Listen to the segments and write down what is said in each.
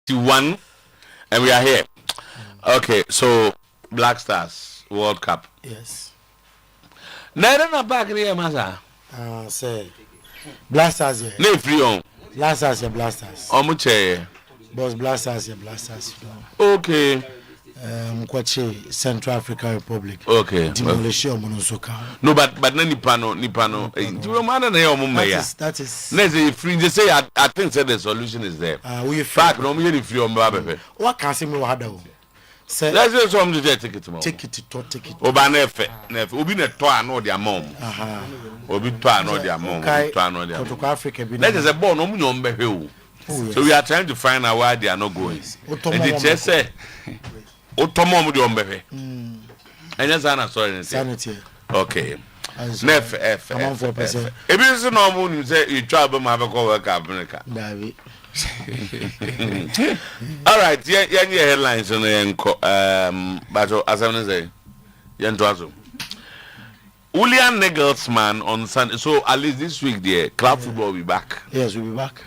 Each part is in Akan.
21, and we are here. Okay, so Black Stars World Cup. Yes. Never na back here, Masa. Say Black Stars here. No free on. Black Stars here, Black Stars. Omuche. Boss Black Stars here, Black Stars. Okay. Mkwache Central African Republic. Okay. Demolition Monosoka. No, but Nipano. Do you remember the name? That is. Let's free. They say I think that the solution is there. We back no me free on Babe. What can say me wahada? Say let's say some to take it tomorrow. Take it to take it. Oba nefe. Obi na to ano dia mom. Obi to ano dia mom. To ano dia. To Africa be. Let's say ball no mu be he. So we are trying to find out why they are not going. And the chess say Otomo de ombefe. And that's an sorry. Sanity. Okay. Nef F. Ebi so no mu you say you try be ma be go work Africa. David. All right, yeah headlines on the but as I say, Yantuazo. Julian Nagelsmann on Sunday. So at least this week, the club football will be back. Yes, we'll be back.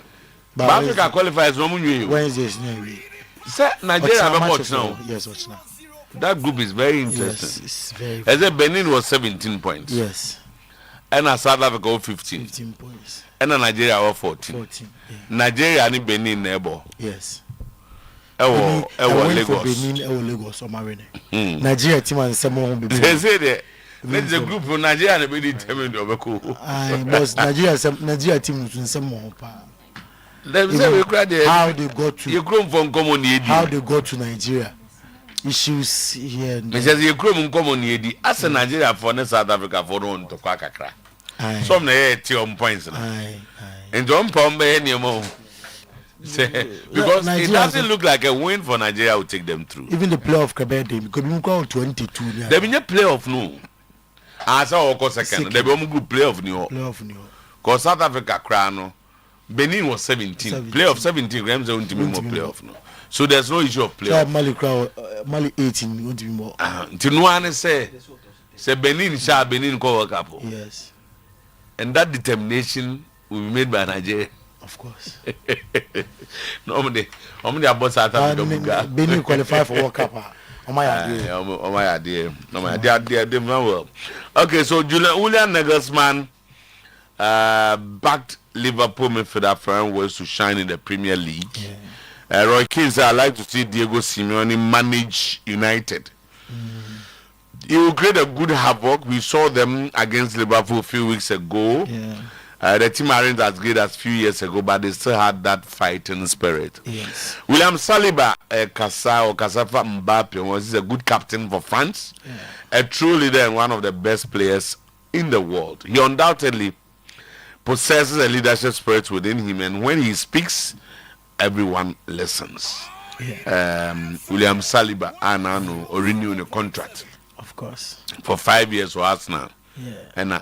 But Africa qualifies no more. Wednesdays, no way. Sir, Nigeria have a watch now. Yes, watch now. That group is very interesting. Yes, it's very. As a Benin was 17 points. Yes. And South Africa 15. 15 points. And Nigeria were 14. 14. Yeah. Nigeria and Benin neighbor. Yes. Lagos. Benin, Lagos, or Marine. Nigeria team and some more. They say that. Let's the group for Nigeria and be determined to be cool. But Nigeria team in some more. Let me say we cried how they got to. You come from common how they got to Nigeria. Issues here. Me says you come from common yedi. As a Nigeria for South Africa for on to Kwakakra. Some na 10 points now. And don't pombe any more. Because it doesn't look like a win for Nigeria will take them through. Even the playoff Kabede because we go 22. There be no playoff no. As our second, there be no good playoff no. Playoff no. Because South Africa crano Benin was 17. Playoff 17 grams won't be more playoff no. So there's no issue of playoff. Mali 18 won't be more. Tinuane say Benin shall Benin go World Cup. Yes. And that determination will be made by Nigeria. Of course. Normally about South Africa. Benin qualify for World Cup. Okay, so Julian Nagelsmann backed Liverpool midfielder Ferran Wells to shine in the Premier League. Yeah. Roy Keane said, I'd like to see Diego Simeone manage United. He will create a good havoc. We saw them against Liverpool a few weeks ago. Yeah. The team aren't as great as a few years ago, but they still had that fighting spirit. Yes. William Saliba, Kasafa Mbappe, was a good captain for France, a true leader and one of the best players in the world. He undoubtedly possesses a leadership spirit within him, and when he speaks, everyone listens. Yeah. William Saliba, Anano, or renewing a contract. Of course. For 5 years for Arsenal. Yeah. And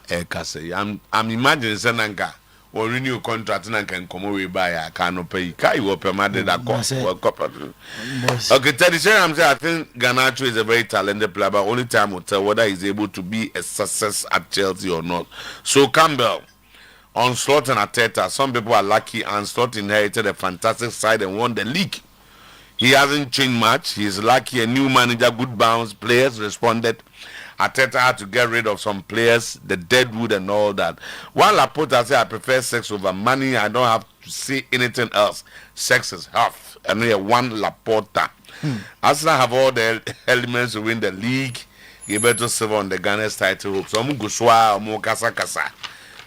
I'm imagining Senanka or renew contract and can come away by a cano pay. Kai will permit that cost. Okay, Teddy Sheringham said I think Garnacho is a very talented player, but only time will tell whether he's able to be a success at Chelsea or not. So Campbell, Onslaught and Arteta, some people are lucky. Onslaught inherited a fantastic side and won the league. He hasn't changed much. He's lucky. A new manager, good bounce. Players responded. Arteta had to get rid of some players, the deadwood and all that. While Laporta said, I prefer sex over money. I don't have to say anything else. Sex is half. And we have one Laporta. Arsenal have all the elements to win the league. You better serve on the Ghana's title hope. So I'm going to Kasa.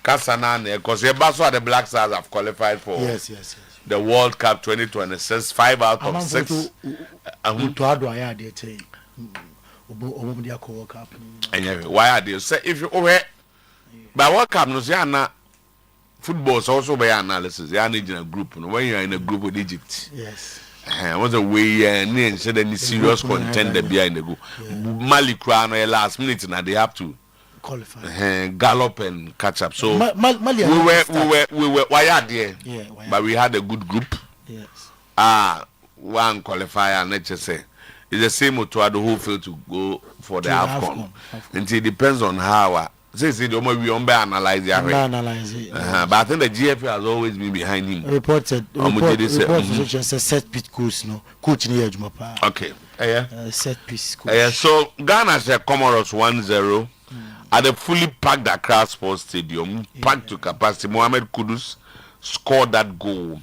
Kasa Nane, because the Black Stars have qualified for. Yes. The World Cup 2026, 5 out of 6. Why are they say if you over by World Cup no say na football is also by analysis. You are in a group when you are in a group with Egypt. Yes. Was a way and said any serious contender behind the group. Mali Crown last minute and they have to qualify. Gallop and catch up. So Mali we were why are there? Yeah, but we had a good group. Yes. One qualifier and let's just say it's the same Otuado who failed to go for the AFCON. And it depends on how say the Omo we analyze it. But I think the GFA has always been behind him. Reported such as a set piece coach no coach near Jumapa. Okay. Set piece coach. So Ghana said Comoros 1-0 at the fully packed Accra Sports Stadium, packed to capacity. Mohamed Kudus scored that goal.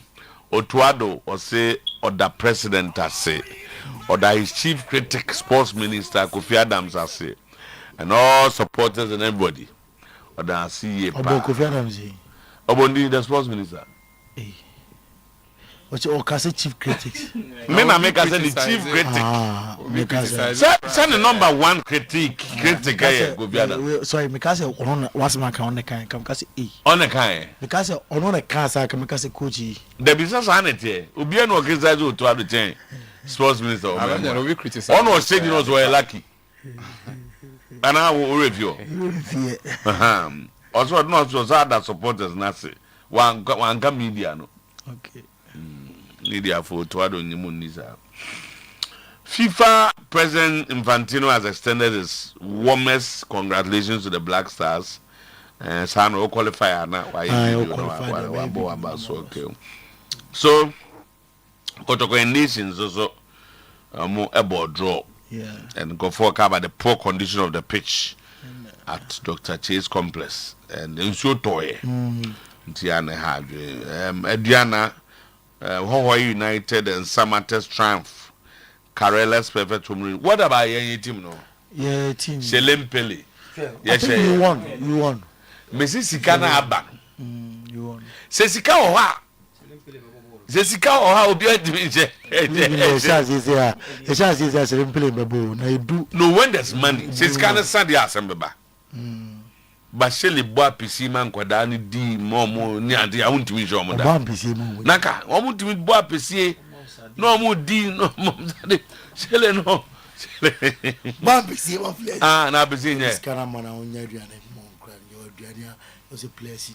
Otuado or say or the president has say or that his chief critic sports minister Kofi Adams has say. And all supporters and everybody. Or the CA. Kofi Adams. Obondi, the sports minister. What's your chief critics? I make us the chief critic. Send the number one critic. Sorry, because what's my on the kind? Come, because on the kind. Because on the casa, come, because coach. The business sanity. Ubian or Gizazo to have the chain. Sports minister. I don't know. Criticize. On was saying you know were lucky. And I will review. Also, not so sad that supporters Nasi. One media no. Okay. Media for Tuado Nimuniza. FIFA President Infantino has extended his warmest congratulations to the Black Stars. And Sano qualifier now. So, Kotoko Nations also more about draw. Yeah. And go for cover the poor condition of the pitch at Dr. Chase Complex and in so toy. Tiana had Diana Hawaii United and Samate's triumph. Careless perfect woman. What about your team no? Yeah, team. Selim Pele. Yes, you won. You won. Mrs. Sikana Abba. You won. Sesika Oha. Jessica or how be it? No, when there's money, she's kind of sad. Assembly, but Shelly bought PC man Quadani D more near the I want to wish your mother. Naka, I want to buy PC. No more D, no more. Shelly, no. Ah, now be seeing it.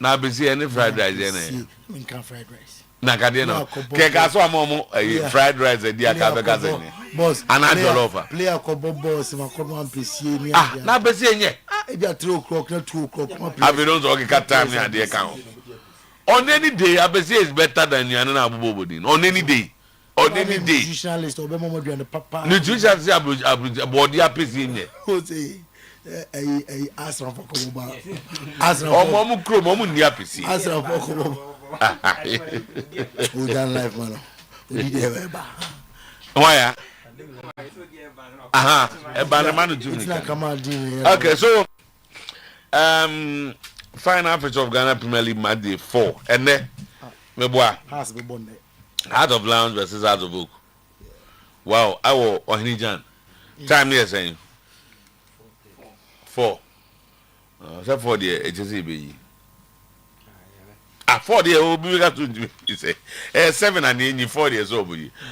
Now be seeing any fried rice. Fried rice. Nakadiano. Kekaso amomo fried rice e dia ka beka ze ni. Boss. Another offer. Player ko boss ma ko no ampesi ni. Ah, na besi enye. E bia 3 o'clock na 2 o'clock. Abi don so ka time ni ade ka ho. On any day abesi is better than you na abobodin. On any day. On any day. Nutritionalist obemo do and papa. Nutritionalist body apesi enye. O say asra for ko ba. Asra. Omo mu kro mo mu ni apesi. Asra for ko. We done life, man. We did it. Why? Okay, so final feature of Ghana Premier League match day 4, and then Heart of Lions versus Heart of Oak. Wow, I will Ohinijan. Time here saying 4. So 4 the HSCB. 4 years old, we got to say 7 and then 4 years old.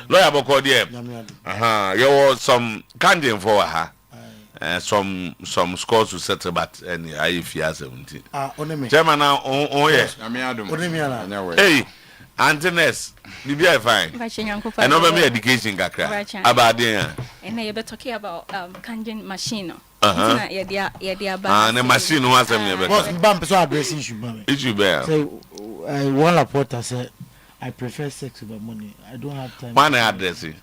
Lawyer Boko there. You was some candy for her. Some scores to settle, but any I fear 17. Chairman now, yeah. Hey, Antoinette, you be fine. And over me education, Kakra. About there. And they were talking about candy machine. And the machine was a bump so addressing issue bear. One reporter said, I prefer sex over money. I don't have time. Man, addressing.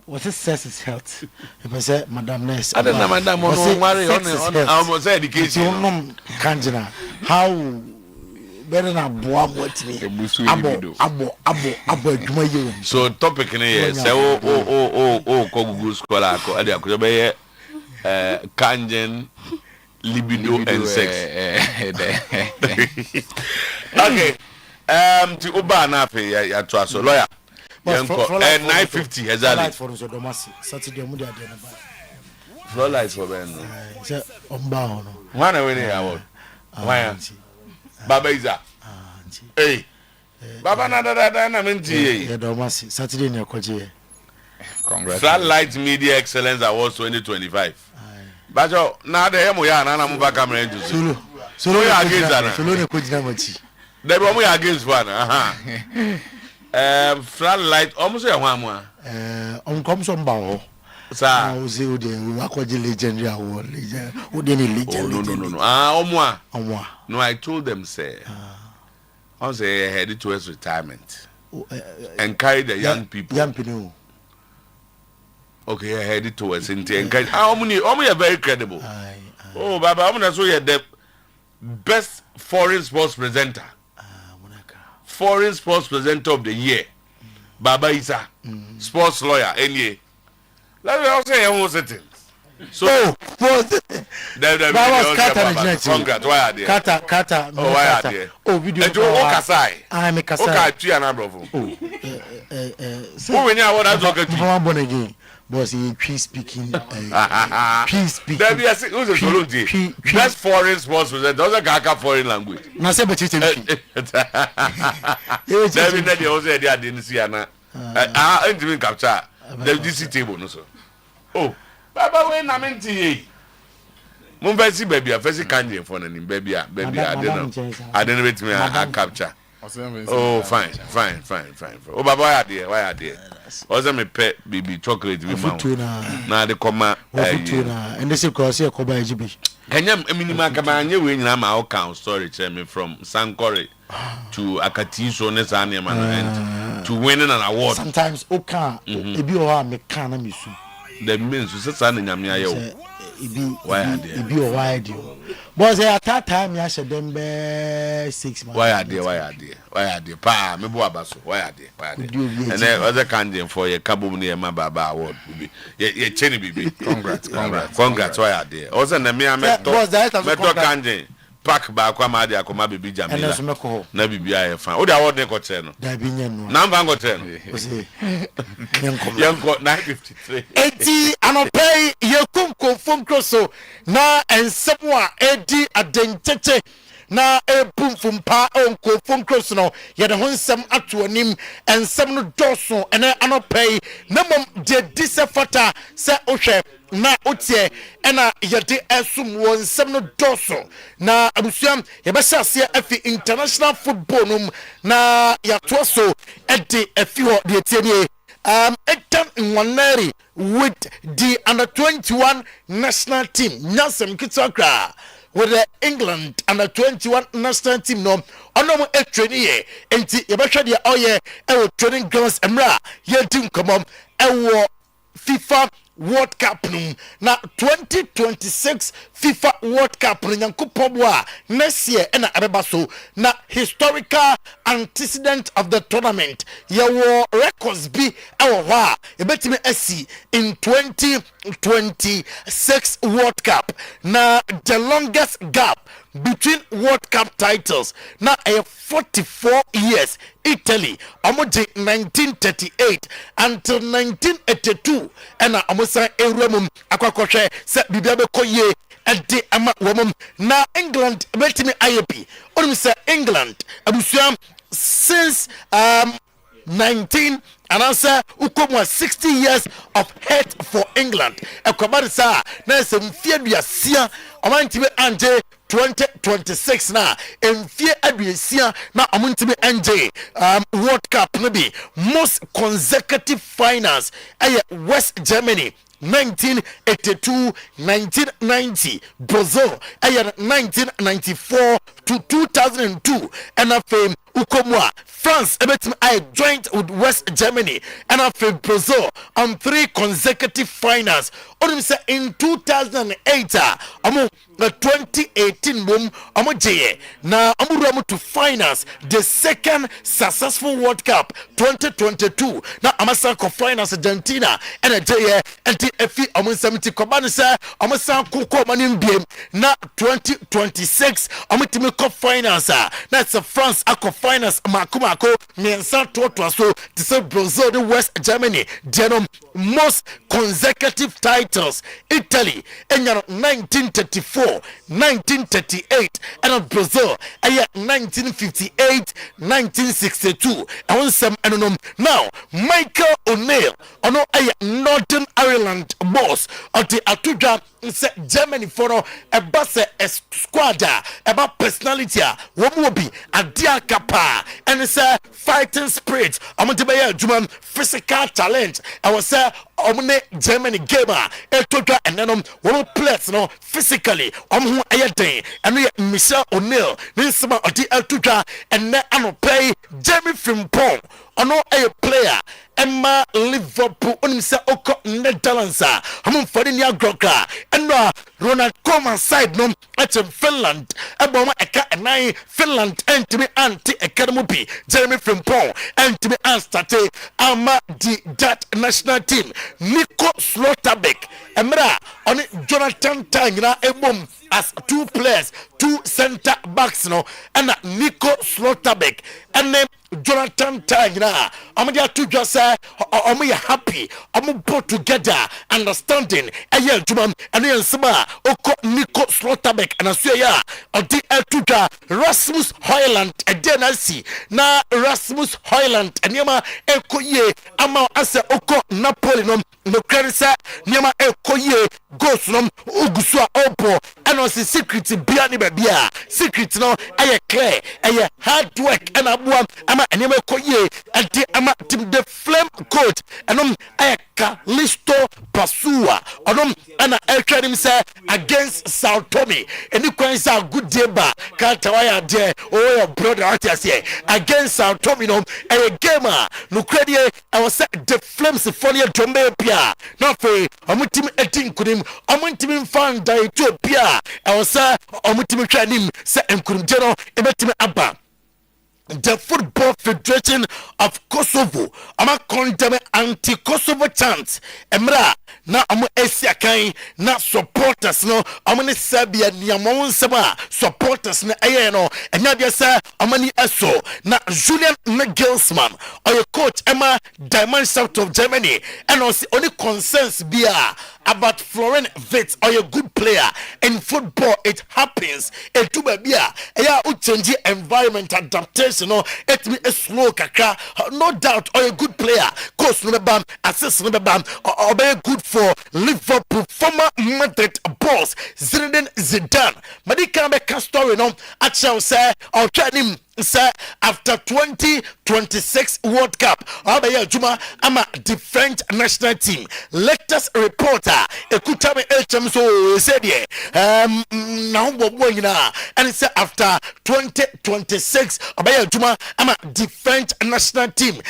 What is sex is health? If I say, Madam Ness, I don't know, Madam, marry on almost education. How better than Boab what me? Abo, so, topic in here, say, oh, Kogu scholar, I could be Kangen. Libido and sex. Okay. To Uba Nafe, ya trust lawyer. 950 exactly. Saturday mudia de na ba. Floor lights for Ben. Say omba ho no. One away award. Why? Baba Iza. Hey. Baba na menti. Ya domasi. Saturday ni akoje. Congrats. Flatlight Media Excellence Awards 2025. Bajo na de hemo ya na mu ba camera into solo ya against ana solo ne ko jina machi de bo mu ya against one flatlight almost ya hwamu on come some ba ho Sir, I was the legendary award. Who didn't legend? No. Ah, Omwa. No, I told them, say, I say headed towards retirement and carry the young people. Young people. Okay, headed towards and carry. How many are very credible? Oh, Baba, I'm gonna show you the best foreign sports presenter. Foreign sports presenter of the year. Baba Isa, sports lawyer, NA. Let me also say who's it. So, that was Kata. Congrats, why are they? Kata. Oh, why are they? Oh, video. Kasai. I'm a Kasai. Okay, three and a half. Who when you are what I'm born again. Boss, he speaking. Peace speaking. There be a who's a solution. Best foreign sports presenter. Those are Kaka foreign language. Na say but it's There be that they also didn't see Anna. I'm doing capture. The DC table, no, sir. Oh, Baba, when I'm in TA. Mumbasi baby, a first candy for an baby, I didn't wait me a capture. Oh, fine. Oh, Baba, why are they? Also, me pet baby chocolate with my now the comma. And this is because you're Koba GB. Can you minima Kamanya win my account story? Tell me from Sankore to Akatiso Nesaniam and to winning an award. Sometimes, okay, if you are mechanic, the means to sit on in Yamia. Why are they? Be a wide you. But at that time, I said them 6 months. Why are they? Pa, me boa baso. Why are they? And then other candy for your cabo near my Baba award. Ye chenny baby. Congrats. Why are they? Also, the me I met candy. Pack back kwa madi akoma bibi jamila na bibi aye fan o da award ne ko che no da bi nyen no number go che no yanko 953 eti anopay yekum konfom kroso na ensem a edi adencheche na epumfum pa onko fom kroso no ye de ho nsem ato anim ensem no doso ene anopay na mom de disefata se ohwe na otie ena yede esum won nsem no doso na abusuam ye be hase afi international football num na ya toso ede afi ho de tie nie etam nwanari with the under 21 national team nyasem kitokra with the England under 21 national team no ono e training ye enti ye be hwe de oye e training grounds emra ye dim komom e wo FIFA World Cup na 2026 FIFA World Cup nyankopobwa next year na abebaso na historical antecedent of the tournament yawo records bi ewo ha ebetimi asi in 2026 World Cup na the longest gap between World Cup titles na 44 years. Italy omoje 1938 until 1982 and amosa eremum akwakohwe se bibia be koye ade ama womum na England betimi IAP onum se England abusuam since 19 and answer ukomwa 60 years of hate for England ekobari sa na se mfie sia omantime anje 2026 na emfie aduesia na omuntime anje World Cup no be most consecutive finals West Germany 1982, 1990, Brazil, 1994 to 2002, and after Ukomwa, France, I joined with West Germany, and after Brazil on 3 consecutive finals. In 2008, 2018 boom, now to finals the second successful World Cup 2022. Now Amasako finals Argentina and a J and TFE Amunsamiti Kobanisa Amasan Kuko Manim Biem na 2026 Amutimiko finals. That's a France Ako finals Makumako Miensan Totoaso to say Brazil the West Germany Denom most consecutive titles Italy in 1934 1938 and Brazil 1958 1962 now Michael O'Neill ono Northern Ireland boss of the Atuja Germany for a bus squad about personality womobi adia kapa and it's a fighting spirit amontebaya juman physical talent I was omne Germany gamer etodwa enenom wo players no physically omho ayeden eno Michelle O'Neil ninsema odi etodwa enne anopay Jeremy Frimpong ono a player Emma Liverpool onimse oko Netherlands hamon fori ni agrokra eno Ronald Koeman side no at Finland eboma eka enai Finland entimi anti academy bi Jeremy Frimpong entimi anstate ama di that national team Nico Slotterbeck emra on Jonathan Tanyina ebom as two players, two center backs no and Nico Slotterbeck and then Jonathan Tanyina amadia to just say omo happy omo both together understanding eye juma and yensema oko Nico Slotterbeck and asuya odi etuja Rasmus Højlund edenasi na Rasmus Højlund eniema ekoye ama ase oko Napoli no krensa niema ekoye goals no ugusua opo and was secret bia ni bia secret no aye clear aye hard work and abuam ama eniema ekoye ade ama team the flame coat and aye Listo Pasua onom ana eltwanim say against Sao Tome any kwansa good day ba ka tawaya there oh your brother out here against Sao Tome no a gamer no credit I was the flames follow Tombe Pia no fe omutim etin kunim omutim fan da Ethiopia I was omutim twanim say enkurum jeno ebetim aba the Football Federation of Kosovo ama condemn anti-Kosovo chants emra na amu esiakan na supporters no amani Serbia niamon sema supporters na no enya dia sa amani eso na Julian Nagelsmann or coach Emma Diamond South of Germany and only concerns bia about Florian Wirtz or a good player in football. It happens et to be a change environment adaptation no it be a slow kaka no doubt or a good player coach no bam assist no bam or be good for Liverpool former Madrid boss Zinedine Zidane madika be ka story no acha say or try him say after 2026 World Cup Abaya Juma ama the French national team latest reporter Ekutame Elcham so said now and it said after 2026 Abaya Juma ama the French national team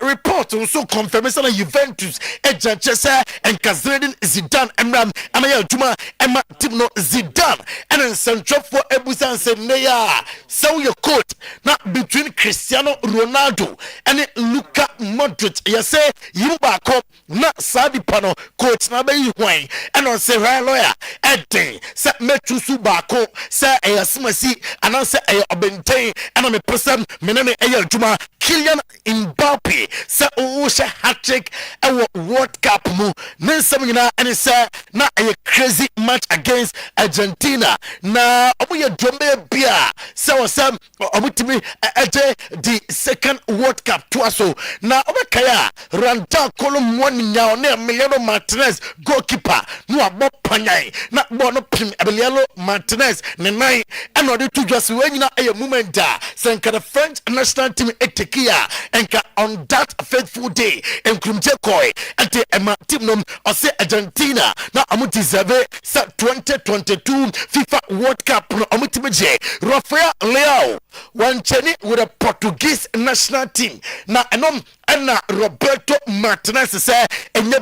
report also confirmation of Juventus Ejachesa and Zinedine Zidane Emram Amaya Juma Emma team no Zidane and in central for Ebusan said Neya so your coach not between Cristiano Ronaldo and Luka Modric. You say you back up not Sadi Pano coach na be wine and on say right lawyer Eddie say metusu bako say ayasmasi and on say obente and on me person menene juma Kylian Mbappe say o she hat-trick e World Cup mu nensam nyina and say na a crazy match against Argentina na obuye drombe bia say wasam obutimi the second World Cup twaso na obekaya Ranta kolum one nyao ne Emiliano Martinez goalkeeper no abo panyai na bo no pim Emiliano Martinez ne nine and odi to just when na a moment da senka the French national team etekia enka on that faithful day enkrumje koi ante ema team no o say Argentina na amuti deserve 2022 FIFA World Cup no amuti meje Rafael Leao one cheni with a Portuguese national team na enom and Roberto Martinez say enye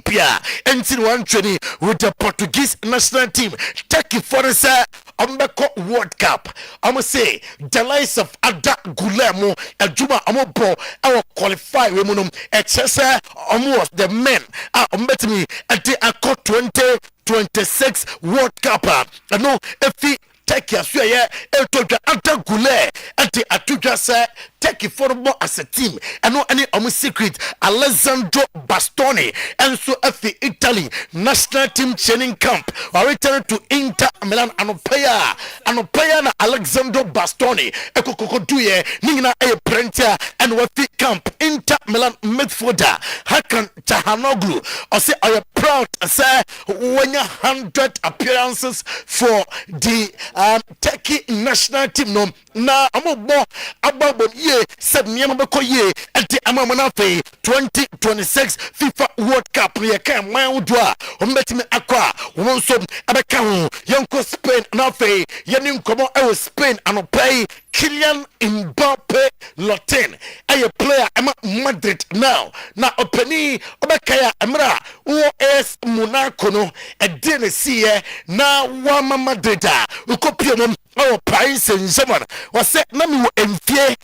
pia entin one cheni with the Portuguese national team take it for say Ombeko World Cup. I'm say the likes of Ada Gulemo Ejuma Amobo our qualify women excess almost the men me at the 2026 World Cup. I know if he take your swear Eltoja Ada Gule and the Atuja say take it for more as a team. I know any secret Alessandro Bastoni and so if the Italy national team training camp or return to Inter Milan Anopaya na Alessandro Bastoni Ekoko duye ningina a printer and wafi camp Inter Milan midfielder Hakan Chahanoglu or say are you proud say when 100 appearances for the Turkey national team no na amobo ababo ye said niam beko ye enti amamana fe 2026 FIFA World Cup ye kan man do a ombetimi akwa won so abeka ho yenko Spain na fe yeni nkomo e Spain anopay Kylian Mbappe Latin a player ama Madrid now na openi obekaya emra wo es Monaco no e de see na wa Madrid a ukopie no o Paris Saint-Germain was say na me wo emfie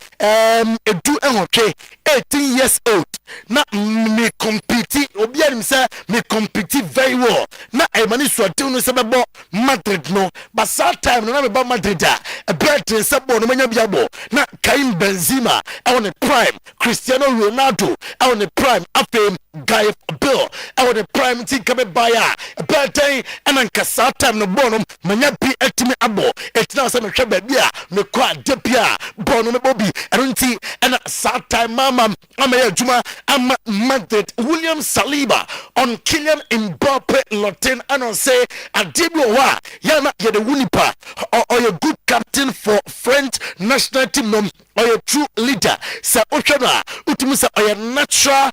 edu enhotwe 18 years old na me compete obi anim say me compete very well na e mani so ade no say bebo Madrid no but that time no na me ba Madrid a better say bo no manya biabo na Karim Benzema on the prime Cristiano Ronaldo on the prime afem Guy Bill on the prime team come by a better and anka time no bono manya bi etimi abo etina say me hwe ba bia me kwa de bia bono me bobi enunti and that time mama amaya juma am Madrid William Saliba on Kylian Mbappe Latin and on say adibio wa yana ye the wunipa or a good captain for French national team no or a true leader sa ochana utumusa or a natural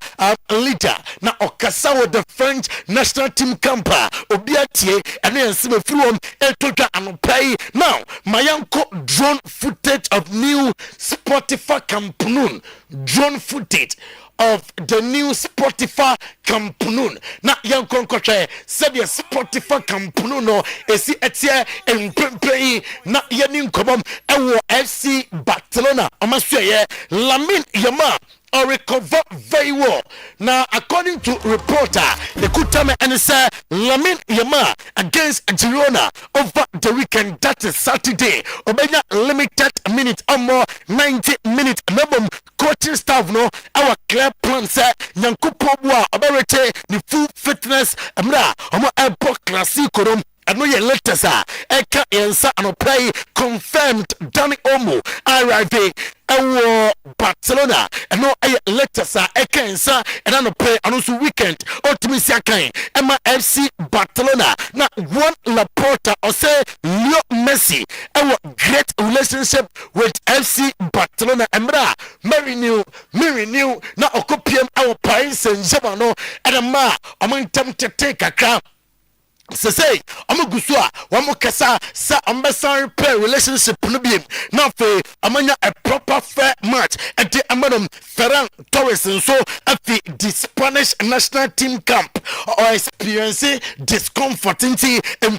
leader na okasa with the French national team camper obiatie and then see from etoja anopai now mayanko drone footage of new Spotify campaign drone footage of the new Spotify campaign na yankon koche said the Spotify campaign no esi etie empempei na yenin komom ewo FC Barcelona omasue Lamine Yamal or recover very well. Now, according to reporter, the Kutame and say Lamine Yamal against Girona over the weekend. That is Saturday. Obenya limited minutes or more 90 minutes. Minimum coaching staff no our clear plan say Nyankupo Bua oberete the full fitness amra omo airport classico and no ye letters eka yensa anopai confirmed Danny Olmo arriving ewo Barcelona and no letters eka yensa and anopai anusu weekend ultimate akan Emma FC Barcelona na one Laporta or say Leo Messi ewo great relationship with FC Barcelona emra Mary new na okopiem ewo Paris Saint-Germain no and ma omantam tete kakra say amugusua wamukasa sa ambassador pair relationship no bi na fe amanya a proper fair match at the Amadon Ferran Torres and so at the Spanish national team camp or experiencing discomfort in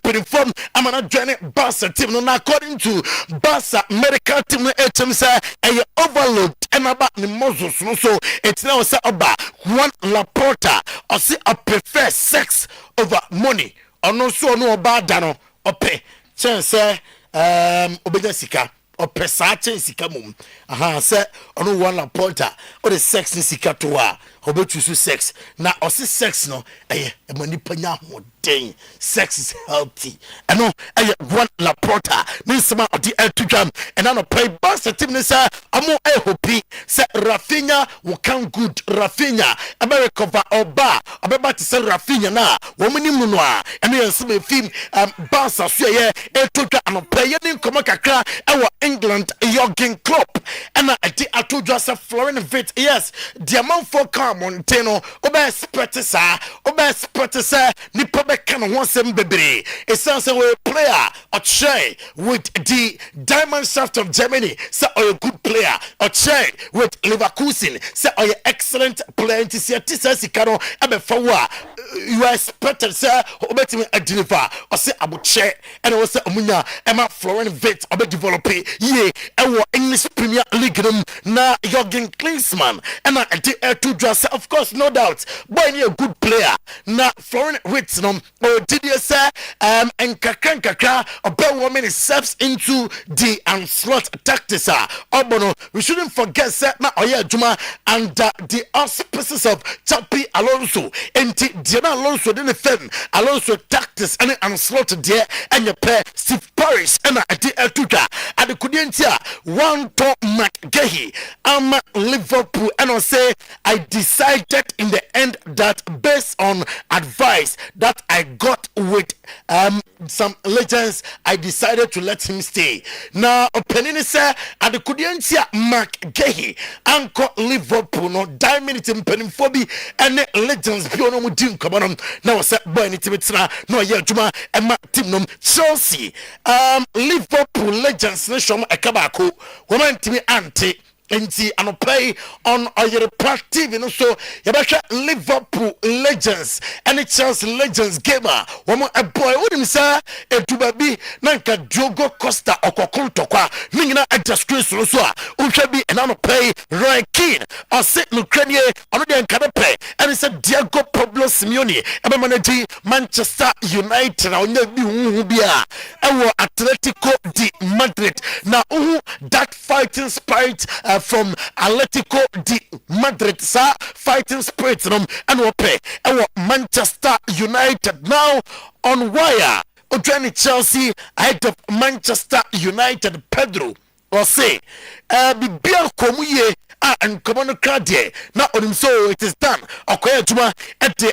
perform amana joining Barca team no according to Barca medical team HM say a overlooked and about the Moses no so it's now say about one Laporta or say I prefer sex over money. Ono so no oba da no ope chen se obenya sika ope sa chen sika mum aha se ono one Laporta o the sex ni sika to a obetu so sex na o se sex no eye emani panya hoden sex is healthy eno eye one Laporta ni sama odi etudwam ena no pay boss team ni say amo hopi say Rafinha wo kan good Rafinha America va oba abeba ti say Rafinha na wo muni mu no a eno yensem film Barca so ye etudwa ano pay ni nkoma kakra ewo England Jurgen Klopp ena ati atudwa say Florian Wirtz yes the amount for Montano oba spetisa ni pobe kan ho sem bebre it sounds a player or share with the Diamond Shaft of Germany say a good player or share with Leverkusen say a excellent player to see Sikano abe fawa you are expected say obetimi adeliver or say abuche and also omunya Emma Florian Wirtz obe develop ye ewo English Premier League na Jurgen Klinsmann and to just of course no doubt boy a good player na Florian Wirtz no or did you say and kakra about woman steps into the slot tactics obono we shouldn't forget say na Oyerepa and the auspices of Chapi Alonso and the Diana Alonso de fem Alonso tactics and onslaught there and your pair Steve Paris and I did Tuja at the Kudientia one Tom McGahey Liverpool and I say I decided in the end that based on advice that I got with some legends I decided to let him stay. Now Penini say at the Kudientia McGahey Anko Liverpool no minutes in Penimphobia and legends Piono Mudim Kabanum now set boy Nitimitna no Yajuma and Martinum Chelsea Liverpool legends Nation Ekabako woman Timmy Auntie Enti play on Oyerepa TV no so yabasha Liverpool legends and Chelsea legends gamer one more a boy wodim say etubabi nanka Diogo Costa okokonto kwa ningina adjust so so a uhwebi and play Roy Keane or sit Ukraine ono de nkadepe and said Diego Pablo Simeone ebe manage Manchester United na onya bi hu bia ewo Atletico de Madrid na that fighting spirit from Atletico de Madrid, sir, fighting spirit and we Manchester United now on wire. Joining Chelsea ahead of Manchester United, Pedro or say, Bibia Komuye. And common card now on so it is done. Okay, Juma at the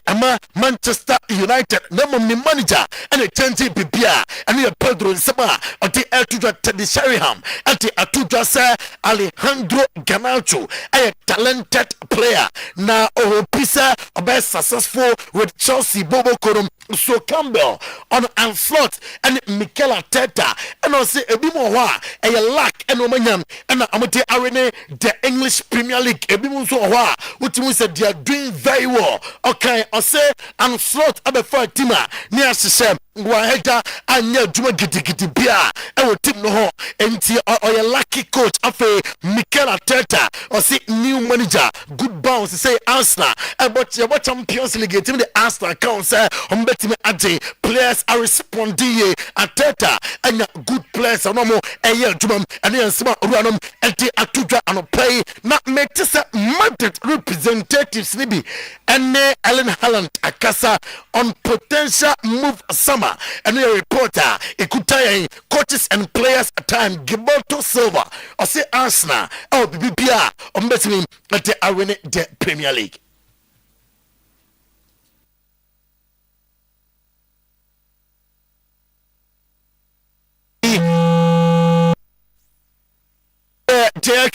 Manchester United, number manager and a 20 Bibia and your Pedro and Sama at the Atuja Teddy Sheringham at the Atuja Sir Alejandro Garnacho, a talented player. Now, Pisa, a best successful with Chelsea Bobo Korum, so Campbell on Anslot and Mikel Arteta, and also a Bimowa, a lack and Omaniam, and Amate Arene, the English Premier League ebimunso owa which means that they are doing very well. Okay, I say and slot abefo tima ni asese wa heda anya djuma gidigidi bia e wo team no ho enti oye lucky coach afa Mikel Arteta or say new manager good bounce say Arsenal but your Champions League team the Arsenal account say on betime ade players are responding Arteta and good players no more eye djuma and ensema ruanom enti atudwa and play na metisa Madrid representatives nibi and Ellen Haaland akasa on potential move summer and a reporter Ekutaya coaches and players at time Gilberto Silva or say Arsenal or BBPR on betting at the arena the Premier League.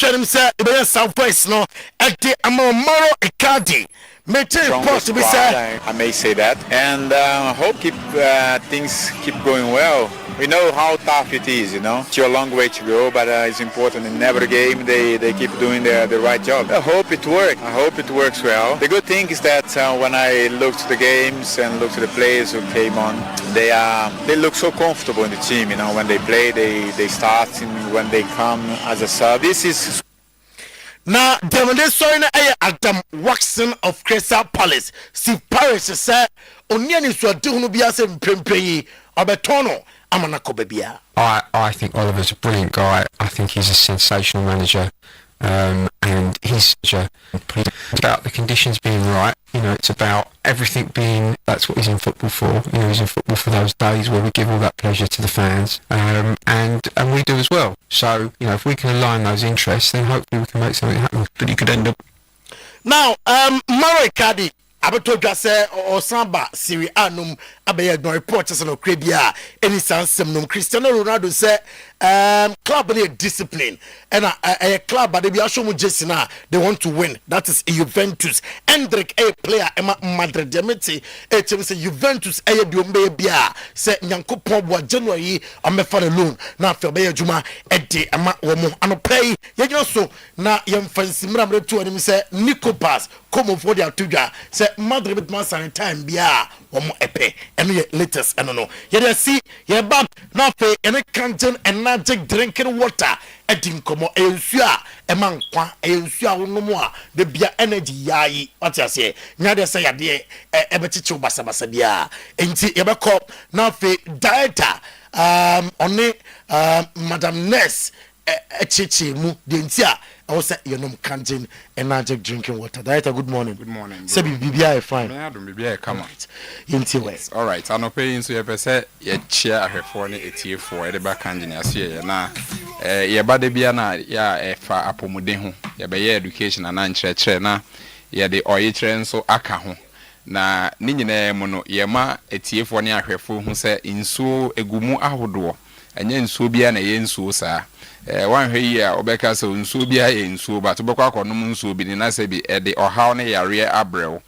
Him say the Southwest no at the Amamoro Ekadi. I may say that, and hope things keep going well. We know how tough it is, It's a long way to go, but it's important in every game they keep doing the right job. I hope it works. I hope it works well. The good thing is that when I look to the games and look to the players who came on, they look so comfortable in the team. When they play, they start, and when they come as a sub. This is. Now, the soil Adam Waxon of Crystal Palace. Steve Paris said, Onion is what do be as a Pempe or Betono. Amanako Bebia. I think Oliver's a brilliant guy. I think he's a sensational manager. And he's about the conditions being right. It's about everything being, that's what he's in football for. He's in football for those days where we give all that pleasure to the fans. And we do as well. So, if we can align those interests, then hopefully we can make something happen. But you could end up. Now, Maro Kadi, Abatoja say or Samba Siri Anum Abaya no reporters no Crabia any Sansum Cristiano Ronaldo say club be discipline and a club but they be assume Jessina they want to win. That is Juventus. Hendrik a player Emma Madrid Demeti a team say Juventus a Diombe Bia say Nyankopon wa January amefa loan na fe be adwuma ede ama wo mo anopai ye so na yemfansi mramre to anim say Nicopas come for their tuja say Madrid with man time bia wo mo epe eno ye latest eno no ye see ye bab na fe ene canteen energetic drinking water edin komo ensua emankwa ensua wonomu a de bia energy yayi what you say nya de say yade ebechichi basabasa bia enti ye beko na fe dieta oni Madam Ness chichi mu the ntia I was say you know canteen energy drinking water. Director, good morning. Good morning. Say BBI fine. Me adum BBI come on. Into way. All right. Anope so ye pese ye chia ahwefo ne etiefo e de ba kanjin ase ye na ye ba de bia na ya efa apomuden ho ye be ye education na nkyerɛkyerɛ na ye de oyekyerɛ nso aka ho na ni nyina mu no ye ma etiefo ne ahwefo hu sɛ nsuo egumu ahodoɔ enye nsuo bia na ye nsuo saa wan hwe yi a obeka so nsuo bia ye nsuo ba to bɛkɔ akɔnom nsuo bi ni na sɛ bi de ɔhaw ne yare abrew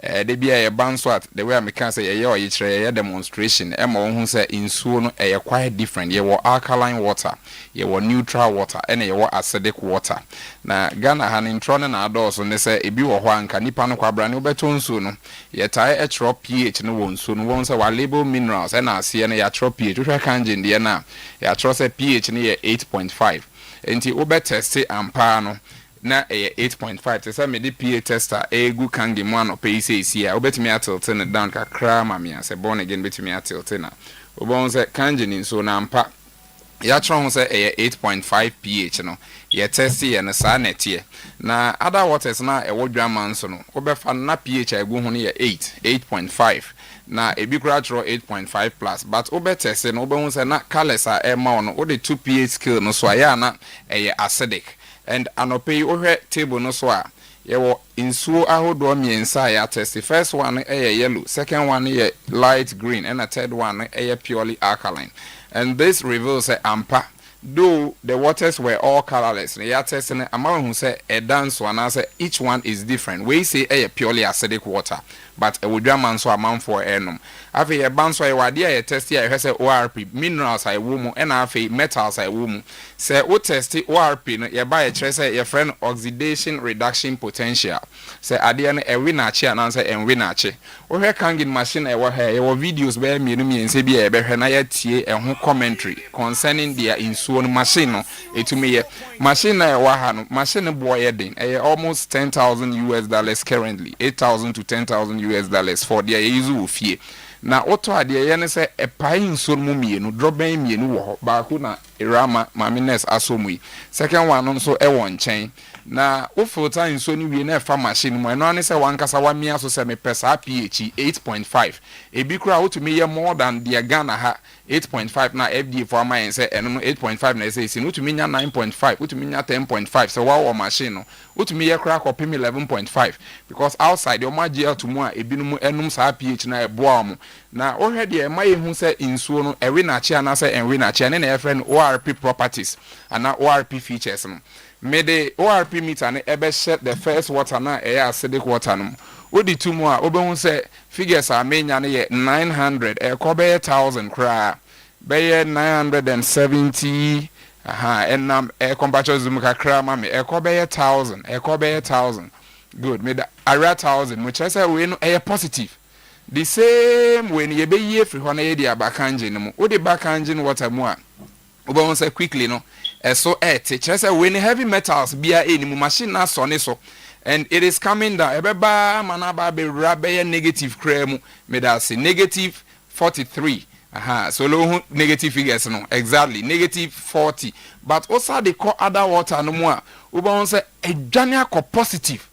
de bia ye banso at the way I can say ye oyekyerɛ ye demonstration e ma wo hu sɛ nsuo no ye quite different ye wɔ alkaline water ye wɔ neutral water ene ye wɔ acidic water na Ghana ha ne ntro ne na adɔso ne sɛ ebi wɔ hɔ anka nipa no kwabra ne wobɛtɔ nsuo no ye tae ɛkyerɛ pH no wɔ nsuo no wɔn sɛ wa label minerals ɛna aseɛ no ya kyerɛ pH hwɛ kanjin de na ya kyerɛ sɛ pH no ye 8.5 enti wobɛteste ampa no na 8.5 te say me di PA tester egu kange mu ano pe isi a obetimi atilte ne down kakra ma me ase born again betimi atilte na obon say kange ni so na mpa ya tro ho say 8.5 pH no ye test ye ne sa netie na other waters na e wodwaman so no obefa na pH egu ho ne ye 8.5 na ebi kura tro 8.5 plus but obetese no obehun say na colors a e ma no ode 2 pH scale no so aya na e acidic and anope ohwe table no so a ye wo insuo ahodo miensa ya test. The first one yellow, second one light green, and the third one purely alkaline. And this reveals ampa though the waters were all colorless. They are testing among who say a dance one answer each one is different. We say purely acidic water, but a woodman so amount for enum. After a bounce way wadia a test here has a ORP minerals I woman and afe metals I woman. Say what test ORP you buy a trace your friend oxidation reduction potential. Say adian a winachi and answer and winachi. Or her kangin machine I were here your videos where me and say be a behenaya and home commentary concerning their insuon machine to me machine I wahano machine boy edding almost $10,000 currently 8,000 to $10,000 for their izu fee. Na oto ade ye ne se epai nso mu mienu droben mienu wo ho ba ku na irama mamines asomui second one no so e won chen na o filter nso ni wie na fa machine mu eno ne se wankasa wa mia so se me pesa pH 8.5 ebi kura otumi ye more than the Ghana ha 8.5 na FDA for my say eno no 8.5 na say si otumi nya 9.5 otumi nya 10.5 so wa machine no otumi ye kura ko pem 11.5 because outside your magel to mu a ebi no mu enum sa pH na eboa mu na ohwe de e maye hu se insuo no ewe na chia na se enwe na chia ne na friend ORP properties and ORP features no me the ORP meter na ebe set the first water na acidic water no odi tumu a obehu se figures a menya ne ye 900 e ko be 1000 kra be 970 enam comparative zoom kakra ma me e ko be 1000 good me da ara 1000 which I say we no e positive. The same when you be here for one idea back engine, or the back engine water more. Oba say quickly no, so just when heavy metals be a machine na so and it is coming down. Ebeba manaba be rabe negative kremu me da say negative 43. So low negative figures no exactly negative 40. But also they call other water no more. Oba say a jania ko positive.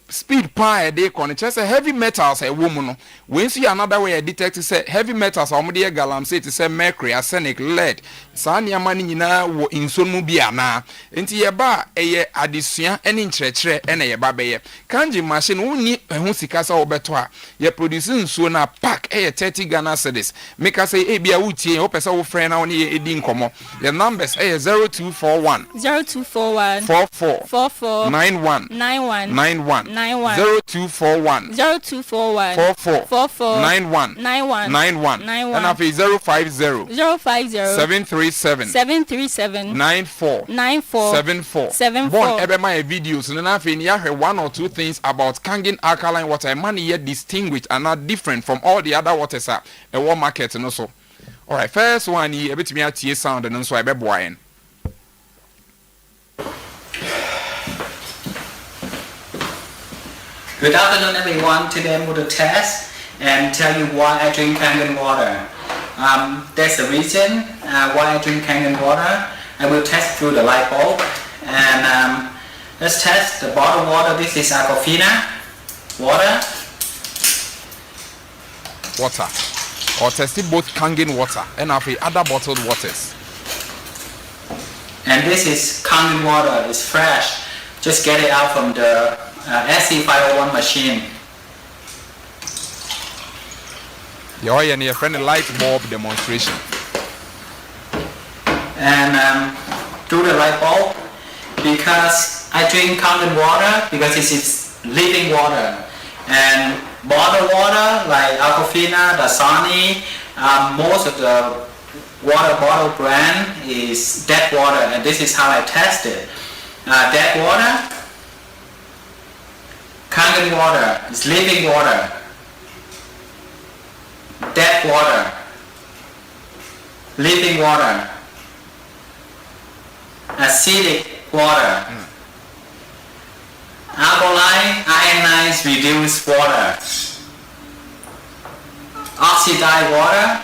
Speed pie they con just heavy metals a woman. When see another way I detect say heavy metals already galam say to say mercury, arsenic, lead. Sanya mani nyina wo inso mu bia na. Enti ye ba eye adesua ene nkyerɛkyerɛ ene ye ba beye. Kanji machine woni ehun sika sa obeto a ye produce nsuo na pack eye 30 Ghana cedis. Make us say e bia wutie wo pesa wo friend na woni ye edi nkomo. The numbers eye 0241 44 91 0241 44 91 and after 050 737 94 74 born ebe my videos and after you hear one or two things about Kangen alkaline water money yet distinguished and not different from all the other waters at a warm market and also. All right, first one here bit me at sound and so I be boy. Good afternoon, everyone. Today I'm going to test and tell you why I drink Kangen water. There's a reason why I drink Kangen water. I will test through the light bulb. And let's test the bottled water. This is Aquafina water. Water. Or testing both Kangen water and other bottled waters. And this is Kangen water. It's fresh. Just get it out from the SC501 machine. You're in your friend light bulb demonstration. And through the light bulb, because I drink Kangen water because this is living water. And bottled water like Aquafina, Dasani, most of the water bottle brand is dead water, and this is how I test it. Dead water, Kangen water is living water. Dead water, living water. Acidic water. Alkaline, ionized, reduced water. Oxidized water.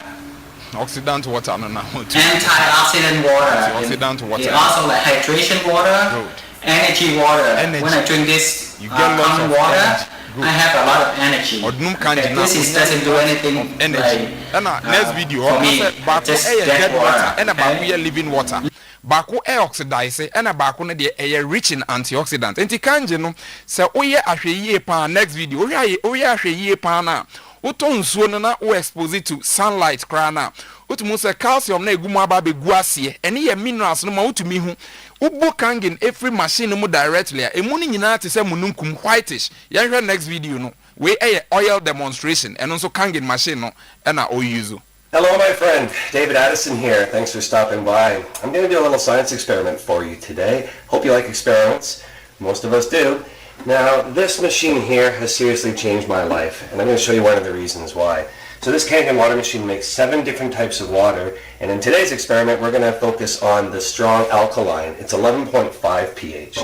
Oxidant water, no. Antioxidant water. Antioxidant water. It also like hydration water. Good. Energy water. Energy. When I drink this You get lots common of water, energy. Good. I have a lot of energy. Okay, This doesn't do anything energy. Next video, for me. just Just dead water and okay? about living water. Baako oxidize and baako no de rich in antioxidant. Enti kanje no se oye ahweye pa next video. Oye ahweye pa na uto nsuo no na o expose it to sunlight kra na. Utumu se calcium na egumu aba be guasie. Ene ye minerals no ma utumi hu. Ubo Kangen every machine mu directly. Emu ni nyina te se mununkum whitish. Yehwe next video no. We oil demonstration and also Kangen machine no na o use. Hello, my friend. David Addison here. Thanks for stopping by. I'm going to do a little science experiment for you today. Hope you like experiments. Most of us do. Now, this machine here has seriously changed my life, and I'm going to show you one of the reasons why. So this Kangen water machine makes 7 different types of water, and in today's experiment, we're going to focus on the strong alkaline. It's 11.5 pH.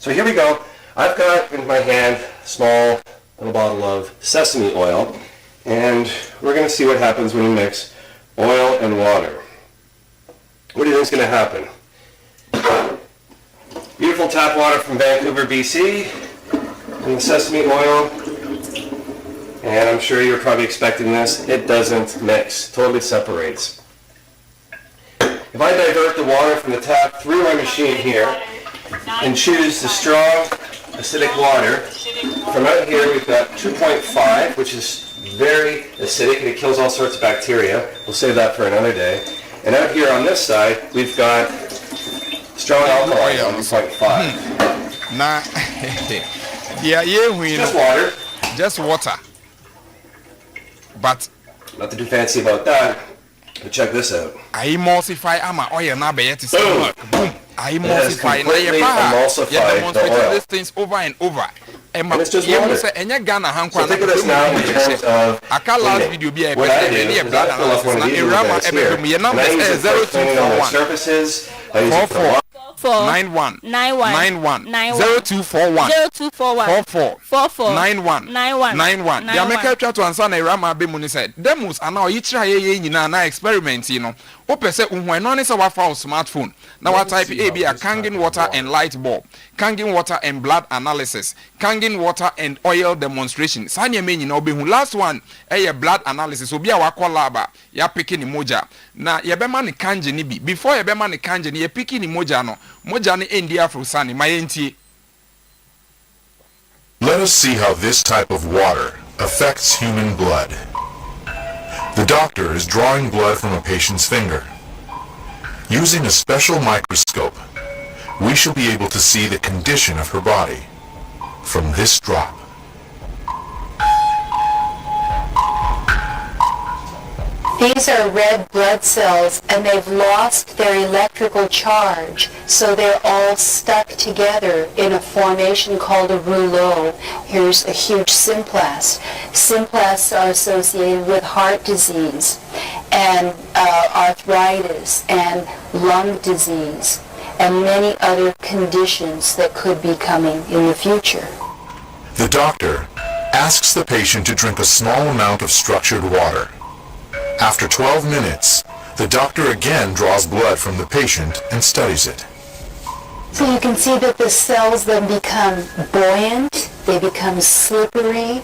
So here we go. I've got in my hand a small little bottle of sesame oil. And we're going to see what happens when you mix oil and water. What do you think is going to happen? Beautiful tap water from Vancouver, BC, and the sesame oil. And I'm sure you're probably expecting this. It doesn't mix. Totally separates. If I divert the water from the tap through my machine here and choose the strong acidic water, from out here we've got 2.5, which is very acidic and it kills all sorts of bacteria. We'll save that for another day. And out here on this side, we've got strong alkaline, 1.5. Nah, Just water. Just water. But nothing too fancy about that. But check this out. I emulsify ama oil na be yet boom. I emulsify na completely emulsified the oil. these things over and over. And it's just water. So think of this now in terms of cleaning. What I do is I fill up one of these little guys here, and I use it for cleaning on my surfaces. I use it for 91 0241 44 91. The American try to answer na Irama be money said. Demos and now each try nyina na experiment you know. O pese unhwan no ne se wa fa smartphone. Now what type A be a Kangen water and light bulb, Kangen water and blood analysis, Kangen water and oil demonstration. Sanya me nyina obehu last one blood analysis obi a wakọ lab ya picking ni moja. Na ye be man Kangen ni bi. Before ye be man Kangen ye picking ni moja no. Moja ni endi afrosani mayentie. Let us see how this type of water affects human blood. The doctor is drawing blood from a patient's finger. Using a special microscope, we shall be able to see the condition of her body from this drop. These are red blood cells, and they've lost their electrical charge, so they're all stuck together in a formation called a rouleau. Here's a huge symplast. Symplasts are associated with heart disease and arthritis and lung disease and many other conditions that could be coming in the future. The doctor asks the patient to drink a small amount of structured water. After 12 minutes, The doctor again draws blood from the patient and studies it. So you can see that the cells then become buoyant, they become slippery,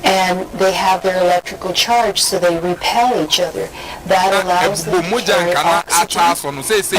and they have their electrical charge, so they repel each other. That allows them to carry oxygen,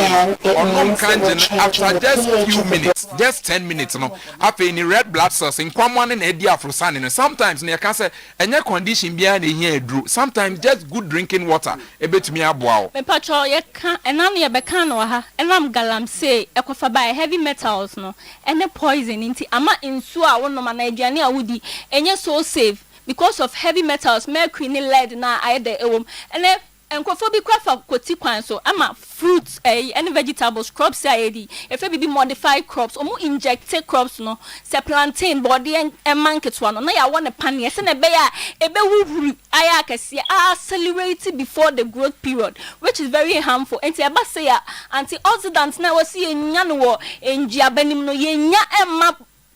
and it means that we're changing the just pH few of the minutes, just 10 minutes, no. After any red blood cells in common and Eddie Afrosan, sometimes near cancer, and your condition behind the here drew. Sometimes just good drinking water, a bit me a wow. Me patrol, you can't, and I'm your becano, and I'm galam say, a coffee by heavy metals, no, and the poison into ama in Sua, one of my Nigerian woody, and you're so safe. Because of heavy metals, mercury, lead, na I the and then and coffee craft of cotiquan, so I'm a fruits, and vegetables, crops, if it be modified crops, or more injected crops, no, say plantain, body and market one. No, I want a pan, yes, and a bear, I can see accelerated before the growth period, which is very harmful. And say, antioxidants now see in Yanuo, in Giabenim, no, ye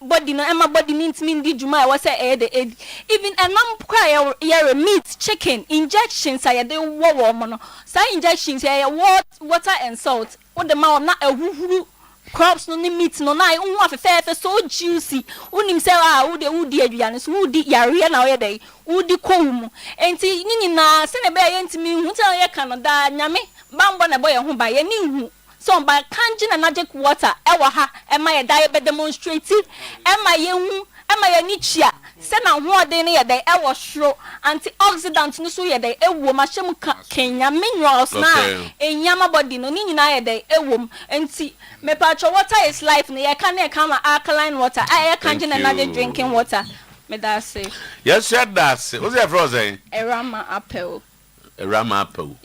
body no Emma body means mean did you my was say even a non cry meat chicken injections I de war mono say injections here water and salt what the mouth na a crops no meat no na unwa fe so juicy unim say wo de aduane so wo di yare na wo dey wo di kowu enti ni na se na be ye ntimi hu tell ye Canada nyame bambo na boy ho ba ye ni hu. So by canjin and magic water, ewa am I a diabetes demonstrative? Am I young? Am I a nichia? Send a more than a day, I was sure antioxidants no so ye day, a woman, Kenya minerals now, a yama body no nina a day, a woman, and see, me patch water is life, ne I can't come alkaline water, I can't another drinking water. Me that say. Yes, said that. What's that frozen? A rama apple. A rama apple.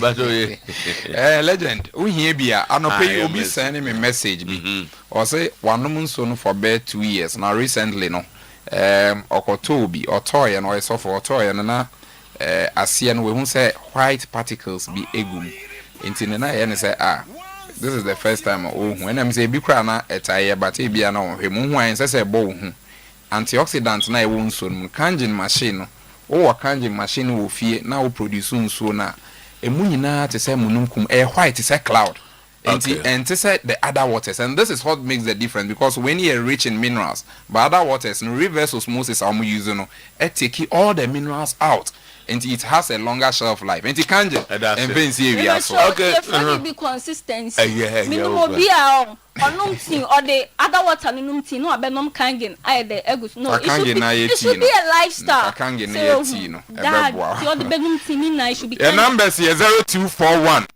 But legend, we hear be I no pay you be sending me message me. Or say one month soon for bed 2 years. Now recently no okotobi or toy and or so for toy and na asian we who say white particles be egum. Into na and say this is the first time when I'm say be cry na etaya but e bia na hwemu hwan say bo hu. Antioxidants na e won so no canjin machine no. O canjin machine wo fie na wo produce nso na emunyina to say mununkum white to say cloud and to say the other waters, and this is what makes the difference because when you're rich in minerals but other waters in reverse osmosis are using it take all the minerals out and it has a longer shelf life and it can't and fancy area so okay be consistency minimum be or the other water no abenom kangin the egus no it should be a lifestyle kangin na tea no ebeboa the begum tea na should be the numbers here 0241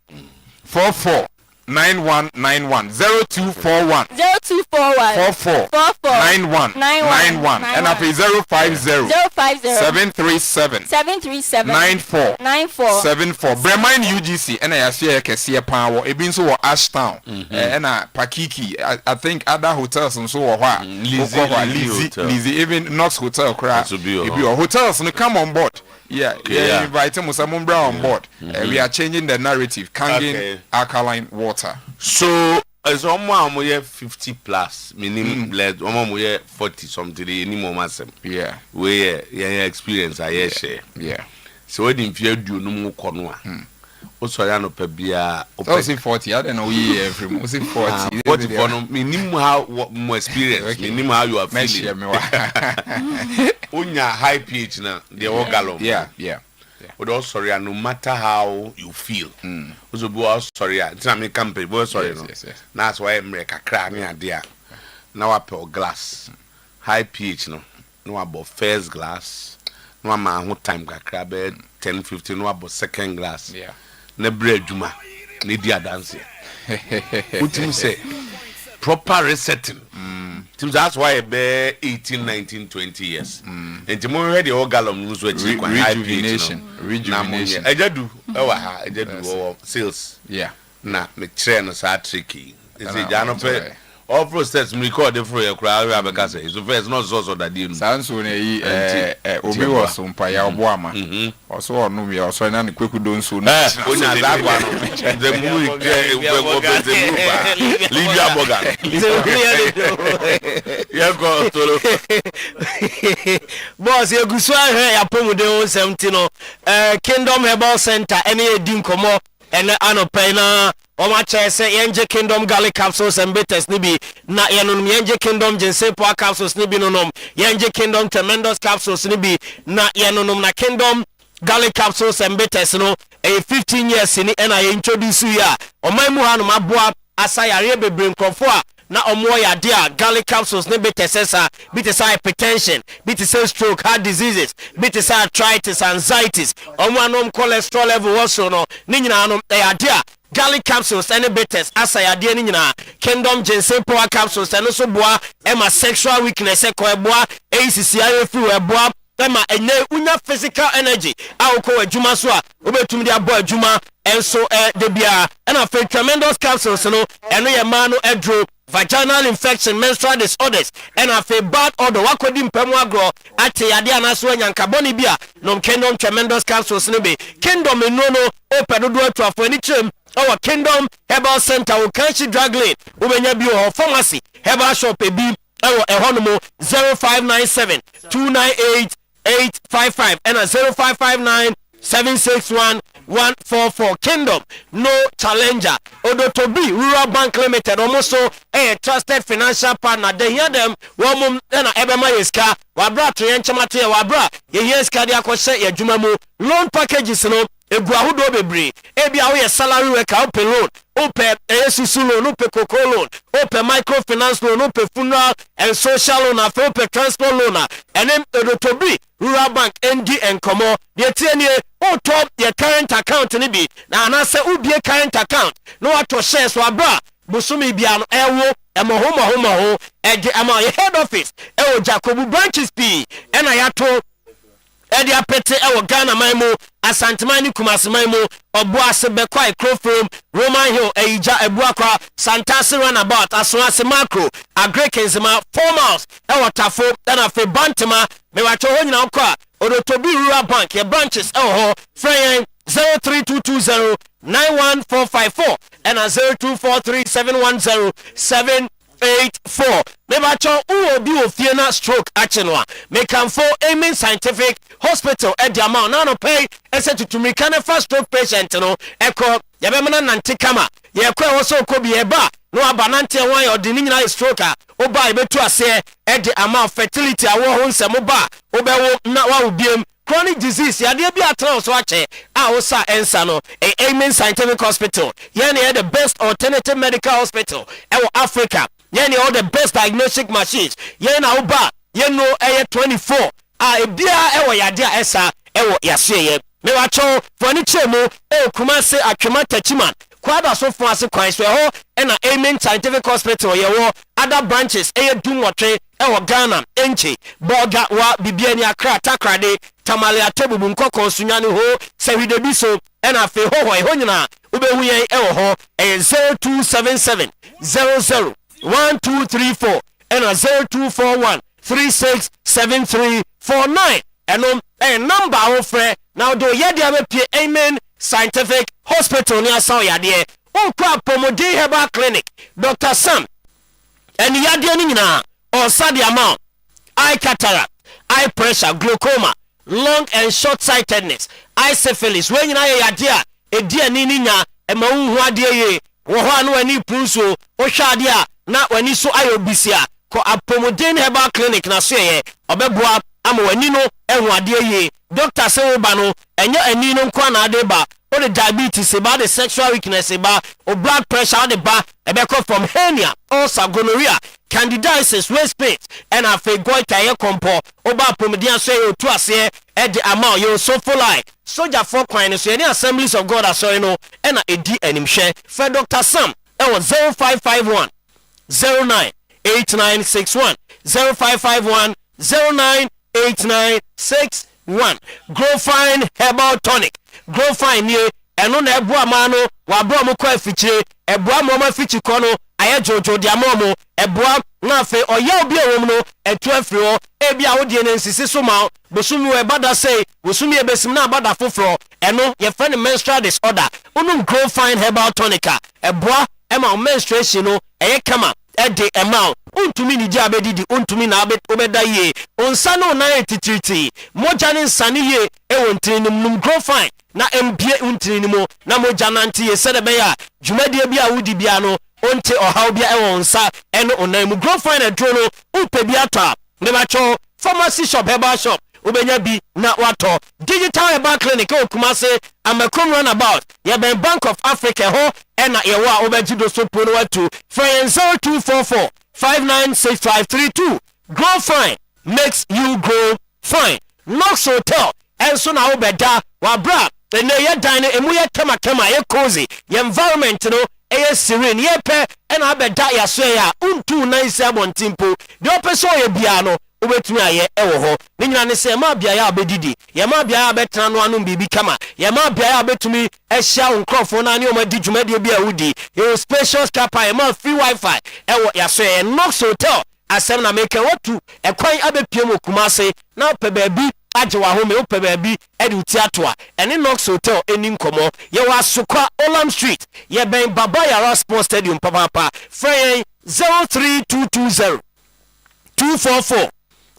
44 9191 0241 44 9191 and after 050 737 94 74 Bremen UGC and I see a Cassia Power a bin so Ashtown and a Pakiki I think other hotels and so what Lizzie even Knox Hotel crash if your hotels and come on board. Yeah, invite him some brown on board. We are changing the narrative, Kangen alkaline water. So as almost 50 plus, minimum led almost 40 something any more. Yeah, we experience I share. Yeah. So when you feel do no more corner. Also, I know Pebia. Oh, 40. I don't know. Yeah, from 40. 40 for no minimum how more experience. Minimum how you are feeling. Unya high pH na the orgalum. Yeah. But also sorry, no matter how you feel. Also be sorry. It's not me campaign. But sorry, no. That's why I'm like a crack me idea. Now I put glass, high pH no. No about first glass. No I'm whole time got crab 10-15. No about second glass. Yeah. Ne bread juma. Ne dia dance. What you say? Proper resetting. That's why be 18, 19, 20 years. And tomorrow we had the orgalum news with rejuvenation. I do. I do sales. Yeah. Na me train is tricky. Is it Jano pay? All process me record the for your crowd because it's the first not so that you sounds when obi was on paya oboama also onu me also na ne kweku don so na onya that one the movie Libya Bogan yeah go to boy because you go so here apomuden 70 no Kingdom Herbal Center any edin komo ene anope na o ma che se yenje Kingdom Garlic capsules and bitters ni bi na yenum yenje Kingdom Ginseng power capsules ni bi nonom yenje Kingdom Tremendous capsules ni bi na yenum na Kingdom Garlic capsules and bitters no 15 years ni ena ye introduce ya o man mu hanu maboa asayare bebre nkrofo a na omo ya dia garlic capsules ne bitesesa hypertension stroke heart diseases arthritis anxieties omo anom cholesterol level also no ni nyina anom ya dia garlic capsules and bitters asayade ni nyina Kingdom Ginseng power capsules and so boa ema sexual weakness e ko eboa ACCI free eboa ema enye unya physical energy awko adwuma so a obetumi dia bo adwuma enso de bia na for Tremendous capsules no eno ye ma no edro vaginal infection menstrual disorders and a bad odor wakodi mpemu agro ate yade anaso anyanka boni bia no Kingdom Tremendous capsules no be Kingdom no opedo do atwafo ani chem our Kingdom Herbal Center wo kanchi drug lane ubenya bi o pharmacy herbal shop ebi ewo ehonomo 0597 298 855 and a 0559 761 144 Kingdom no challenger Odotobi Rural Bank Limited almost a trusted financial partner they hear them womum na ebema yeska wabra to yenchemate wabra ye yeska dia ko she adwuma mu loan packages no egu ahodo bebre ebia wo ye salary worker open loan open esusu loan open coco loan open microfinance loan open funeral and social loan open transport loan and then Odotobi Rural Bank ND and Komo the tienie o top your current account ni bi na anase ubie current account no ato shares wabra busumi bia no ewo emoho ege ama head office ewo Jacob branches p ena yato edi apete ewo Ghana maimu Asantemani Kumasi maimu obuase bekwai Crofrom Roman Hill eija ebuakwa Santasi runabout Aswasi macro Agrekenzima 4 miles ewo Tafo ena fe Bantama mewacho ho nyina okwa Odotobi Rural Bank your branches ewo Freyen 03220 91454 and 0243 710 Mebacho uwo bi ofiena stroke achenwa mekanfo Amen Scientific Hospital e dia ma na no pay ese tutumika na first stroke patient no eko yabemana nante kama ye kwa wo so okobi eba no abanante wan yo de nyina stroke a oba ebetu ase e de ama fertility awo ho nsem ba obewo na wa obiem chronic disease yade bi atra so ache a wo sa ensa no Amen Scientific Hospital ye na the best alternative medical hospital e Africa yeni all the best diagnostic machines yena oba yeno 24 ebia ewo yade esa ewo yaseye me wacho foni chemu Kumasi Acheampong Chiman kwaba so fo ase kwan so ho na Amen Scientific Hospital yewo other branches dumotwe ewo Ghana enchi boga wa bibiani Accra Takrade Tamale Atebubu nkoko sunyane ho sehide so na fe ho nyina ubehu yen ewo ho 0277 00 1234 and a 0241 367349 and a number of friend now do yadi be Amen Scientific Hospital near Sao Yadie Ukwa PROMOTIONAL Herbal Clinic Dr. Sam and yadi nina or sadi amount eye cataract eye pressure glaucoma long and short sightedness eye syphilis when you yadia e dia ninya e ma hu adie ye wo ho anu ani pruso o hwadia na wani so ayobisia ko PROMOTIONAL Herbal Clinic na so ye obeboa ama wani no ehu ade ye doctor say we ba no enye ani no nkwa na ade ba o the diabetes ba the sexual weakness ba o blood pressure de ba ebeko from hernia ulcer gonorrhea candidiasis waist pain and afa goita ye kompo oba PROMOTIONAL so ye Otuo-Acheampong e de ama ye so full eye soldier for kwan so any Assemblies of God asori no e na edi animhwe for Dr. Sam e 0551 098961 0551 098961 Grow Fine Herbal Tonic Grow Fine nie eno na ebu amano wa bro mo kwa fichire ebu amoma fichi kono aye jojo dia momo ebu na fe oye obi ewom no etu afiro ebi a wodie ne nsisi so ma bosumi we bada say bosumi ebesim na bada foforo eno ye fe ne menstrual disorder unum Grow Fine Herbal Tonic ebu ema menstruation no eye kama ede ema untumi ni dia bedidi untumi na obeda ye onsa no na etitiriti moja ne nsane ye ewo ntirinim num grow fine na mbie untirinim na moja nante ye sede be ya dwumadie bia wudi bia no onte ohaw bia ewo nsa eno onam grow fine adro no upe bia to ne ba cho pharmacy shop herbal shop ubenya bi na wato digital herbal clinic o Kumase Amakom runabout ye ben Bank of Africa ho ena ye wa obeji do so pono watu for 0244 596532 grow fine makes you grow fine Knox Hotel enso na obeda wa bra ene ye dan emu ye kema ye cozy ye environment no eye serene ye pe ena abeda ya so ya untu na isi abontimpo de opeso ye bia no ubetumi aye ewo ho ne nyina ne se ma bia ya abedidi ye ma bia ya abetena no anu bibi kama ye ma bia ya abetumi ehia onkrofo na ne o ma di dwumade bia wudi ye spacious car park ma free wifi ewo ya so ye Knox Hotel asem na make watu ekwan abepiem Kumase na pe baabi agye wa home o pe baabi ede uti atoa ene Knox Hotel eni nkomo ye wa Sokwa Olam Street ye ben Baba Yara Sports Stadium papa free 03220 244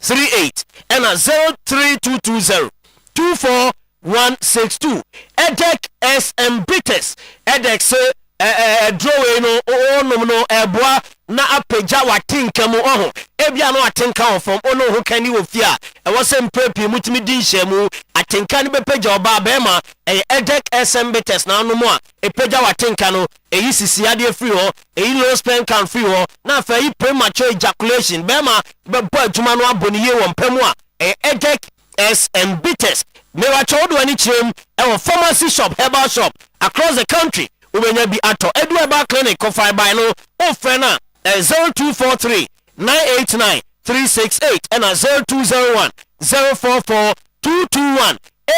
38 and 03220 24162 edek SM Bitters edek se draw no no eboa na apeja watinka mu oho ebia no atinka ofom ono ho kani ofia e wose mpepi mutimi di nhemu atinka ni bepeja oba bema edek SM Bitters na no mu a epeja watinka no eyi sisi ade free ho eyi low sperm count free ho na fa yi premature ejaculation bema bebo adwuma no aboni ye wo mpamu a edek SM Bitters me wa chodo ani chirem e pharmacy shop herbal shop across the country ubenya bi ato edu herbal clinic confide by no ofrena 0243 989 368 and 0201 044 221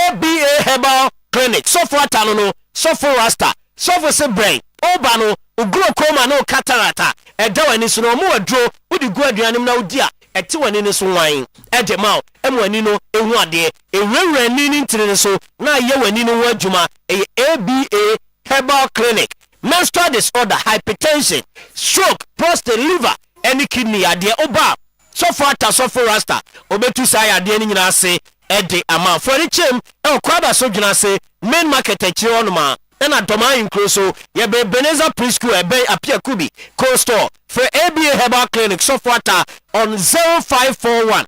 ABA Herbal Clinic so for atano so for rasta so for se brain obano ugro koma no catarata edaw ani so no mo adro udi gu aduanem na udi a eti wani ne so wan ede maw emwani no ehu ade ewewura ni ni ntire so na ye wani no ho adwuma ABA Herbal Clinic menstrual disorder hypertension stroke prostate liver any kidney ade oba so far ta so for rasta obetu sai ade ni nyina se ede ama for the chem e kwada so dwuna se main market akire onoma na doma incro so ye be Beneza preschool ebe apia kubi co store for ABA Herbal Clinic so far ta on 0541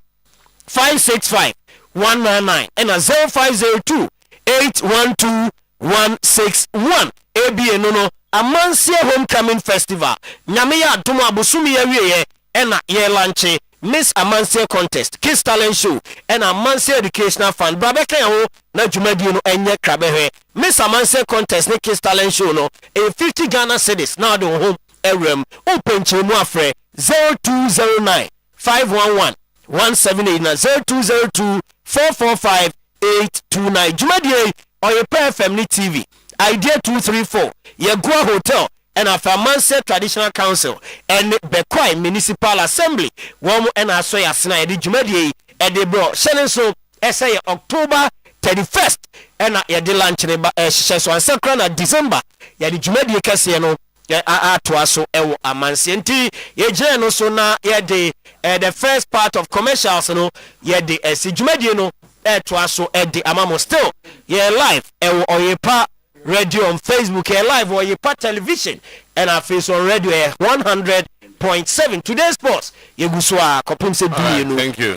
565 199 and 0502 812 161 ABA no Amansie Homecoming Festival nyame ya adomo abosumi ya wiye ena ye lanche Miss Amansie Contest Kids Talent Show ena Amansie Educational Fund brabeka ho na dwumadi no enye krabehwe Miss Amansie Contest ne Kids Talent Show no 50 Ghana cedis na do home ewrem openchemu afre 0209 511 178 na 0202 445 829 dwumadi Oyerepa FM ni TV Idea 234 Yegua Hotel and Afamanse Traditional Council and Bekwai Municipal Assembly womu and aso ya sina yedi jumadi edi bro so essay October 31st and yedi lunch neba shisheso ansekra na December yedi jumadi kese no atuaso ewo amansi nti yejire no so na yedi the first part of commercials no yedi jumadi no atuaso edi amamo still ye live ewo Oyerepa Radio on Facebook, live or Oyerepa television, and our face on radio 100.7. Today's sports, Yeguswa Kopumse B. Thank you.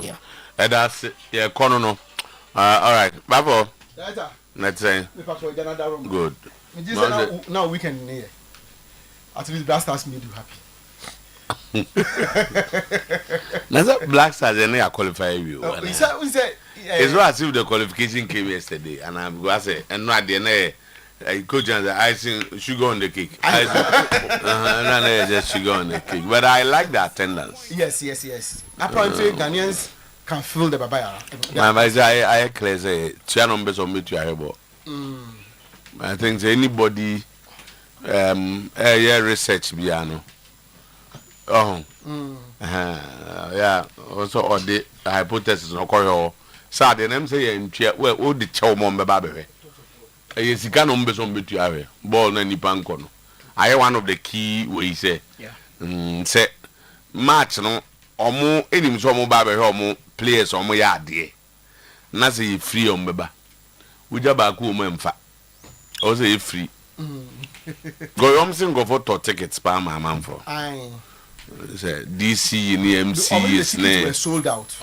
Yeah. And that's Konono. All right, Babo. Let's say. Good. Now we can hear. At least Black Stars made you happy. Now Black Stars they are qualifying you. It's right as if the qualification came yesterday, and I'm going to say, and not the coach and the icing sugar on the cake. Just sugar on the cake. But I like the attendance. Yes. Apparently, Ghanaians can feel the babaya. I clear say, two numbers on me to able. I think anybody, research piano. Yeah, also all the hypothesis no correct. So the name say in well all the chow mom baby. Yes, you can't be some bit ball na nipa nko no. I one of the key we say. Say match no omo enim so omo ba be omo players omo ya ade na say free omo beba uja ba ku omo emfa o say free go yom sing go for tickets pa ma man for say DC ni MC is were sold out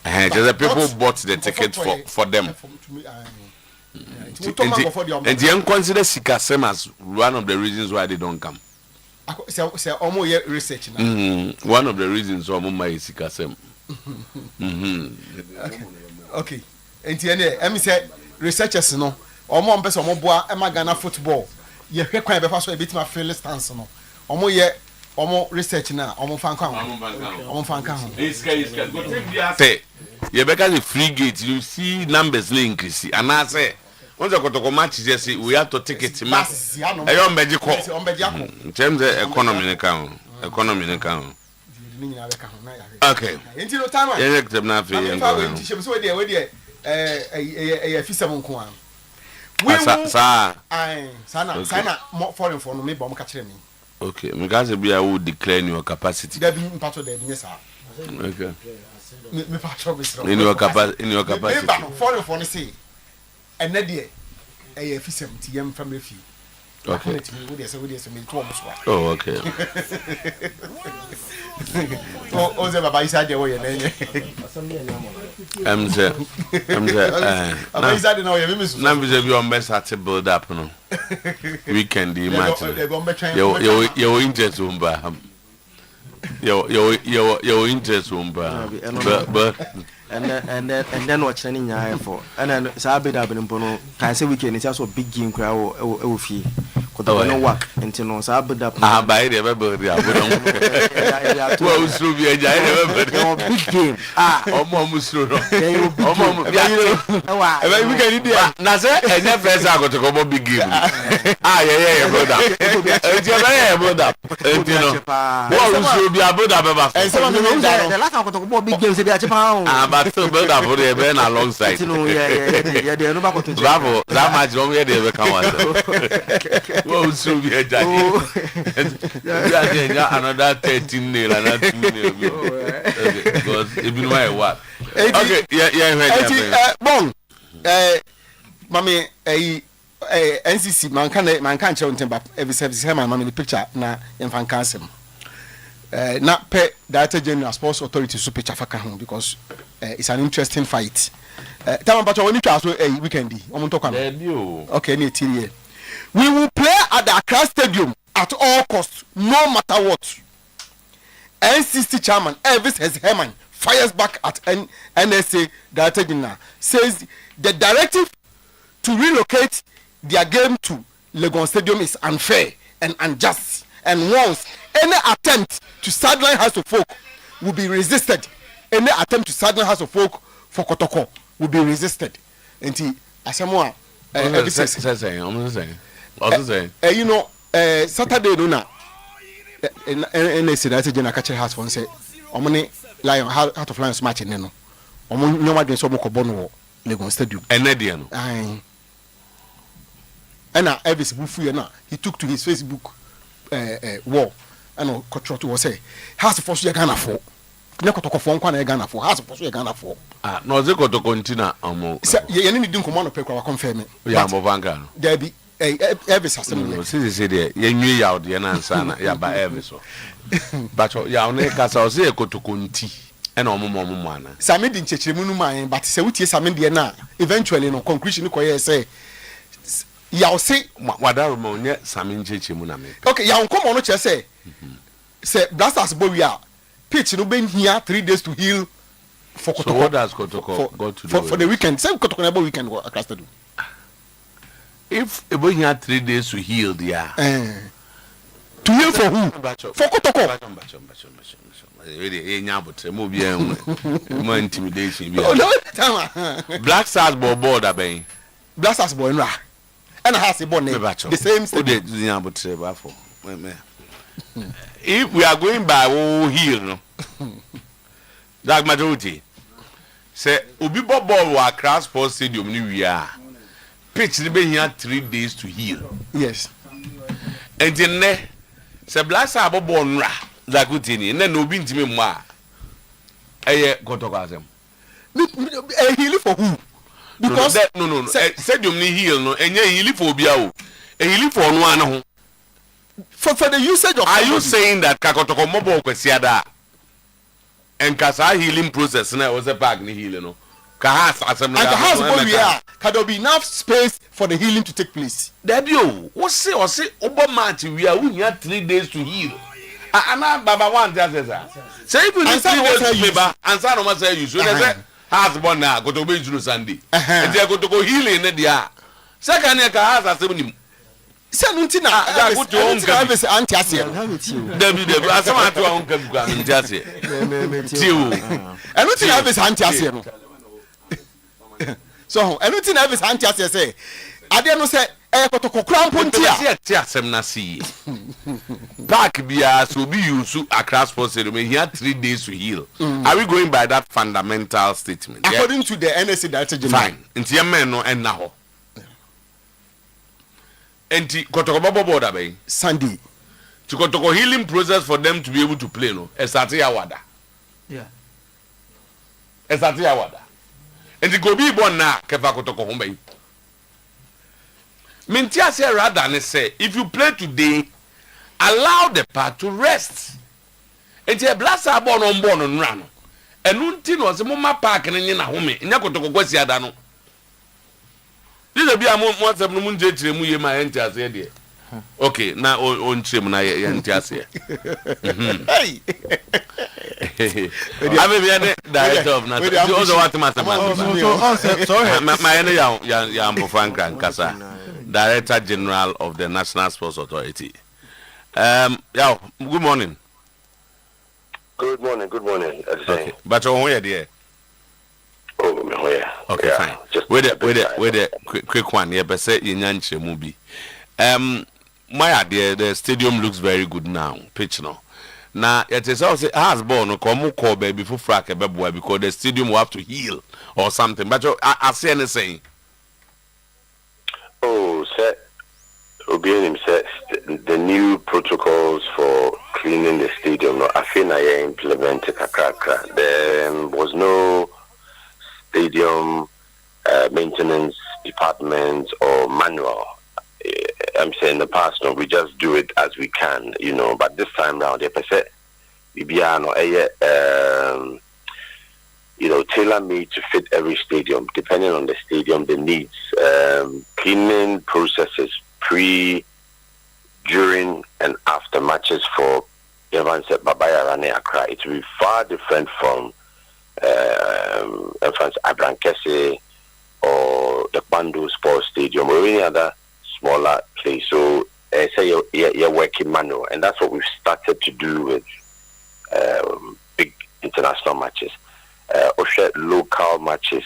the people bought the ticket for them and you consider Sikasem as one of the reasons why they don't come. Say almost research now. One of the reasons why my Sikasem. Okay. And the say researchers no. Almost person boa e Ghana football. Ye hwe kwan be fa so e bit ma feel stance no. Almost research na almost fan kan. Almost fan kan. Iska. Go take the say. You better the free gate. You see numbers increase. And I say. Once I go to match, say we have to take it. Mass. I am medical. In terms of economy, okay. Into no time. Sana more foreign for me, but catching me. Okay, because I would declare your capacity. There be part of the yes, okay. In your capacity. Foreign for say. And that day, a fisher family fee. Okay. Oh, okay. Oh, the Baba is at the way. I'm there. Your mess had to build up. No, weekend, imagine. Your interest, your interest, but. And then watch any nyaya for and then Sabi Dabin Bono can say weekend is also big game crowd or fee. Could no work until no Sabi Dab. By the big game. Almost we can do that. Naza, and never I got to go big game. Yeah, brother. Be about and some of the last of the big games in Japan. So build up for the Ben alongside. Bravo, that much longer they will come out. What should be a giant? Another 13 nail, another 2 nail. Because even my what? Okay, yeah. Bon, Mammy, NCC, man can't show him every service. Him and Mammy the picture na infant cancer. Not pay Director General Sports Authority to picture for home because it's an interesting fight. Tell me about when you ask a weekend. Okay, we will play at the Accra Stadium at all costs, no matter what. NCC Chairman Elvis Herman fires back at NSA Director General, says the directive to relocate their game to Legon Stadium is unfair and unjust, and warns any attempt to sideline House of Folk will be resisted. Any attempt to sideline House of Folk for Kotoko will be resisted. And Asamoah, you know, Saturday, Luna, NSA Director General Catcher House one say, Omani Lion Heart of Lions match in Neno. Omon no one so much Bono Legon Stadium. And Nediano. And now Elvis Bufu, he took to his Facebook wall. And control to say, has to force your Ghana for. Nekotoko phone kwana Ghana for. Has to force your Ghana for. No, they go to continue. You need to come on to confirm. Yeah, Movanga. There be Elvis has to say, you knew out the answer. Yeah, by Elvis. But ya only Casa Ose to Conti and Omomana. Sammy didn't check Munu, but say what is Sammy Diana. Eventually, no conclusion, say. Yaw say what are Monia Samin Chimuname. Okay, yaw come on, say. Say, Blasters Boya, pitch no been here 3 days to heal for Kotoko. So what does Kotoko go to for the weekend? Same Kotoko weekend across the do. If a boy here 3 days to heal, yeah. To heal for who? For Kotoko. Really, but more intimidation. Black Stars board, I Black Stars boy, and I have a bonnet. The same thing. If we are going by here, no, that majority say Ubi Bob or Crash Sports Stadium, New Year. Pitch the here 3 days to heal. Yes. And then Se blasa abobo nra zakutini na no bi ntimi mo a eye kotoko asem heal for who? Because no stadium ni heal no enye heal for obia o heal for no an ho for the usage of. Are you saying that kakotoko mobo kwesiada enkasa healing process na was a bag ni heal no kahas asem and the house where we are can there be enough space for the healing to take place? There be o say obo match we are we have 3 days to heal. Ana baba one just say if you need 3 days to heal answer no say you so say house born na go to be juru Sunday and they go to go healing na dia second year ka house asem nim say no ntina ya go to onka be say anti ase David asem anti onka bi kwa anti ase tiwo and no ntina be say anti ase no so and no ntina be say anti ase say ade no say kotoko krampo ntia ti asem na see back bia so be use Accra Sports Stadium here 3 days to heal. Are we going by that fundamental statement? According to the NSA Director General. Fine. Nti yemen no enna ho. Enti kotoko bobo da be Sunday. To kotoko healing process for them to be able to play no. Estate awada. Yeah. Estate awada. Enti go bi bon na kefa kotoko ho be. Mintia say rather than say if you play today allow the part to rest. Enti e blasa ball no mbo no nra no. Enu nti no se mo ma park ne nyi na home. Nya kotoko kwasi ada no. Dize bia mo asem no munje kire mu ye ma enti ase de. Okay, na on chim na ye enti ase. Hey. I mean the director of na. You also want to master. Sorry. My ene ya ampo Franka Nkasa. Director General of the National Sports Authority. Yeah, good morning. Good morning. Okay. But on where there? Oh, yeah. Okay, yeah, fine. Just with the quick one. Yeah, but say in Yanche movie. My idea, the stadium looks very good now. Pitch now. Now it is also has born no come call baby for frack a baby because the stadium will have to heal or something. But I see anything. Oh, sir. Obianim said the new protocols for cleaning the stadium. No, I think I implemented a there was no stadium maintenance department or manual. I'm saying in the past, no, we just do it as we can, you know. But this time round, you know, tailor-made to fit every stadium, depending on the stadium, the needs. Cleaning processes pre, during, and after matches for everyone said Babaya Rane Accra. It will be far different from Abrankese or the Bandu Sports Stadium or any other smaller place. So say you're working manual, and that's what we've started to do with big international matches. Local matches,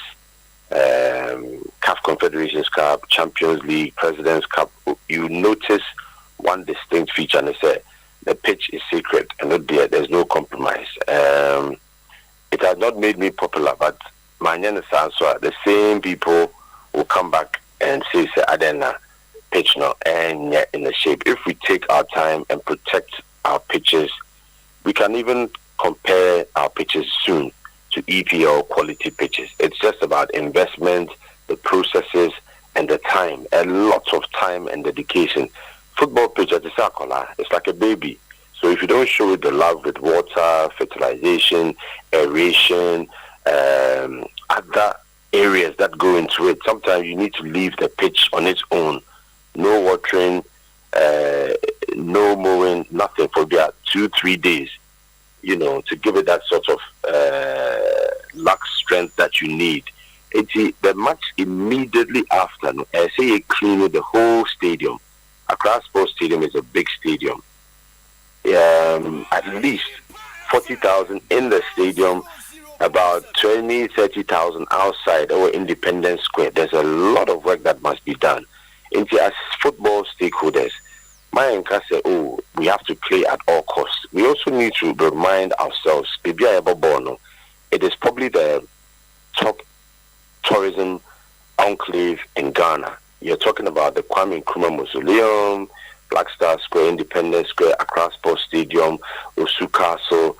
CAF Confederations Cup, Champions League, President's Cup. You notice one distinct feature, and they say the pitch is sacred and not there. There's no compromise. It has not made me popular, but the same people will come back and say, Adena, pitch now and yet in the shape. If we take our time and protect our pitches, we can even compare our pitches soon to EPL quality pitches. It's just about investment, the processes, and the time. A lot of time and dedication. Football pitch at the Sakola, it's like a baby. So if you don't show it the love with water, fertilization, aeration, other areas that go into it, sometimes you need to leave the pitch on its own. No watering, no mowing, nothing for about 2-3 days, you know, to give it that sort of luck strength that you need. The match immediately after, I say you clean the whole stadium. Accra Sports Stadium is a big stadium. At least 40,000 in the stadium, about 20-30,000 outside our Independence Square. There's a lot of work that must be done. As football stakeholders, my anchor said, we have to play at all costs. We also need to remind ourselves, it is probably the top tourism enclave in Ghana. You're talking about the Kwame Nkrumah Mausoleum, Black Star Square, Independence Square, Accra Sports Stadium, Osu Castle.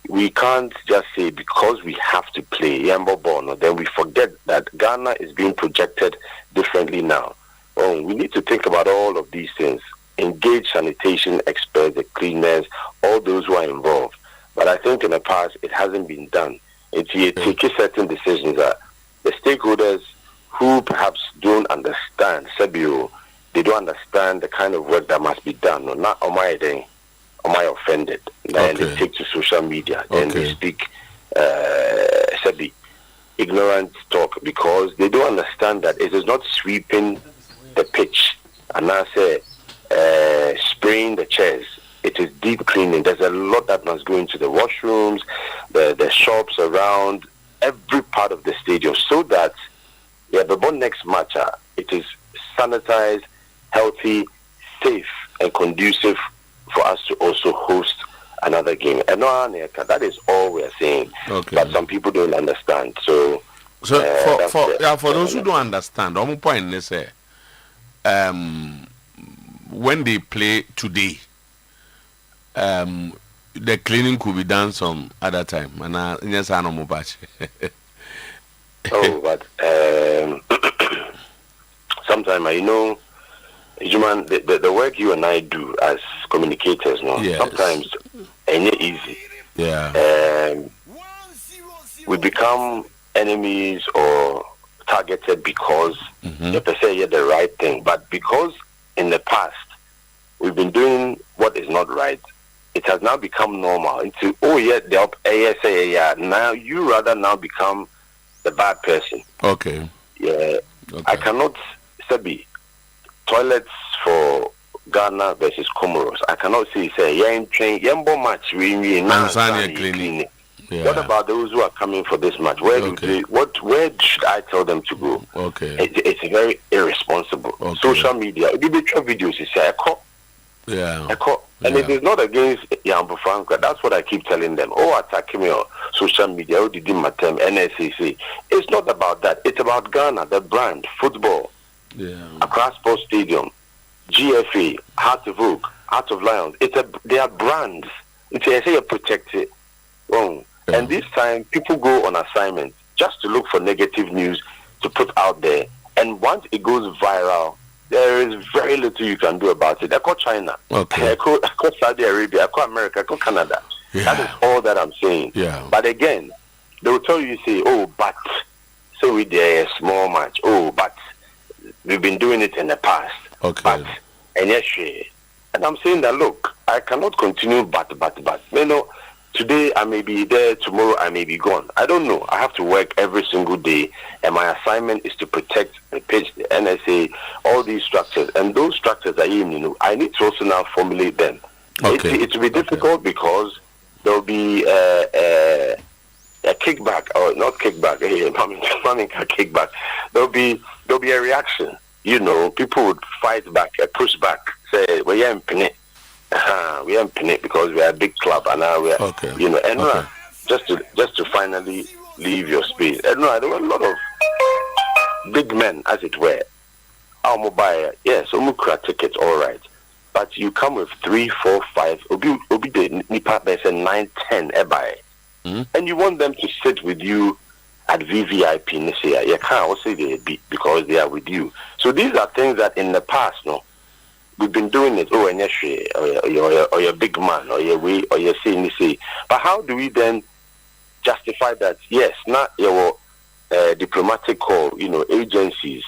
We can't just say because we have to play Yambo Bono, then we forget that Ghana is being projected differently now. Oh, we need to think about all of these things. Engage sanitation experts, the cleaners, all those who are involved. But I think in the past it hasn't been done. It's taking certain decisions that the stakeholders who perhaps don't understand Sebio, they don't understand the kind of work that must be done. No, not on my day. Am I offended? Then they take to social media. Then they speak ignorant talk because they don't understand that it is not sweeping the pitch and I say spraying the chairs. It is deep cleaning. There's a lot that must go into the washrooms, the shops around every part of the stadium, so that the next match it is sanitized, healthy, safe, and conducive for us to also host another game. And that is all we're saying. But some people don't understand. So for those who don't understand, one point is when they play today, the cleaning could be done some other time. And yes, I know but sometimes Human, the work you and I do as communicators, sometimes ain't easy. We become enemies or targeted because you say the right thing, but because in the past we've been doing what is not right, it has now become normal. Into now you rather now become the bad person. I cannot say toilets for Ghana versus Comoros. I cannot say Yambo match we cleaning. What about those who are coming for this match? Where should I tell them to go? It's very irresponsible. Social media, the videos is and it is not against Yambo Franca. That's what I keep telling them. Attacking me on social media, NSCC. It's not about that. It's about Ghana, the brand, football. Accra Sports Stadium, GFA, Heart of Oak, Heart of Lions. They are brands. You're protected. And this time, people go on assignment just to look for negative news to put out there. And once it goes viral, there is very little you can do about it. I call China, I call Saudi Arabia, I call America, I call Canada. That is all that I'm saying. But again, they will tell you, but so we did a small match. But we've been doing it in the past. And I'm saying that, look, I cannot continue but. Today I may be there, tomorrow I may be gone. I don't know. I have to work every single day, and my assignment is to protect the pitch, the NSA, all these structures. And those structures I need to also now formulate them. It will be difficult because there will be a kickback, or not kickback, kickback. There'll be a reaction. People would fight back, push back, say, well, yeah, we are in it because we are a big club, and now we are, just to finally leave your space. And there were a lot of big men, as it were. Our mobile, yes, Omukra tickets, all right, but you come with 3, 4, 5, obi the nipa there's a 9, 10 and you want them to sit with you at VVIP. You can't also say because they are with you. So these are things that in the past, we've been doing it, or you're a big man, or you're saying. But how do we then justify that? Yes, not your diplomatic call, agencies,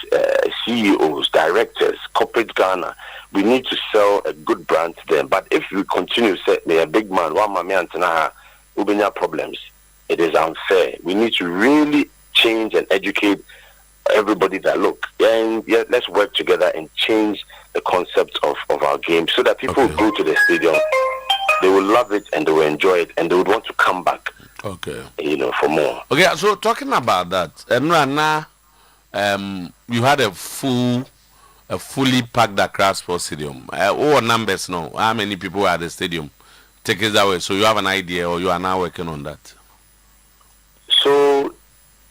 CEOs, directors, corporate Ghana, we need to sell a good brand to them. But if we continue to say, they're a big man, we'll be problems. It is unfair. We need to really change and educate everybody that let's work together and change the concept of our game so that people will go to the stadium, they will love it and they will enjoy it and they would want to come back for more. So talking about that, now you had a fully packed Accra Sports Stadium. What numbers now? How many people were at the stadium? Take it that way. So you have an idea, or you are now working on that? So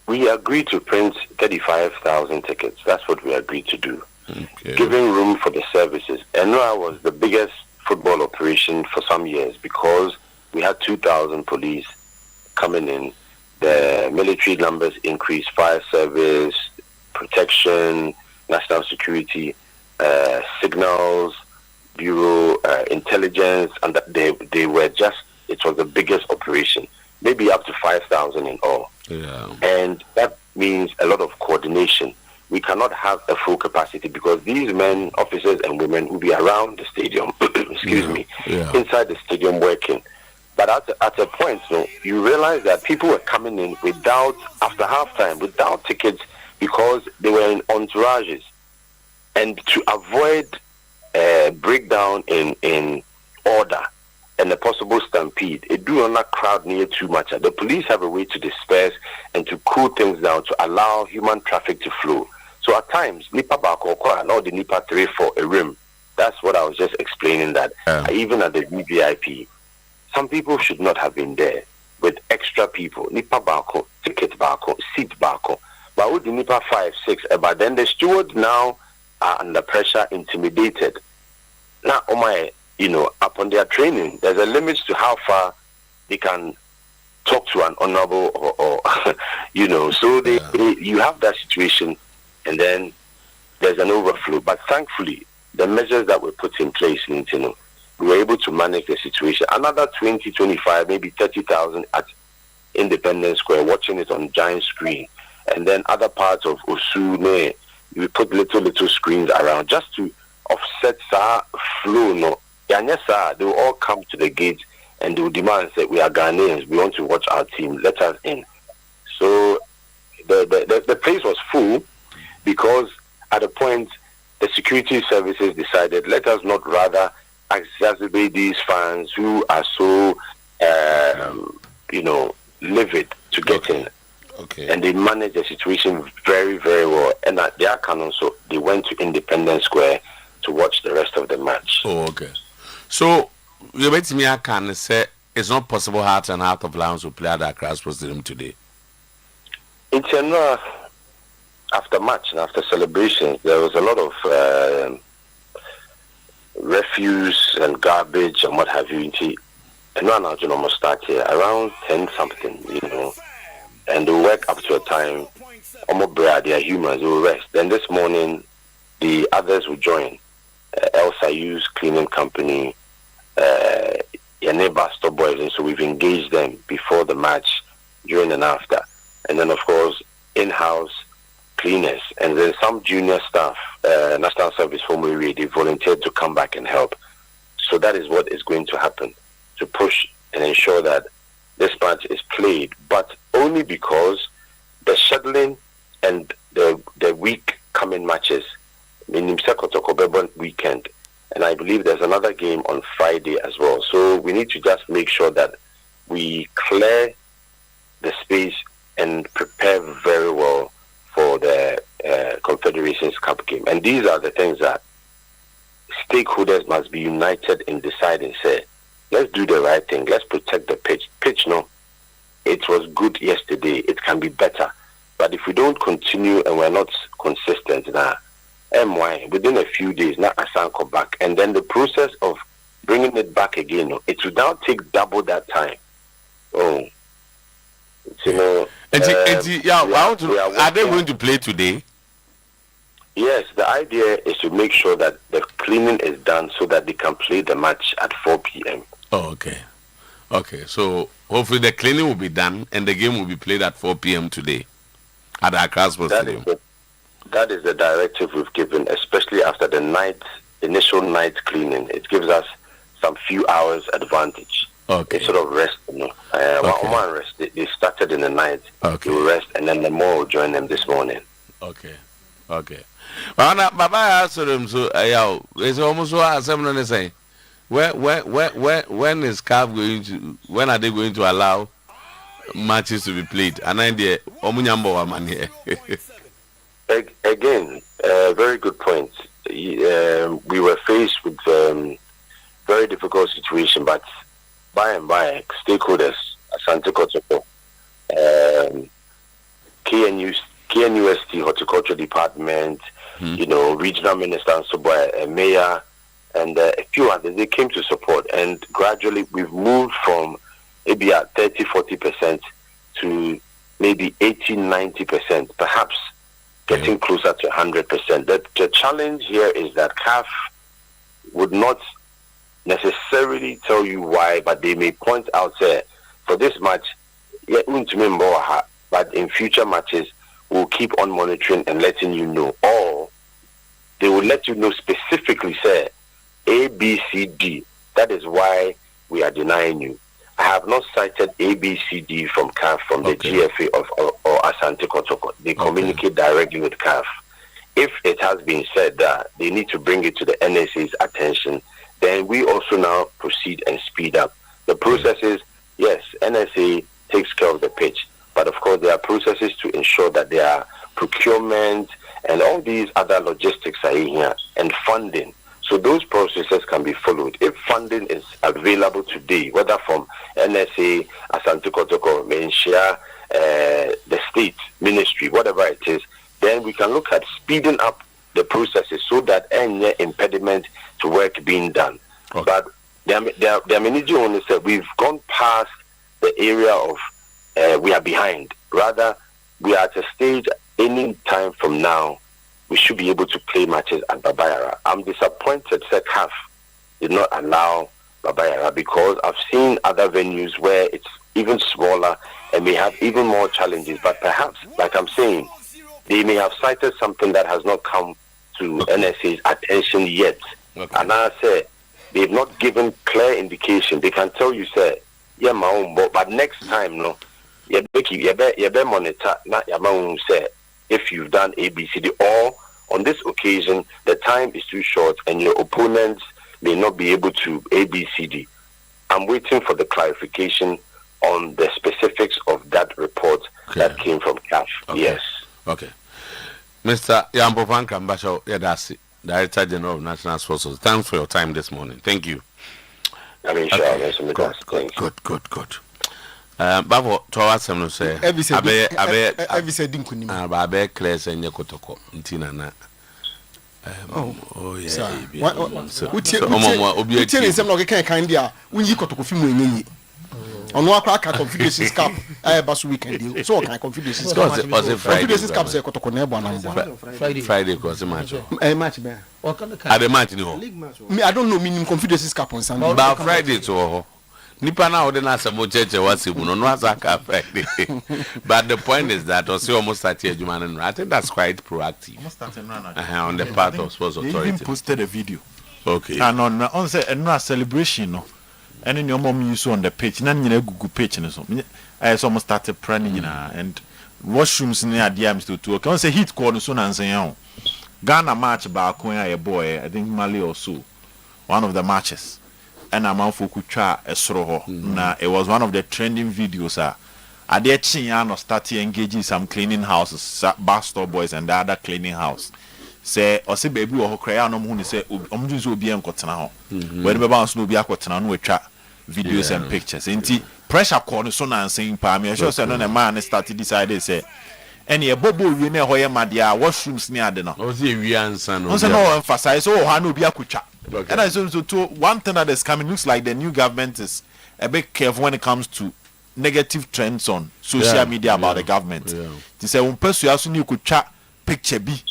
we agreed to print 35,000 tickets. That's what we agreed to do. giving room for the services. Enua was the biggest football operation for some years because we had 2,000 police coming in. The military numbers increased, fire service, protection, national security, signals, bureau, intelligence, and that they were just, it was the biggest operation, maybe up to 5,000 in all. Yeah. And that means a lot of coordination. We cannot have a full capacity because these men, officers and women will be around the stadium, inside the stadium working. But at a point, you realize that people were coming in after halftime, without tickets because they were in entourages. And to avoid a breakdown in order and a possible stampede, it do not crowd near too much. The police have a way to disperse and to cool things down to allow human traffic to flow. So at times, Nipa Bakokwa and all the Nipa 3 for a rim. That's what I was just explaining, that even at the VVIP, some people should not have been there with extra people. Nipa Bako, ticket Bako, seat Bako. But with the Nipa 5, 6, but then the stewards now are under pressure, intimidated. Now, upon their training, there's a limit to how far they can talk to an honorable or so you have that situation and then there's an overflow. But thankfully, the measures that were put in place, we were able to manage the situation. Another 20, 25, maybe 30,000 at Independence Square watching it on giant screen. And then other parts of Osu, we put little screens around just to offset the flow. They will all come to the gate and they will demand that we are Ghanaians, we want to watch our team, let us in. So the place was full because at a point the security services decided, let us not rather exacerbate these fans who are so livid to get in. Okay. And they managed the situation very, very well. And at their canon, so they went to Independence Square to watch the rest of the match. Oh, okay. So you bet me I can say it's not possible Heart and Heart of Lions will play at Accra Sports Stadium today. It's after match and after celebrations, there was a lot of refuse and garbage and what have you. And now almost start here around 10 something, and they work up to a time. They are humans, they will rest. Then this morning, the others will join. Elsa Use Cleaning Company, your neighbor Stop Boys, and so we've engaged them before the match, during and after. And then, of course, in-house cleaners, and then some junior staff, National Service Home Area, they volunteered to come back and help. So that is what is going to happen, to push and ensure that this match is played, but only because the scheduling and the week coming matches, meaning weekend, and I believe there's another game on Friday as well. So we need to just make sure that we clear the space and prepare very well for the Confederations Cup game. And these are the things that stakeholders must be united in deciding. Say, let's do the right thing. Let's protect the pitch. It was good yesterday. It can be better. But if we don't continue and we're not consistent, within a few days, Asanko back. And then the process of bringing it back again, it will now take double that time. Are they going to play today? Yes, the idea is to make sure that the cleaning is done so that they can play the match at 4 p.m. Oh, okay. So hopefully the cleaning will be done and the game will be played at 4 p.m. today at Accra Sports Stadium. That is the directive we've given, especially after the initial night cleaning. It gives us some few hours advantage. Okay. Instead of rest, rest. They started in the night. Okay. They will rest, and then the more will join them this morning. Okay. Baba asked them so. It's almost what someone is saying. When is CAF going to? When are they going to allow matches to be played? And then the Omunyambo man here. Again, very good point. We were faced with very difficult situation, but by and by, stakeholders, Asante Kotoko, KNUST Horticulture Department, you know, regional minister, a mayor, and a few others. They came to support, and gradually we've moved from maybe at 30-40% to maybe 80-90%, perhaps getting closer to 100%. The challenge here is that CAF would not necessarily tell you why, but they may point out, for this match, but in future matches, we'll keep on monitoring and letting you know. Or they will let you know specifically, say, A, B, C, D. That is why we are denying you. I have not cited A, B, C, D from CAF, from the GFA or Asante Kotoko. They communicate directly with CAF. If it has been said that they need to bring it to the NSA's attention, then we also now proceed and speed up. The process is, yes, NSA takes care of the pitch, but of course there are processes to ensure that there are procurement and all these other logistics are in here, and funding. So those processes can be followed. If funding is available today, whether from NSA, Asante Kotoko, Menshia, the state ministry, whatever it is, then we can look at speeding up the processes so that any impediment to work being done. Okay. But the manager only said we've gone past the area of we are behind. Rather, we are at a stage any time from now we should be able to play matches at Babayara. I'm disappointed that CAF did not allow Babayara, because I've seen other venues where it's even smaller and may have even more challenges. But perhaps, like I'm saying, they may have cited something that has not come to NSA's attention yet. Okay. And I say they've not given clear indication. They can tell you, say, yeah, my own, but next time, no, you be monitor, not your own, say, if you've done ABCD, or on this occasion the time is too short and your opponents may not be able to ABCD. I'm waiting for the clarification on the specifics of that report that came from CAF. Okay. Yes. Okay. Mr. Yampopan Kambasho Yadasi, Director General of National Sports. Thanks for your time this morning. Thank you. I mean, sure. Okay. Good. Babo towards some say abe clear say nyekotoko ntina na obi tell say no ke kan dia unyi kotoko fi mu enyi ono akwa aka confederations cup basu weekend so kan confederations cup confederations cup say kotoko na ebo na mbo Friday cause match match be at the match no me I don't know meaning confederations cup on Sunday but Friday to nipa na ode na asemo cheche wasibu no asaka Friday. But the point is that also almost start here Jumana. I think that's quite proactive on the part of sports authority. They even posted a video. Okay. And on say a celebration no. And in your mom use on the page na nyina gugu page no so. I almost started praying and washrooms near DMs to can say hit call so na nsan Ghana match back when a boy I think Mali or so. One of the matches. And a man for kucha esroho. Na it was one of the trending videos. Ade chinyano started engaging some cleaning houses, bar store boys and the other cleaning house. Say or say baby or cry no mu say omju so obi enkotena ho. When be bounce no obi akotena no etwa videos and pictures. Enti pressure call so na saying pa me sure say no na man started decided say any a bobo we na hoye madia washrooms ni ade no. O say wi ansa no. O say no emphasize so ha no obi akotwa. Okay. And I so one thing that is coming looks like the new government is a bit careful when it comes to negative trends on social media about the government. They say one person also you could chat picture be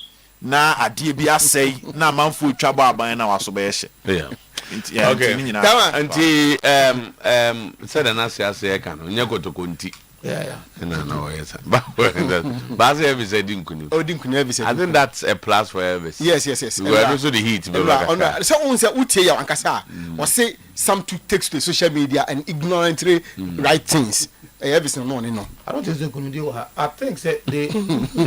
na adie bi asay na manfo twaba aban na waso be okay. Anti said an asay kan onye kotoko nti. No, yes. But every said I think that's a plus for every. Yes. We are also the heat. So on say utie ya wankasa. Was say some to text to social media and ignorantly write things. Everything no. I don't think they couldn't do. I think that they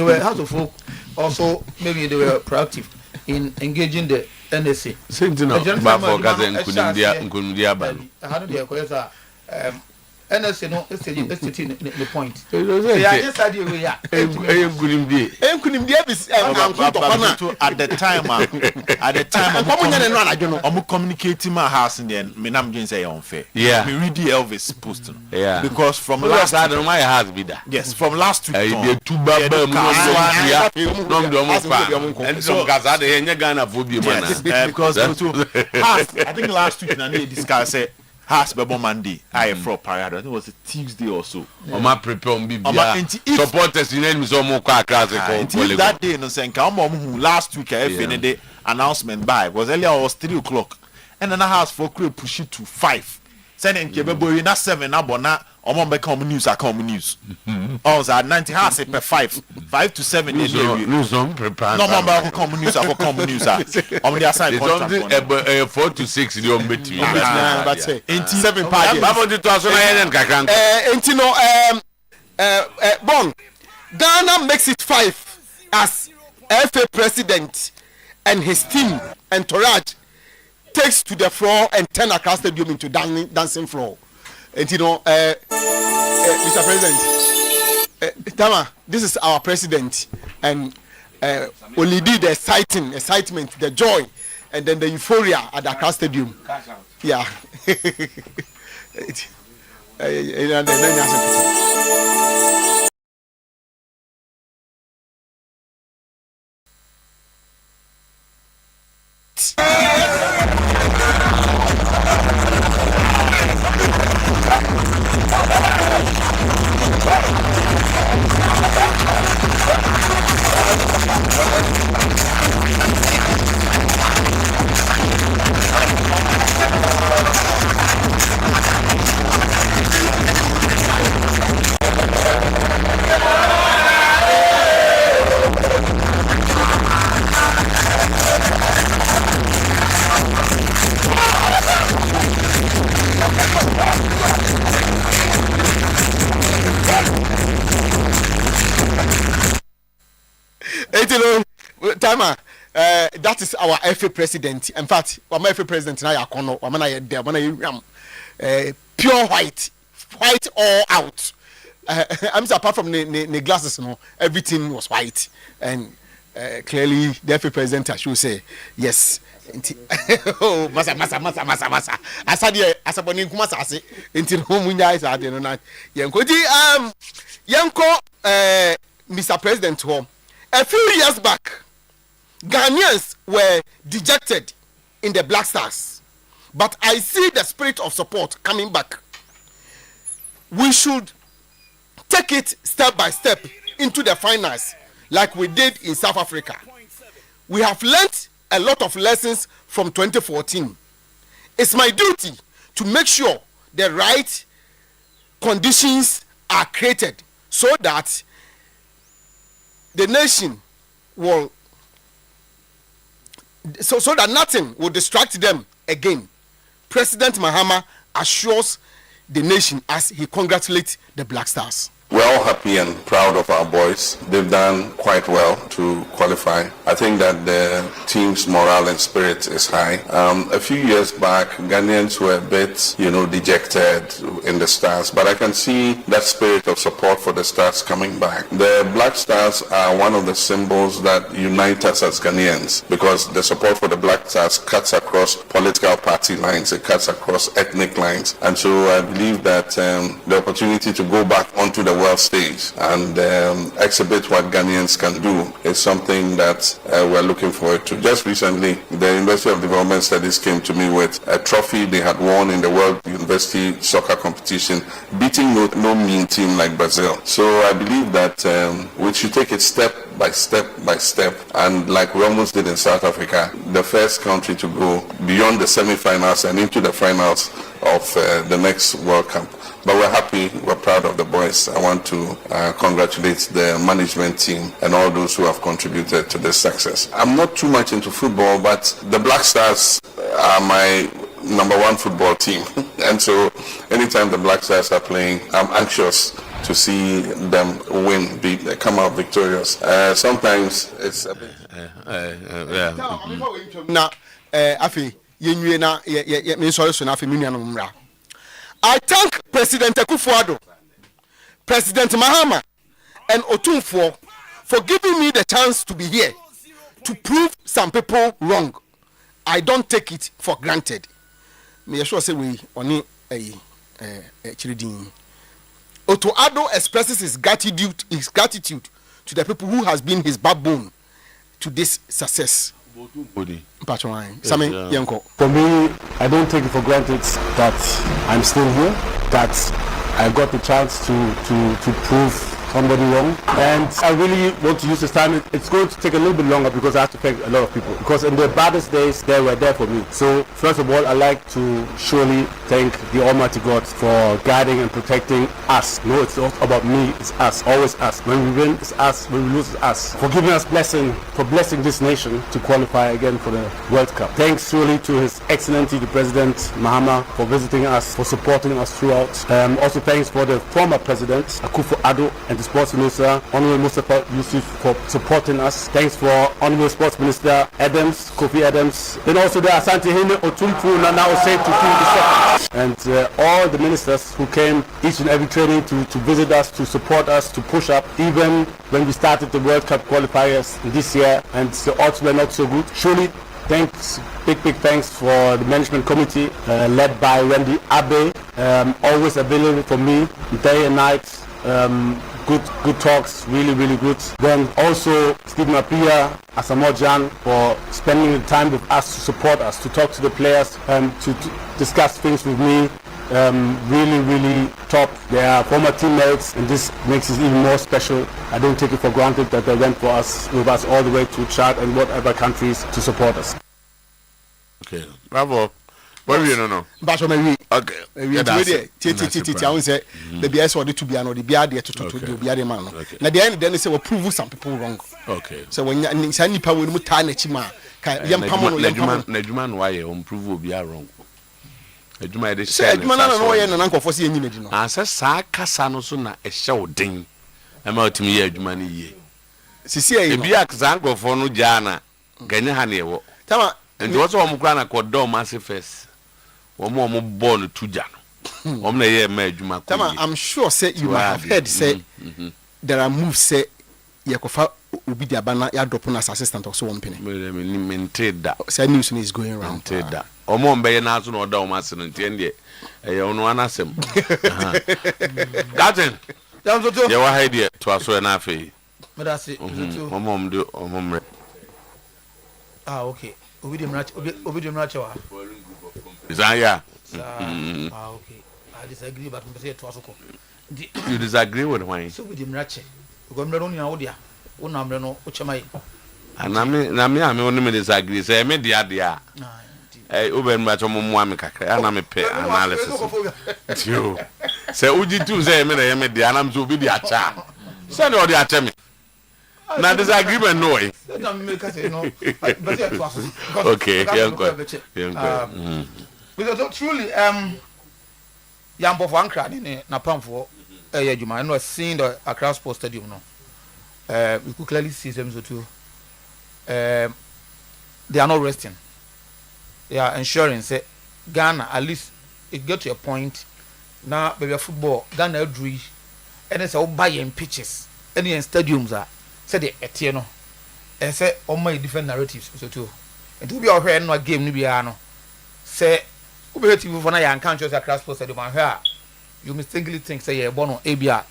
were how to folk also maybe they were proactive in engaging the NSA. Same thing. But for Gaza and Kundia ban. How do they NSA no it's the point. Yeah, yes I do we are. At the time I'm communicating my house in the Menam Jane say unfair. Yeah. Me read the Elvis post. Yeah. Because from last week, my house be that. Yes, from last week. And because I think last week I discussed has Bebo Monday. I for parade. I think it was a Tuesday or so. Oma prepare supporters in enemies or more that day no senka last week I finished the announcement by was earlier was 3 o'clock and then I house for push it to 5. Sending Kebebo na 7 abona omo be come news also at 90 has it per 5 to 7 news on prepare no more come news on the aside contract 4 to 6 the on bet but say 7 party Bon Ghana makes it 5 as FA president and his team entourage takes to the floor and turn across the stadium into dancing floor. And Mr. President, Tama, this is our president, and only did the excitement, the joy, and then the euphoria at the Accra Stadium. Yeah. Tama, that is our FA president. In fact, our FA president now Yakono, pure white all out. I'm apart from the glasses, everything was white, and clearly the FA president I should say yes. Oh, masa. Asadi asaboni kumasa ase. Enti no munya isa de no na. Yanko Mr. President home. A few years back, Ghanaians were dejected in the Black Stars, but I see the spirit of support coming back. We should take it step by step into the finals like we did in South Africa. We have learnt a lot of lessons from 2014. It's my duty to make sure the right conditions are created so that the nation will so that nothing will distract them again. President Mahama assures the nation as he congratulates the Black Stars. We're all happy and proud of our boys. They've done quite well to qualify. I think that the team's morale and spirit is high. A few years back, Ghanaians were a bit, dejected in the Stars, but I can see that spirit of support for the Stars coming back. The Black Stars are one of the symbols that unite us as Ghanaians because the support for the Black Stars cuts across political party lines, it cuts across ethnic lines, and so I believe that the opportunity to go back onto the world stage and exhibit what Ghanaians can do is something that we're looking forward to. Just recently, the University of Development Studies came to me with a trophy they had won in the World University Soccer Competition, beating no mean team like Brazil. So I believe that we should take it step by step, and like we almost did in South Africa, the first country to go beyond the semi-finals and into the finals of the next World Cup. But we're happy, we're proud of the boys. I want to congratulate the management team and all those who have contributed to this success. I'm not too much into football, but the Black Stars are my number one football team. And so anytime the Black Stars are playing, I'm anxious to see them win, come out victorious. Sometimes it's a bit... Now, Afi, I thank President Akufo-Addo, President Mahama, and Otumfuo for giving me the chance to be here to prove some people wrong. I don't take it for granted. Me sure say we only Chiridin. Otuo-Acheampong expresses his gratitude to the people who has been his backbone to this success. For me, I don't take it for granted that I'm still here, that I got the chance to prove somebody wrong, and I really want to use this time. It's going to take a little bit longer because I have to thank a lot of people, because in the baddest days they were there for me. So first of all, I like to surely thank the Almighty God for guiding and protecting us. No, it's not about me, it's us, always us. When we win, it's us. When we lose, it's us. For giving us for blessing this nation to qualify again for the World Cup. Thanks surely to His Excellency the President Mahama for visiting us, for supporting us throughout. Also thanks for the former President Akufo-Addo and the Sports Minister Honorable Mustafa Yusuf for supporting us. Thanks for Honorable Sports Minister Kofi Adams, and also the Asante Hene Otumfu Nana Osei Tutu II, and all the ministers who came each and every training to visit us, to support us, to push up, even when we started the World Cup qualifiers this year and the odds were not so good. Surely thanks, big thanks for the management committee led by Randy Abe, always available for me day and night. Good talks, really good. Then also Stephen Apia, Asamoah for spending the time with us, to support us, to talk to the players, to discuss things with me. Really top. They are former teammates, and this makes it even more special. I don't take it for granted that they went with us all the way to Chad and whatever countries to support us. Okay, bravo. Where you know? But maybe okay. I won't say the BS or the to be another be there to be a man. Now the end then they say we prove some people wrong. Okay. So when you say nipa we muta na chima kan yam pamo na djuma why you prove obi are wrong. Adwuma de say adwuma na no ye na nkofo se enyina di no. Asa saa kasa no so na ehye odin. E ma otimi ye adwuma ne ye. Sisi e bi akza nkofo no jana ganye ha na ewo. Tama and also omukra na kodom massive first. Omo born tuja no. Om na ye ma adwuma ko. Tama I'm sure say you have heard say there are moves say yekofa obi di abana ya drop na assistant also one penny. Me da. Say news is going around. Da. Omo mbe ye na aso na oda o ma se no ntie ndie. E ono anasem. Captain. Jam so to. Ye wa haidie to aso na afei. Me da se. Omo mde omo mre. Ah okay. Obi di mrache wa. Isaiah. Okay. I disagree, but I'm saying to us. You disagree with why? So with the mrache. Because I'm not on the no uchamai. And I me only disagree. Say me dia. Uben ma chomo mu amekakra. Ana me pe analysis. You. Say uji tu say me dia na mzo bi dia cha. Say no dia cha me. Na disagreement no way. Okay, because truly yambo for ankra ni na pamfo adwuma I know seeing the Accra Sports Stadium no we could clearly see them so too they are not resting. They are ensuring say Ghana at least it get to a point now baby football Ghana drew and it's all buying pitches any stadiums are say the etieno and say all my different narratives so too and to be our no game ni bia no say we be TV for na yan kan choose Accra Sports Stadium and here you mistakenly think say you born on Abia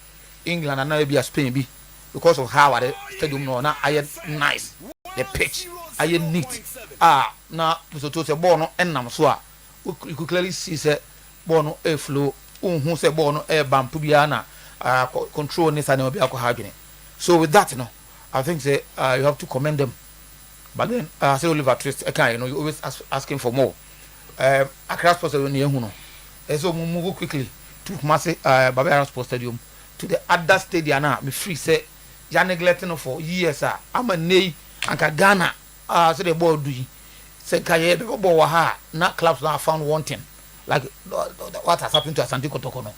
England and now Abia Spain be because of how the stadium no na aye nice the pitch aye neat na so to say ball no enam so you could clearly see say ball no air flow unhu say ball no air bump bia na control ni sa na Abia ko hadwene. So with that no I think say you have to commend them, but then say Oliver Twist you always asking for more. Accra Sports Stadium near Huno. So we move quickly to Barbarian Sports Stadium to the other stadium now. Be free say you neglecting for years. I'm a nay and Ghana. So the ball do say Kaye the ball ha not clubs now found wanting like what has happened to Asante Kotoko no.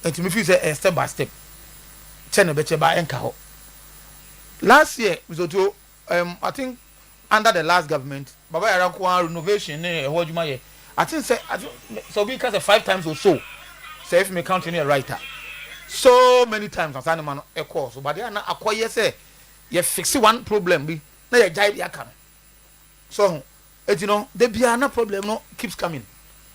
And to me feel say step by step. Chene beche ba enka ho. Last year I think under the last government Baba Yara kwa renovation ne ho adwuma ye I think say so because 5 times or so. Say if me counting a writer. So many times as man a course, but they are not acquire say you fix one problem be na you jai dia kan. So you know the biana problem no keeps coming.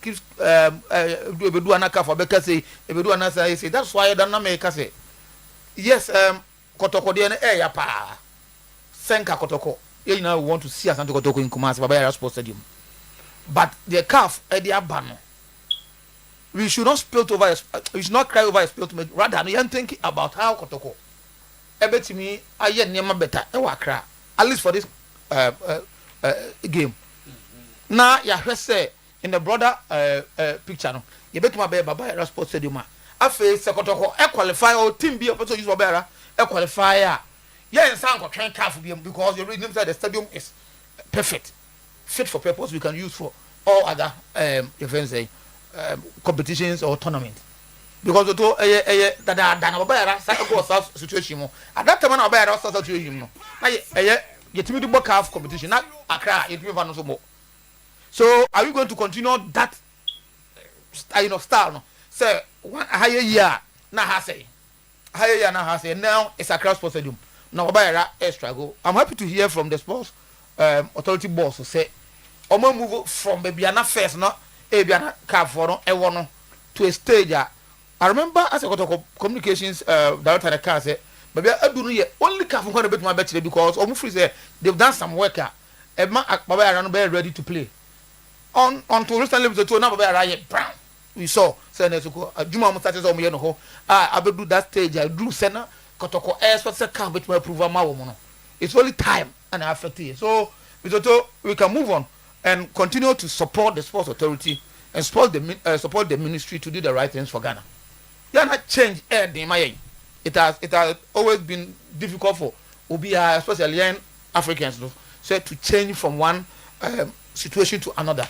Keeps do anaka for because say do anasa say that's why don't na make say yes kotoko de na ya pa senka kotoko you know we want to see Asante Kotoko in Kumasi Baba Sports Stadium but the calf the abano we should not spill over we should not cry over a spilled milk rather we are thinking about how Kotoko ebetimi aye niam better e wakra at least for this game na ya hwese in the broader picture no you bet my Baba Sports Stadium afa se Kotoko e qualify or team be opposite use Baba e qualify yeah san ko train calf because you read inside the stadium is perfect fit for purpose we can use for all other events competitions or tournaments because to that na Baba say go south situation mo at that time na Baba south situation no na you timi do calf competition na Accra you timi no so mo. So are we going to continue that style no say one higher year na ha say now it's a Sports Stadium now Baba struggle. I'm happy to hear from the sports authority boss who say omo move from Bibiana first no Bibiana calf for no e wono to a stage. I remember as a communications director the car say Baba adunu ye only calf for no bet my bet because omo free say they've done some work Baba no be ready to play on to recently with the now Baba brown we saw say na so Juma mo started omo ye no ho abedu that stage I do sena Kotoko expert say calf bet my approval ma wo no it's only time and affect it so we can move on and continue to support the sports authority and support the ministry to do the right things for Ghana. You not change it has always been difficult for Obia, especially young Africans, so to change from one situation to another.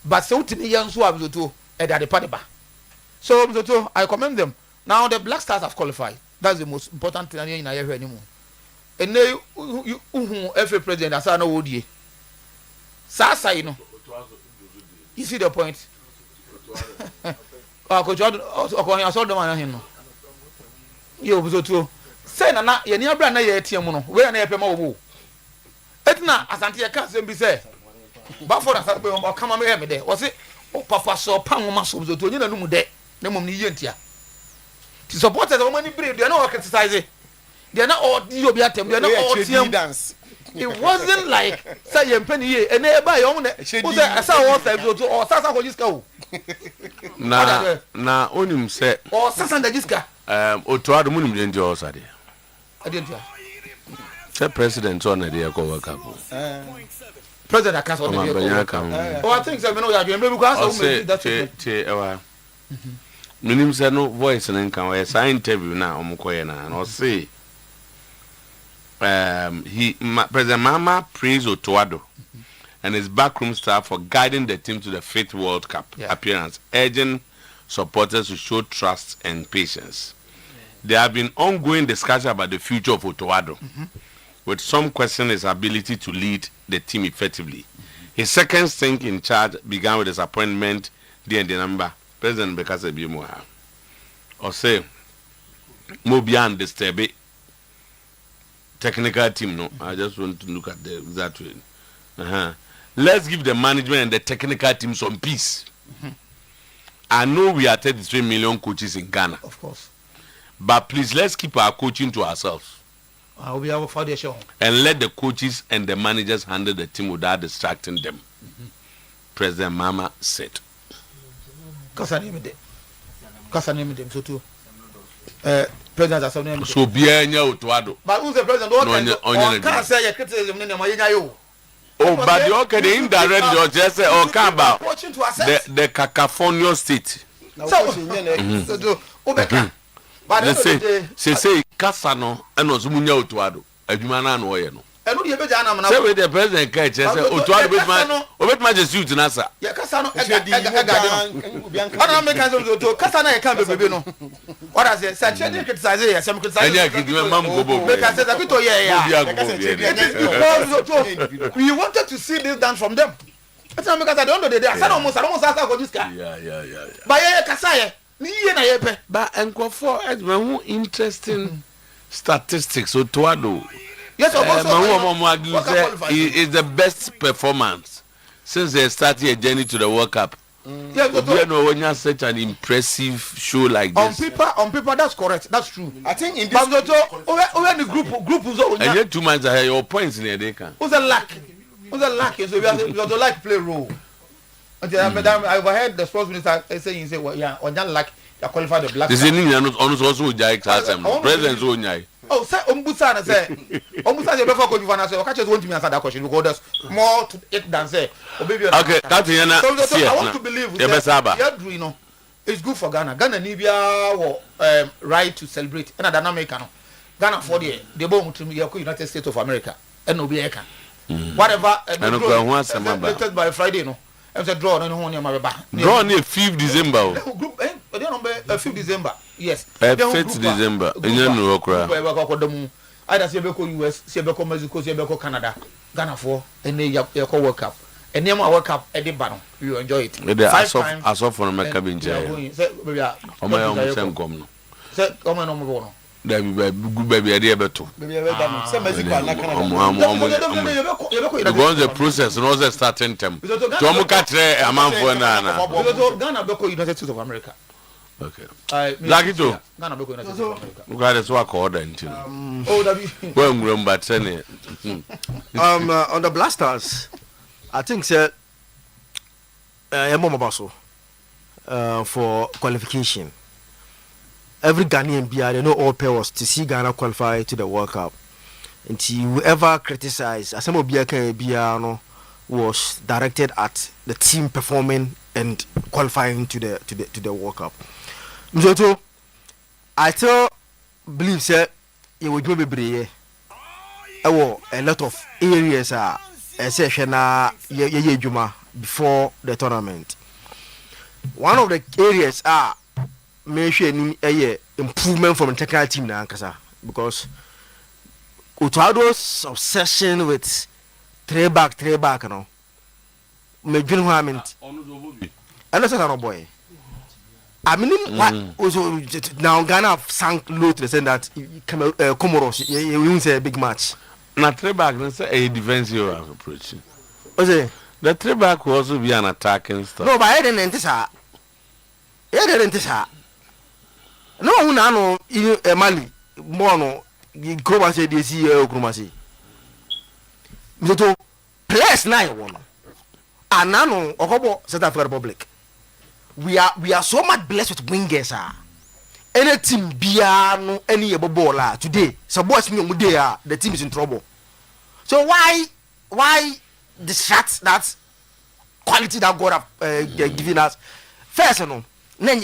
But so to me, young so at the party bar. So I commend them. Now the Black Stars have qualified. That's the most important thing in I hear anymore. And they every president as I know Odie. Sasa you know. You see the point? Coach I saw the man him. You so too. Say na ye ni abra na ye tie mu no. We na ye pema wo. Etina Asante ye kan sem bi say. Ba for Asante be o kama me me de. O say o papa so pan ma so so to nyina no mu de. Na mom ni ye ntia. Ti supporters o mani brave they no criticize. They not all you be atem. They not all team dance. It wasn't like say you penny ye and buy your own. Who say I saw what I do or Sasa go just go. Na onim say or Sasa the jiska. Otuo-Acheampong munim de nje osade. Adentia. Say president on the go work up. President akas on the oh I think say me no ya do because that minim say no voice na nkan we say interview na omokoye na no say President Mama praised Otuo-Acheampong and his backroom staff for guiding the team to the 5th World Cup appearance, urging supporters to show trust and patience. There have been ongoing discussions about the future of Otuo-Acheampong, with some questioning his ability to lead the team effectively. His second stint in charge began with his appointment the number President Bekase Bimoha. Or say, Mobian Destebe technical team, no. I just want to look at that way. Let's give the management and the technical team some peace. I know we are 33 million coaches in Ghana. Of course. But please, let's keep our coaching to ourselves. We have a foundation. And let the coaches and the managers handle the team without distracting them. President Mama said. Kasanime dem so too. President Assembly. So bienya Otuo-Acheampong. But who's the president? What can say your criticism in the oh, but you okay the indirect you just say about the cacophonious state. So but they say Kasano and Ozumunya Otuo-Acheampong. Adwuma na no ye no. Enu de be jana na. Say we the president can say Otuo-Acheampong obet ma just suit na sa. Ya Kasano Ana make us to Kasano e kan bebe no. What I say say criticize here some criticize. Anya kidwe mam go bo. Make us say that to here ya. We wanted to see this done from them. That's not because I don't know the day. I said almost ask for this guy. Yeah. But yeah, Kasaya. But and for who interesting statistics. So Tuado. Yes, of course. Is the best performance since they started a journey to the World Cup. Yeah, when you have such an impressive show like this. On paper, that's correct. That's true. I think in this when the group was over. And yet 2 months ahead, your points in there they can. Who's a lack? So we have to like play role. I overheard the sports minister saying, well, yeah, on that lack, you qualify the black. This is also Jai President Zonyai. Oh, say Ombudsman say you before coach Van say catch us want to answer that question because there's more to it than say okay that you know I want to believe you know it's good for Ghana Nibia right to celebrate and the American Ghana for the bomb to United States of America and no be eka whatever and by Friday no and say draw no one my draw near 5th December group 5th December yes 5th December no okra either say beko US say beko Mexico say beko Canada Ghana for and they call World Cup and them World Cup e dey ban you enjoy it 5 times as of for America bin jay say baby o ma yom sem kom no say o ma no mo no baby e dey beto say Mexico and Canada because the process no the starting term to mo ka kire amanfo na Ghana beko United States of America. Okay. Lagito. Ghana beko United States of America. Look at this work order until. Well, but on the Blasters, I think sir for qualification. Every Ghanaian BR, they know all purpose to see Ghana qualify to the World Cup. And whoever criticized, some of BR was directed at the team performing and qualifying to the World Cup. So I still believe that it would be brave. A lot of areas are before the tournament. One of the areas are mentioning a improvement from the technical team now, because Otuado's obsession with three back, you know, me dream harmint. And that's not a boy. I mean, what now Ghana sank low to the sense that Comoros, you won't say a big match. Not three back, that's a defensive approach. The three back will also be an attacking stuff. No, but I didn't enter. No, no, Mali, Mono, Kromasi, the CEO Kromasi. So, place 9-1. And now, Okobo, South African Republic. We are so much blessed with wingers. Any team, Biano, any Ebola today. So, boys, the team is in trouble. So, why distract that quality that God have given us? First, no. Then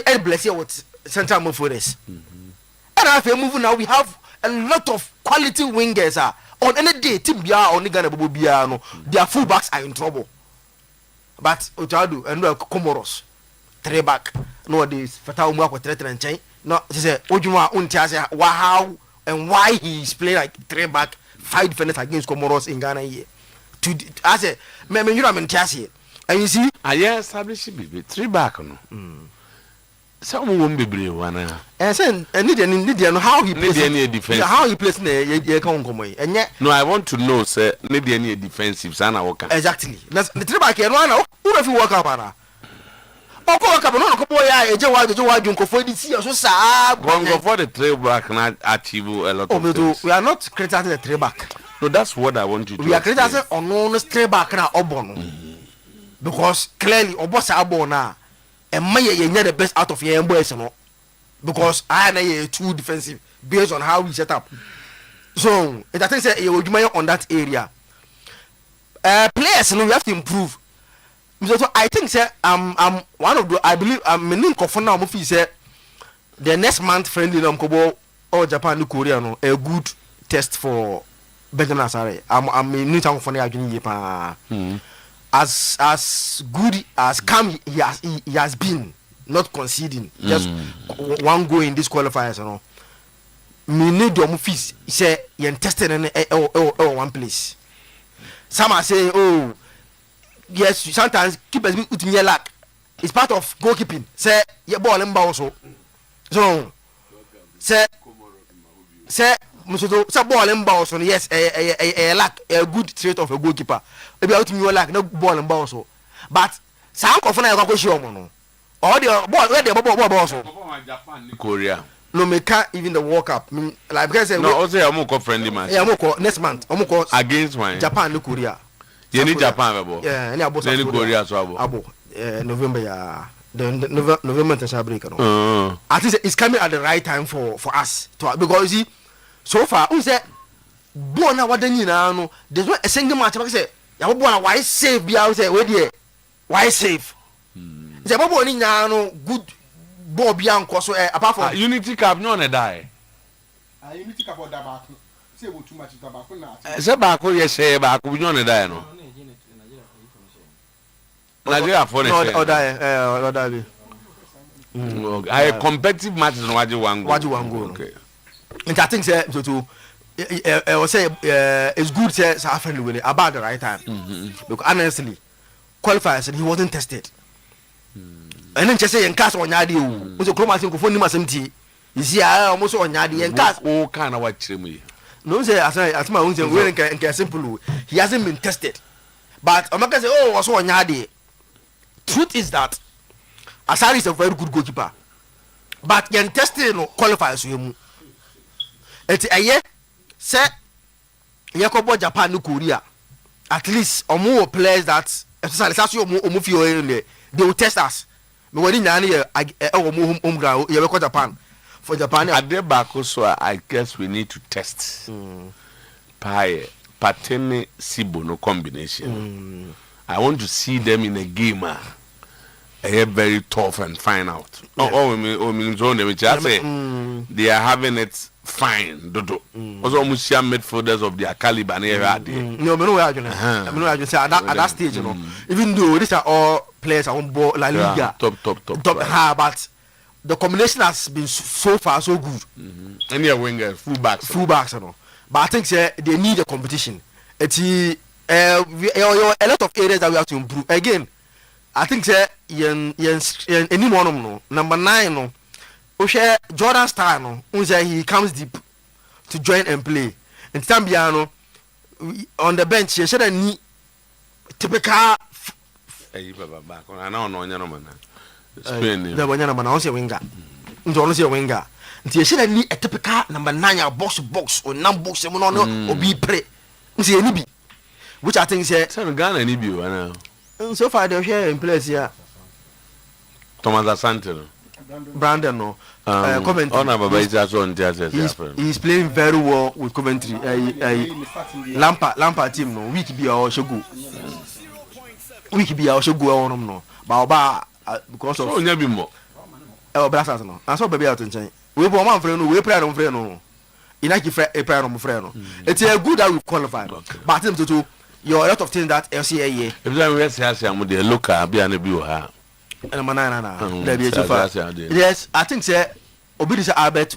I bless you with Sometymer Otuo-Acheampong. And after moving now, we have a lot of quality wingers. On any day, team Bia or Nigana Bobiano, their fullbacks are in trouble. But Otuado and Comoros, 3 back, nowadays, Fatah Umwa with 3 and chain. No, she said, Ojuma Untiasa, how and why he is playing like 3 back, 5 defenders against Comoros in Ghana here. I said, Maybe you are in Tiasi. And you see, I established 3 back. Some won't be brave one. And then, and how he plays any defense. How he plays and yet. No, I want to know, sir, maybe any defensive Sana Walker. Exactly. That's the 3 back and one. Who if you walk up, Anna? Oh, walk up, no, for the 3 back and achieve a lot of things. We are not criticizing the 3 back. No, that's what I want you to. We are criticizing unknown 3 back now, Obon. Because clearly, Obosa Abona. And my you're the best out of your boys, no, because I am too defensive based on how we set up. So, I think that you would on that area. Players, no, we have to improve. So, I think that I'm one of the. I believe I'm in Kofona Mufi said the next month friendly Kobo or Japan, Korea, no, a good test for Benjamin Asare. I'm in New Town for Japan. As good as calm he has been, not conceding, just one goal in this qualifiers, you know. Me need your fees. Say you tested in one place. Some are saying, oh, yes, sometimes keepers be with me lack. It's part of goalkeeping. Say your ball and bounce so say so ball and bounce on yes a lack a good trait of a goalkeeper. Maybe out me lack no ball and bounce but some of na go show no all the ball where the ball bounce Korea no me can't even the World Cup like because no also I'm go friendly match yeah I'm next month I'm go against one Japan and Korea you need Japan abo yeah any abo Korea so abo November yeah the November international break no I think it's coming at the right time for us to because you see so far we say born na wadan nyina no there's no a single match like say ya born why save bia say we there why save say born nyina no good ball bia nko so apart from Unity Cup no na die Unity Cup da back say we too much da back na say back you say back we no na die no Nigeria for the I competitive matches no waje one goal okay and I think say to say it's good say South Africa really about the right time because honestly qualifiers and he wasn't tested and then just say in case on yadi o so chroma think for ni masemti you see almost on yadi in case o kind of watch him no say as my own say we can simple he hasn't been tested but Omaka say oh was on yadi truth is that Asari is a very good goalkeeper but yen tested no qualifiers you eti eye say Yakobo Japan no Korea at least omo players that especially say omo fi they will test us me wani nyane ye omo home ground ye be Japan for Japan ade back so I guess we need to test pie Patene Sibo no combination I want to see them in a game very tough and fine out they are having it fine dodo also musia midfielders of their caliber na no me no I say at that stage you know even though these are all players on board La Liga top but the combination has been so far so good and their wingers fullbacks you know but I think say they need a competition it's a lot of areas that we have to improve again I think say anyone no number 9 no Oshe Jordan Star no he comes deep to join and play and Tambiano on the bench he should need typical back I know no man Spain the one man on say winger don't say winger he should need a typical number 9 box or number box no be pray say any be which I think say Ghana any be now so far they share in place here Thomas Asante Brandon no Coventry he's playing very well with Coventry Lampard team no week be our shogu no ba because of so nya bi mo brasas no and so baby out nchen we bo man frɛ no we prayer no frɛ no inaki frɛ e prayer no frɛ no it's a good that we qualify but him to your a lot of things that LCA if we say am dey local bia na bi o ha and manana there be too far yes I think say obi say Albert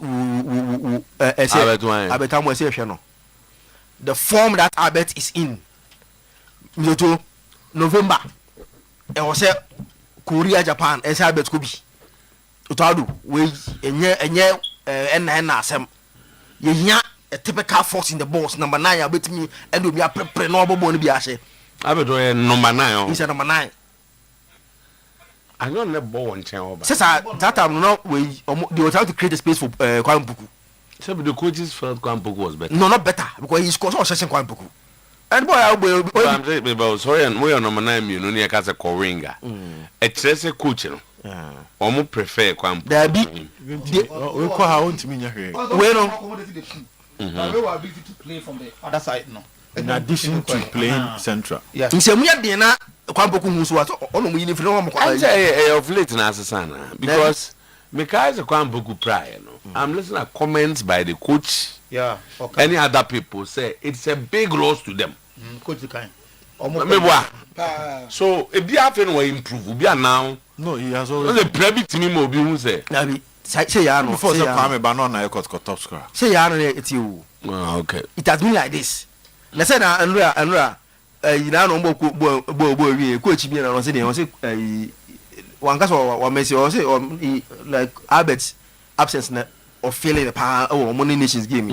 Albert am say hwe no the form that Albert is in to November e was say Korea Japan e say Albert ko bi utadu we enye na asem ye hia a typical force in the box number 9 abetimi and obi aprepre no obobo no bi ahye Albert number 9 he's number 9 I don't know one channel. Since that time, no, they were trying to create a space for Kwampuku. So the coaches felt Kwampuku was better. No, not better because he scores all session Kwampuku. And boy, I'm saying, but sorry, and we are number 9. You know, near Casa Koringa. A Chelsea coach, no. Almost prefer Kwampuku. There be we call her own to me here. Well, we were ability to play from the other side, no. In addition to playing central. Yeah. Kwampuku musu wato ono mu yini fino mo I say of late na asana because because Kwampuku prior no I'm listening to comments by the coach any other people say it's a big loss to them coach kind so if you have any improve be now no he has always the private team mo bi hu say say ya no before say Kwame Bano na top scorer say ya no it you okay it has been like this let's say na Anura na no bo wi coach bi na no say dey won say one case or Messi or say like Albert absence na or failing the power or money nations game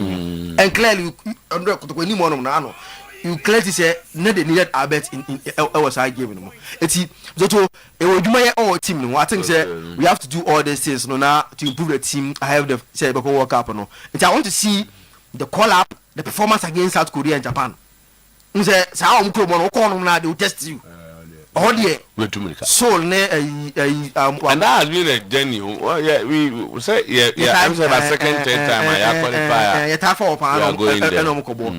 and clearly under kwani mo no na no you clearly say na they needed Albert in our side game no eti so e wo dwuma ye our team no I think say we have to do all these things no now to improve the team. I have the say Beko World Cup no and I want to see the call up the performance against South Korea and Japan. Say how am club no call no na they will test you. Oh dear. Soul ne and that has been a journey. Oh yeah, we say I'm saying the second third time I qualify. Yeah, tough for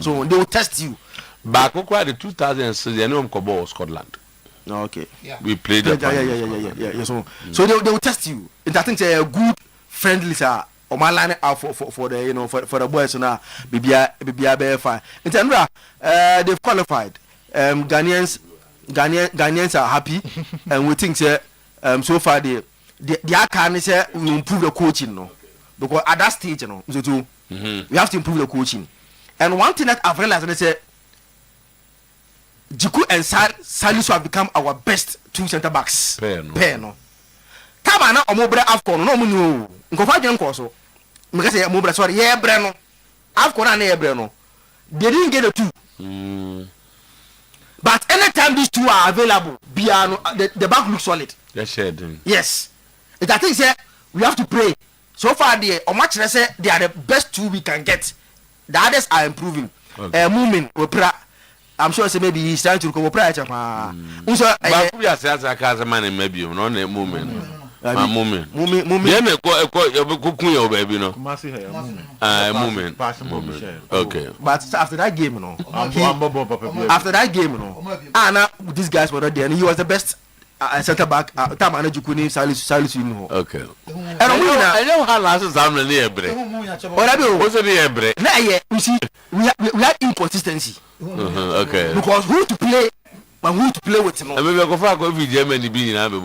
so they will test you. Back over the 2006 the no Kobo Scotland. Okay. Yeah. We played yeah. So they will test you. And I think it's a good friendly sir. Or my line out for the for the boys now. Be fine. In Tendra, they've qualified. Ghanaians are happy, and we think so far the can say we improve the coaching no, because at that stage we have to improve the coaching. And one thing that I've realized is that Jiku and Salisu have become our best two center backs. Pair no. Come on, Omobra Afcon no munu. Nkofa jen koso. Because Omobra sorry, yeah Breno. Afcon and yeah Breno. They didn't get the two. But anytime these two are available, the back looks solid. Yes. I think we have to pray. So far, they are the best two we can get. The others are improving. Movement, I'm sure maybe he's trying to recover prior. But we are saying as a man, maybe you know, movement. Movement. Okay. But after that game, these guys were not there, and he was the best center back. Time I know you couldn't Salisu. Okay. And I know how last time near break. What's it near break? Nah, yeah. We see, we have inconsistency. Okay. Because who to play? But who to play with? I mean, go for a Germany being able.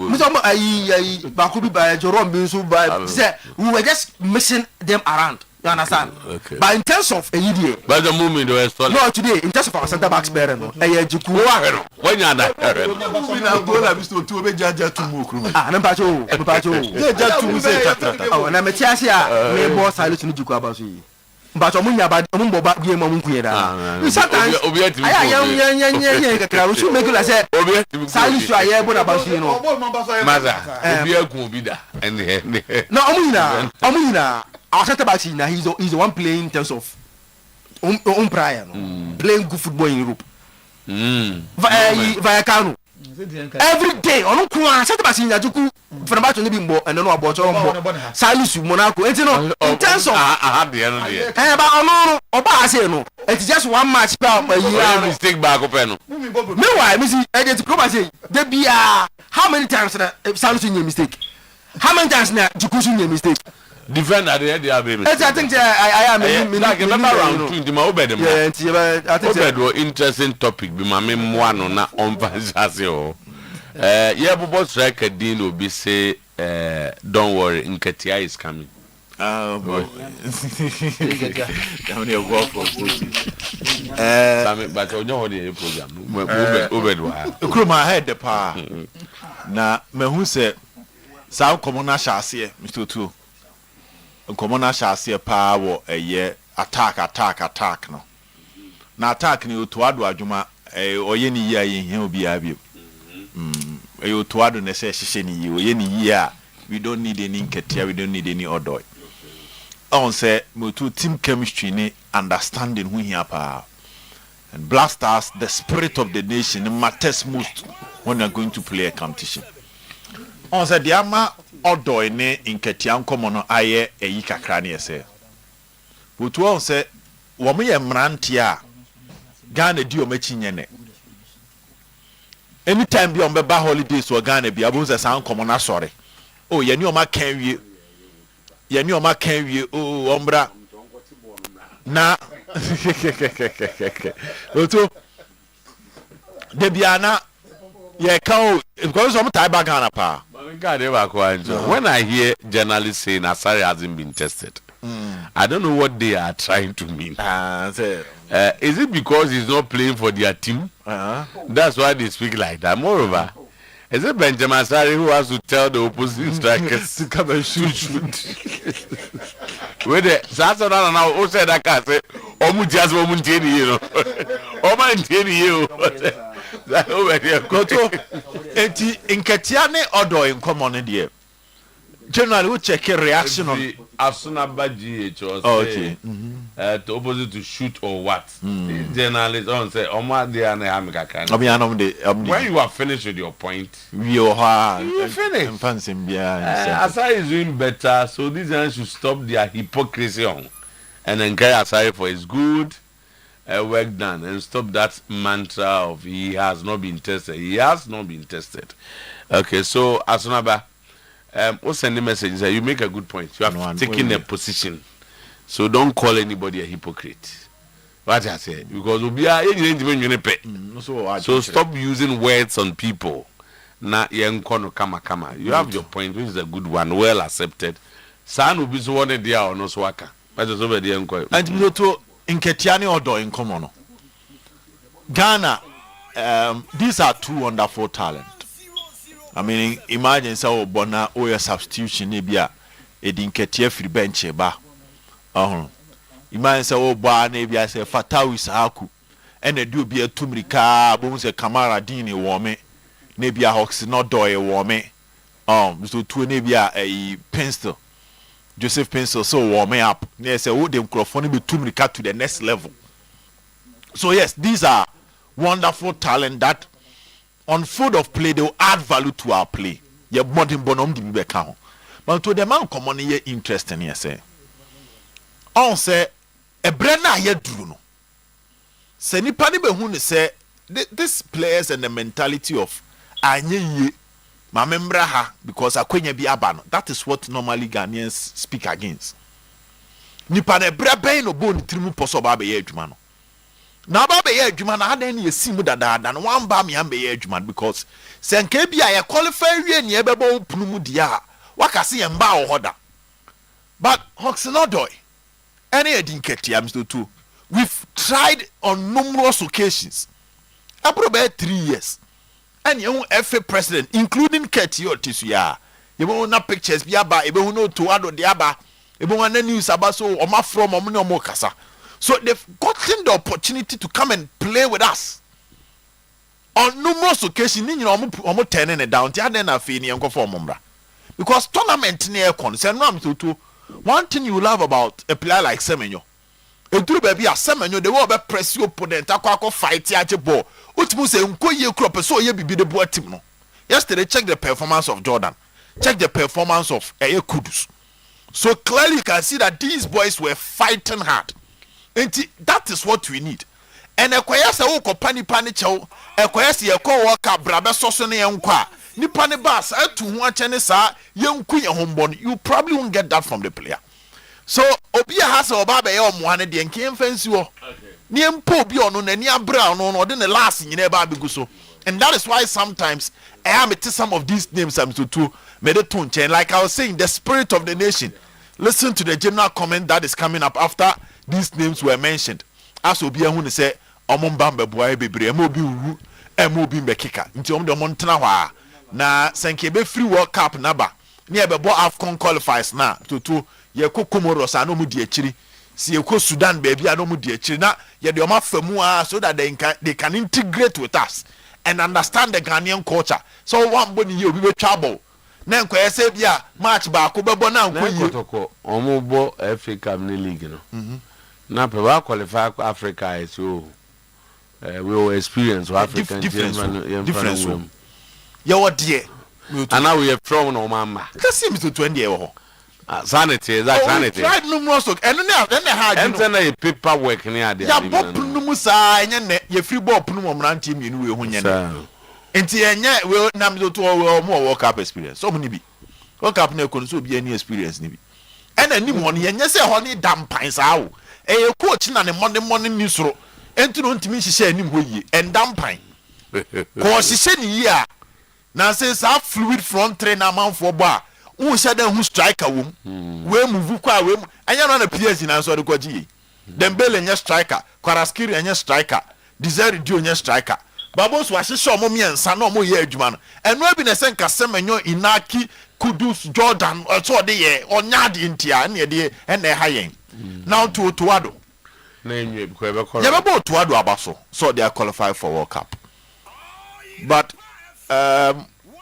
Bakubi by Jerome Binsu by say we were just missing them around. You understand? Okay. But in terms of a year, but the movement was solid. No, today in terms of our centre backs, better no. When you're that, but omunya ba omumbo ba game omunkuye da we sometimes we should make it like say Salisu aye bo na ba so no maza obi agun obi da no omunyina our center back na he's the one playing in terms of prior no playing good football in Europe via Kano every day on kwa center back na juku for about to be more and no about Salisu Monaco in terms of but no oba say no it's just one match per year mistake back up no meanwhile me see agent proper say there be how many times that Salisu make mistake how many times na Jukusu make mistake defender they are baby I think I am like remember round 20 ma obed mo I think obed interesting topic be ma me mo no na on pass o yeah bobo striker din obi say don't worry Nketia is coming. Boy. Down here go for but on your program obed wa Kruma head the power na me hu say sa common ashase Mr. Otuo common ashase pa wo eye attack no na attack ni Otuado adwuma oye ni yi aye obi abio Otuado na say hihye ni yi oye ni yi a we don't need any Nketia, we don't need any Odoi. On say to team chemistry ni understanding who here pa and Black Stars the spirit of the nation matters most when you're going to play a competition. On say the ama Odoi ne Nketia nkomo no aye eyi kakra ne ese. But on say wo me ye mrantie a Ghana di o machi nyene. Anytime be on beba holidays or Ghana be abun say san nkomo na sori. Oh, you know my can we? You know my can we? Oh, ombra. Na. Oto. Debiana. Yeah, cow. Because some tie back on a pa. When I hear journalists saying Asari hasn't been tested, I don't know what they are trying to mean. Is it because he's not playing for their team? That's why they speak like that. Moreover, is it Benjamin Asare who has to tell the opposing strikers to come and shoot? Where the Sasa now who said that can say, "Omu just omu nteni you know, Oma nteni you." That over there. Go to enti inketiane odo in common there. Generally, we check a reaction on Asunaba GH or okay. To opposite to shoot or what? Journalists on say, Oma de ane hamika kan. When you are finished with your point, you finish. Asai is doing better, so these guys should stop their hypocrisy on and encourage Asai for his good work done and stop that mantra of he has not been tested. He has not been tested. Okay, so Asunaba. We'll send a message. You make a good point. You have taken a position, so don't call anybody a hypocrite. What I say, because so stop using words on people. Na kama. You have your point, which is a good one, well accepted. San will be so one day or no swaka. But it's over there. And you to Nketiani or in common. Ghana, these are two wonderful talents. I mean, imagine so bona oya substitution nebia edinketie free bench ba. Imagine so ba nebia say Fatawi Sahaku ene du bi atumrika bo se Kamara Dini wo me nebia Hawks no doye wo me. So two nebia Pencil Joseph Pencil so wo me up. Ne say wo dem microphone be tumrika to the next level. So yes, these are wonderful talent that on field of play, they will add value to our play. Ye modern bonum di be ka ho. But to the man common ye interest in here say. On say e bre na ye duru no. Se nipa ni be hu ni say this players and the mentality of anye ye ma membra ha because akwenya bi aba no. That is what normally Ghanaians speak against. Nipa na bre ben no bo ni trimu poso ba be ye adwuma no. Na ba be ye adwuma na adan ye simu dada na wan ba me am be ye adwuma because senke bia ye qualify wie ne be bo punu mu dia wakase ye mba wo hoda but Hawks no doy any edinketia Mr. Two we've tried on numerous occasions about 3 years and you FA president including Ketty Otisu ya you won na pictures bia ba e be hu no to ado dia ba e be wan na news aba so o ma from o ne o mo kasa. So they've gotten the opportunity to come and play with us. On numerous occasions, you know, almost turning it down. Because tournament near concern. One thing you love about a player like Semenyo, a true baby, a Semenyo, they will press your opponent, a fight, a ball. What say, ye crop, so ye be the boy team. Yesterday, check the performance of Jordan, check the performance of Kudus. So clearly, you can see that these boys were fighting hard. And that is what we need. And a kwayasa wo kopani pani chew, a kwayasa ye ko waka brabe soso ne yankwa. Ni pani bas to hu achene sa yanku ye hombon. You probably won't get that from the player. So obi has oba be ye omoane de enke mfansi wo. Ni empo obi ono na ni abra ono no de ne last nyine ba begu so. And that is why sometimes I am to some of these names I'm to meditate chain. Like I was saying, the spirit of the nation. Listen to the general comment that is coming up after these names were mentioned. As obi ehun say omomba mbeboa bebre emobi wu emobi mbekika nti omde omontena hwa na senke be free World Cup naba ne ebebo AFCON qualifiers na to ye Comoros anomu di akiri si ye Sudan baby anomu di akiri na ye de omafamu so that they can integrate with us and understand the Ghanaian culture. So one body ye obi be trouble na nko ese bia match ba ko bebo na nko yi kotoko omobo Africa League no na pe wa qualify Africa is so we will experience African difference you what there and now we are from no mama just see me to 20 year sanity that sanity right numerous and then they had a paperwork near there ya bop numu sa enye ne ye free bop numu mrantie mienu we hu nye ne enti enye we nam to mo World Cup experience so many bi World Cup na ko so bi any experience ni bi and anim ho ne enye se ho ne dampan sa wo e coach na ne morning ni soro enti no ntimi hihye anim ho yi and dampan ko hihye ni yi a na say sa fluid front three na manfo bo a who said who striker wom we move kwa we anya no na PSG na so de kwaji Dembele nya striker Kwaraskiri nya striker Desire Dio nya striker Babos wa hye omo miensa na omo ye adwuma no eno abi na se nka semenyo Inaki Kudus Jordan so de ye onya de ntia na de ene ha yen now to Otuo na enwe because be call yeah be Otuo abaso so they are qualified for World Cup but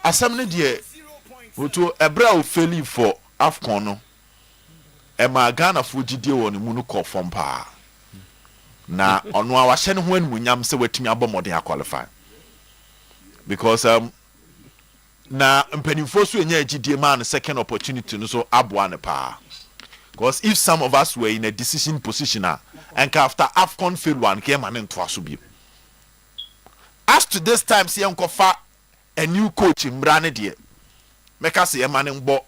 assembly de Otuo ebra o faili for AFCON no Ema Ghana fo gidie won mu no kɔ fom pa na ɔno a wahye ne ho anunyam sɛ watumi abɔmɔden qualify because na mpanimfo so enya gidie man second opportunity no so aboa ne pa because if some of us were in a decision position and after AFCON fail one came and into aso as to this time see enkofa a new coach in Brane de meka se ema ne mbo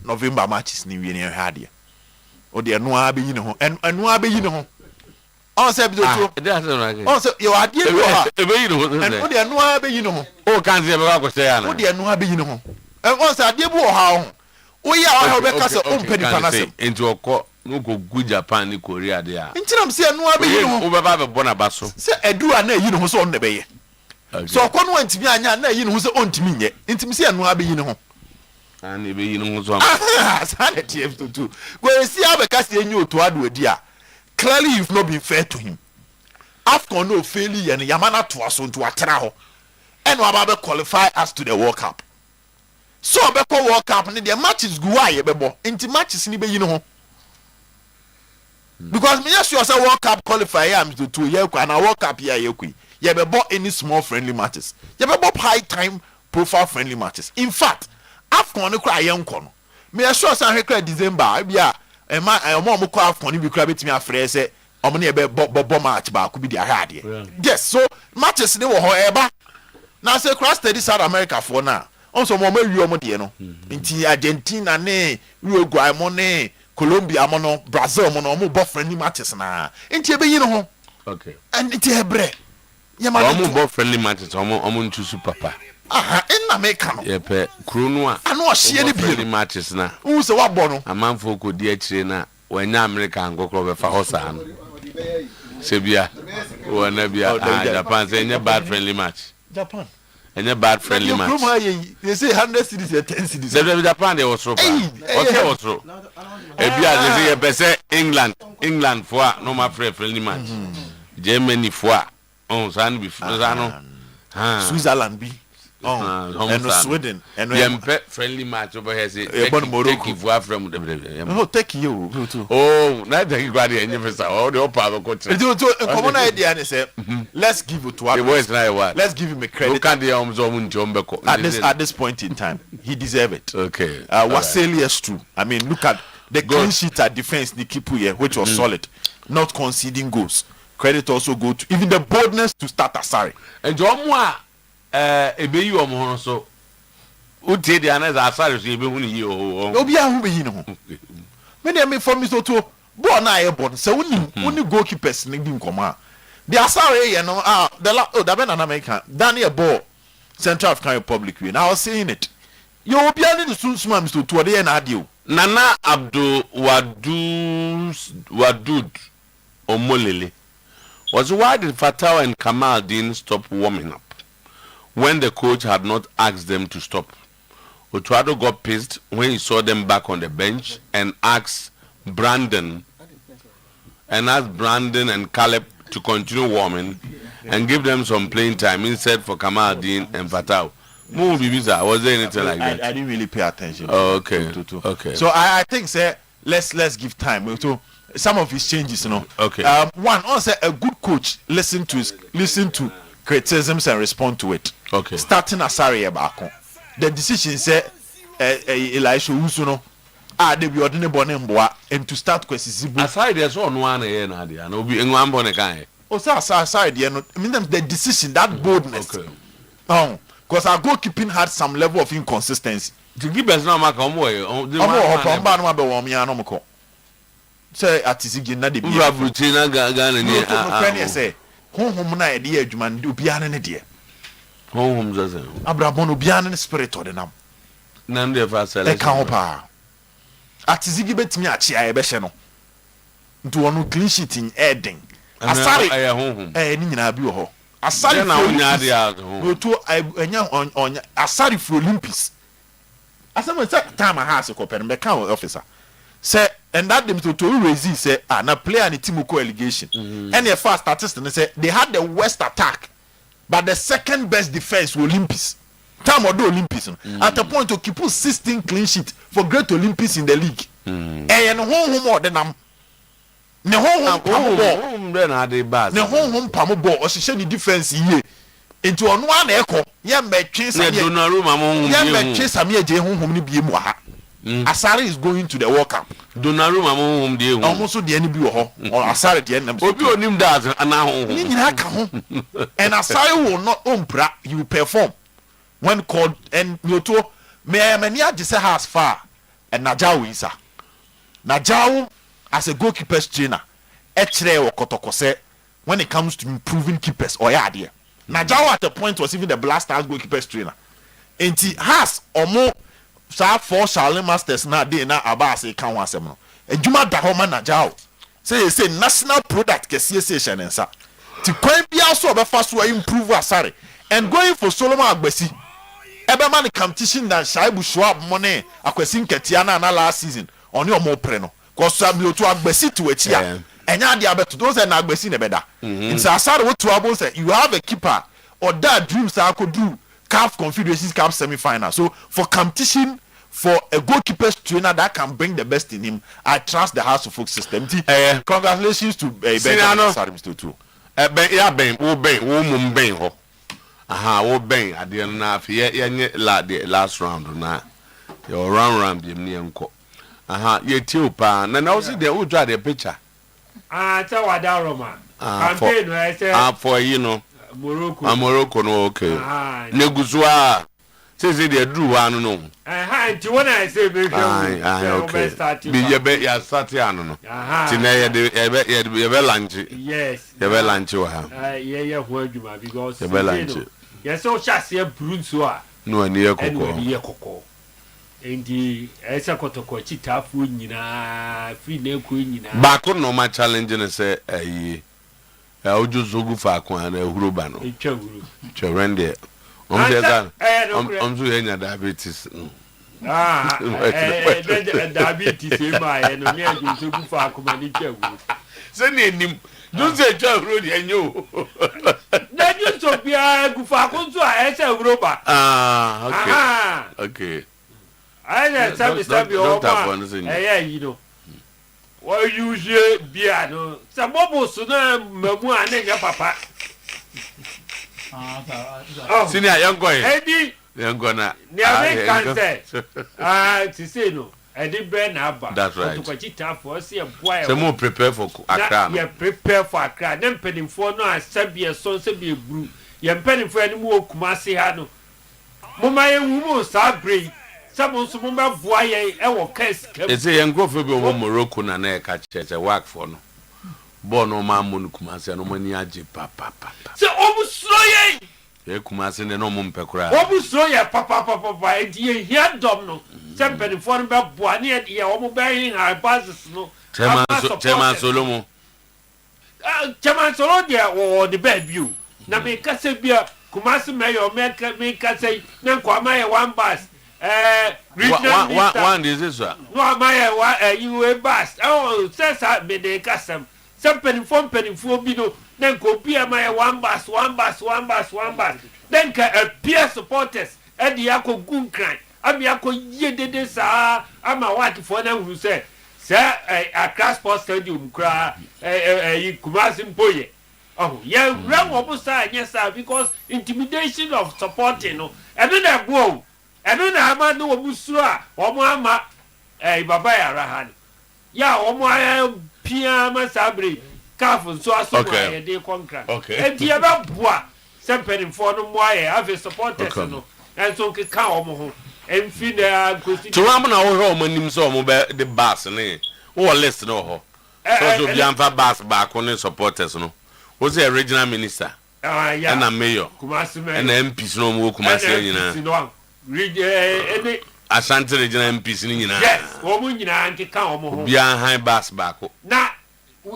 November matches ni wie ne hade o de no a be yi ne ho eno a be yi ne ho on say bi do on say you ade bi ha e be yi ne ho o de no a be yi ne ho o kan se be ka kwese ya na o de no a be yi ne ho on say ade bi o ha ho o ya o be ka se o mpani panase enti okọ no go gu Japan ni Korea de a ntinam se no a be yi ne ho o be ba be bona ba so se edu a na yi ne ho so on ne be ye so okọ no antimi anya na yi ne ho se ontimi nye ntimi se no a be yi ne ho and e be yi no so sanity to go see how because enyu Otuo adi a clearly you've not been fair to him AFCON no fairly and Yamana to us to atera ho and we about qualify us to the World Cup so be ko World Cup ni the matches go aye be bo inti matches ni be yi no ho because me yes you say World Cup qualify am to ye kwa na World Cup ya ye kwi ye be bo any small friendly matches ye be bo high time profile friendly matches in fact AFCON no kra ye nko no me sure say hekra December bia ema omo ko AFCON bi kra betimi afre se omo ne be bo match ba ko bi di ahade yes so matches ne wo ho eba na say cross steady South America for na onso mo wi omo de no nti Argentina ne Uruguay mo ne Colombia mo no Brazil mo no omo bo friendly matches na nti e be yi no ho okay and nti hebre ye ma omo bo friendly matches omo ntu super papa aha na make no yepe kronu a ano ohye ne bi matches na u se wabɔ no amanfo ko di akire na wanya America ngokro be fa hosa no sebia wona bia Japan say any bad friendly match Japan any bad friendly match they say 100 cities 10 cities Japan they was so okay was so ebia they say pese England for no ma friendly match Germany for on san bi no Switzerland bi and Sweden and yempe friendly match over here say take Ivoire from no take you oh na take Ivoire enye fesa all the up abo ko tre common idea and say let's give it to our let's give him a credit look at the njombeko at this point in time he deserve it okay Waseli is true I mean look at the clean sheet at defense the keeper here which was solid not conceding goals credit also go to even the boldness to start Asari and Jomwa ebe yi omo ho so utie dia na za Asari so ebe hu ni yi obi a hu be yi no ho me dey me for me so to ball na e ball so uni goalkeepers ni di nkoma the Asari ye no the Ben American Daniel ball Central African Republic we now saying it you obi ani the sunsuma Mr. Otuo dey na ade o Nana Abdul Wadud Omolele was why did Fatau and Kamal didn't stop warming up when the coach had not asked them to stop? Otuo got pissed when he saw them back on the bench and asked Brandon and Caleb to continue warming and give them some playing time instead for Kamal Dean and Fatau. Was there anything like that? I didn't really pay attention. Oh, okay. Okay. So I think say let's give time to some of his changes, you know. Okay. One, also a good coach listen to criticisms and respond to it. Okay. Starting Asari Ebako. The decision say Elisha Usuno they be ordinary bonemboa and to start kwesizibu. Aside there's one here na dia no be enwambo ne kan. O say aside there no I mean the decision that boldness. Okay. Because our goalkeeping had some level of inconsistency. To give us no mark omo no be won me no mko. Say atizigi na de bi. Urabuti na Ghana ni no say honhom na e de adwuma ndi obi ane ne de. Honhom zaze. Abrabon obi ane ne spirit of the nam. None of us are pa. Atizigi betimi achia e behye no. Nti wono clean sheet in Eden. Asare ni nyina bi wo ho. Asare na onya de out. Otu enya onya asare for Olympics. Asama say time a house ko pen be kan officer. Say and that them to resist say na player and team ko allegation. And the first statistics say they had the worst attack but the second best defense for Olympics. Time of the Olympics at a point to keep 16 clean sheet for great Olympics in the league. And home more than am ne home pamo ball or she the defense ye into on one echo ye me chase ye me chase am ye je home ni bi mu ha Asare is going to the World Cup. Donnarumma home de almost the enemy ho or Asare the enemy obi onim that ana ho and Asare will not umpra you perform when called and Otuo me many just has far and Najawu isa Najawu as a goalkeeper's trainer echere okotokose when it comes to improving keepers or yadie Najawu at the point was even the Blasters goalkeeper's trainer and he has omo sa for Charlie Masters na dey na abase kan wasem no adwuma da ho ma Najawu say national product kese sessionensa ti kwan bia so obefa so improve Asare and going for Solomon Agbesi ebe man competition than Shaibu Schwab money akwesi nketia na last season oni omo pre no cause Samuel Otuo Agbesi to etia enya dia beto those na Agbesi ne beda it's Asare what to abo say you have a keeper or that dreams are could do CAF Confederations Cup semi-final. So for competition for a goalkeeper's trainer that can bring the best in him, I trust the House of Folk system. Congratulations to Ben Mr. Otuo. Aha, Ben at the end of the last round na your round the nko. Aha, ye tiopa na na osi dey who draw the picture. Tell what that Roma. Campaign I say for you know Morocco. Morocco no okay. Negusua say they drew one no. Nti when I say be okay. Be ya start ano no. Ti na ye be lunch. Yes. Ye be lunch wa ha. Ye ho adwuma because ye be lunch. Yes so chase e brunso a. No ani ye kokko. Ani ye kokko. Endi esa kotoko chitafu nyina free na ko nyina. Ba ko no ma challenge ne say ojo zogu fa kwa na huroba no. Twawuru. Twrende. So yenya diabetes. Diabetes e ma ye no me ajo zogu fa akoma ni twawuru. Se ne nim do say twawuru de enyo. Na ju so bia gu fa ko so a esa huroba. Okay. Okay. I sabi o ma. You know. What you say bia no. Sa bobo so na mamu anenya papa. Senior young boy. Eddie. Young gonna. To say no. Eddie Ben Abba. That's right. To Kochita for see a boy. So more prepare for Accra. Yeah, prepare for Accra. Then penning for no as Sabia son Sabia brew. You're penning for any more Kumasi Hano. Mama, you sabre. Someone Sumba Boye, our case. It's a young go for Morocco and a catch a work for no. Bono mamun Kumasi no money aji papa. So almost slow ye Kumasi no mumpekra. Almost slow ya papa and ye here domino. Some penny for Boani and ye almost burying our buses no. Chairman Solomon. Chairman Solodia or the bed view. Na me Casabia, Kumasi mayor make say, Nanquamaya one bus. One is this one. No, my you a bus. Oh, says I made a custom. Some penny for bino, then go be a my one bus. Then can appear supporters at the Yako Goon Crank. I'm Yako ye did this. I'm a white for them who said, Sir, a class post stadium cry, a Kumasim Boye. Oh, yeah, run opposite, yes, sir, because intimidation of supporting, and then I go. I don't know how no Musra or Mama, Babaya Rahan. Ya, or my Piama Sabri, Carful, so I saw a day contract. Okay. And the other bois, Sempen for no wire, have a supporter, and so can come and feed their good. To Ramana home and him so the bass and or less no. So to Bianca Bass back on the supporters, no. Was the original minister? And a mayor, and the MPs no more Kumasi. Read any Asante regional MPs ni nyina. Yes, omo nyina nkeka omo ho. Bia high bass baako. Na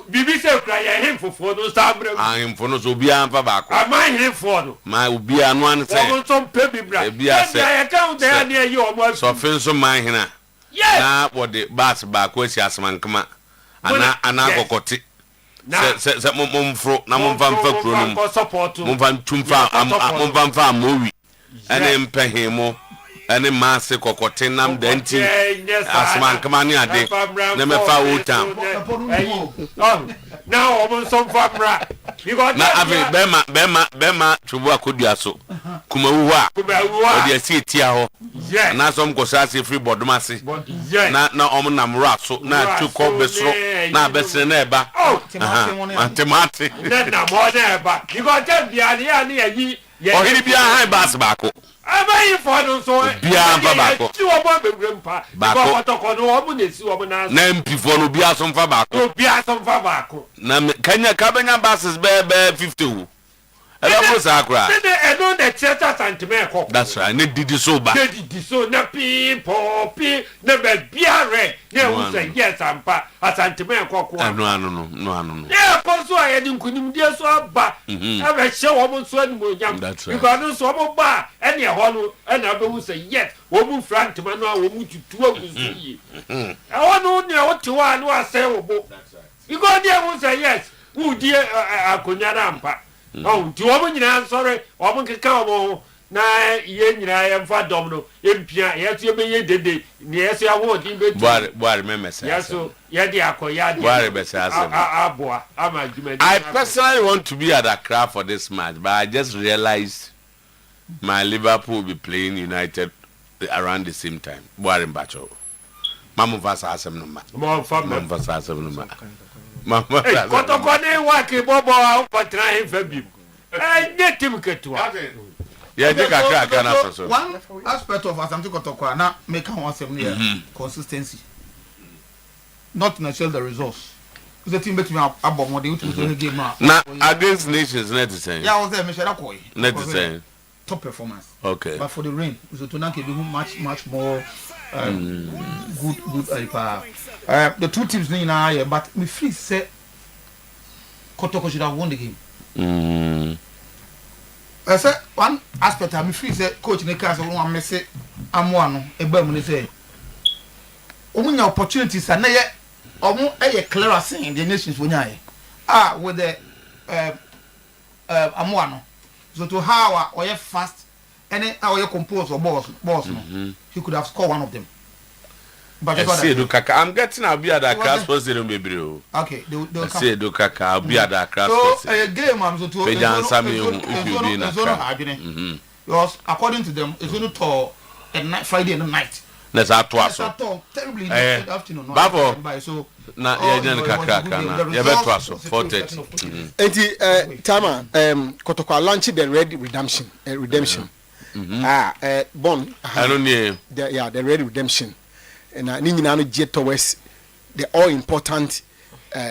bibi se kura ya hemfofo no sabre. Hemfo no so bia amfa baako. Ama hemfo no. Ma obi anu an say. Omo so mpe bibra. Bia say. Ya count there na yi omo afi. So fin so man hina. Yes. Na what the bass baako asi asmankama. Ana kokote. Se momfro na momfa mfa kro no. Momfa tumfa momfa mfa amowi. Ene mpehemo. Ene masse kokote nam denti. Asmankama ni ade. Na mefa utam. Now omo so famra. Na ave bema chubu akodua so. Kumawu a. Odi asi etia ho. Na so mkosase free bodumase. Na omo nam ra so na chuko besro na besre na eba. Temate. Na mo na eba. Because that bia ne yi. Ohiri bia high bass baako. Abayi for so bia amfa baako. Ti omo bebrempa. Baako no omo na si omo na. Na MP for no bia so mfa baako. Bia so mfa baako. Na Kenya kabenya basses be 50. Ela sa akra. I know the church Sometymer Otuo-Acheampong. That's right. Ne didi so ba. Ne didi so na people na be biare. Ne who say yes ampa Sometymer Otuo-Acheampong. No. Yeah, konso aye di nkunim die so aba. Aba hye wo mo so animu nyam. Because no so mo ba ene ho no ene abe who say yes. Wo mu front man no wo mu tutu agusu yi. E wo no ne wo ti wa no ase wo bo. Because they who say yes. Who die akonya na ampa. Oh, do woman nyina sorry, woman keka omo na ye nyina ye mfa dom no empia ye so be ye dede ne ye so award be boare memese yes so ye de akoya de boare be say aboa ama juma. I personally want to be at Accra for this match, but I just realized my Liverpool will be playing United around the same time. Boare mbacho mamu vasa asem no ma mamu vasa asem no ma. Mama kotokone wake bobo patra hemfa bim netim ketua ya de kakra na so one aspect of Asante Kotoko na make one asem consistency, not necessarily the results. The team between abom they to game na against nations net the same. Yeah, I was there Michelle Akoy net the same top performance. Okay, but for the rain so to be much more good the two teams now, but me free say Kotoko should have won the game. I said one aspect I me free say coach Nekas won me say amoano eba mu ne say omunya opportunities na ye omu clearer saying the nations wonya with the amoano so to how or fast and how you compose or boss no he could have scored one of them. But I say do kaka I'm getting I'll be at that class for zero baby. Okay, I say do kaka I'll be at that class so a game I'm so to if you be in a because according to them it's going to at Friday night. Let's have to terribly afternoon. Babo so na ye kaka kana ye beto aso 4:30. Enti Tama Kotoko launch the Red Redemption. Bon I don't know the Red Redemption. And ni nyina no get towards the all important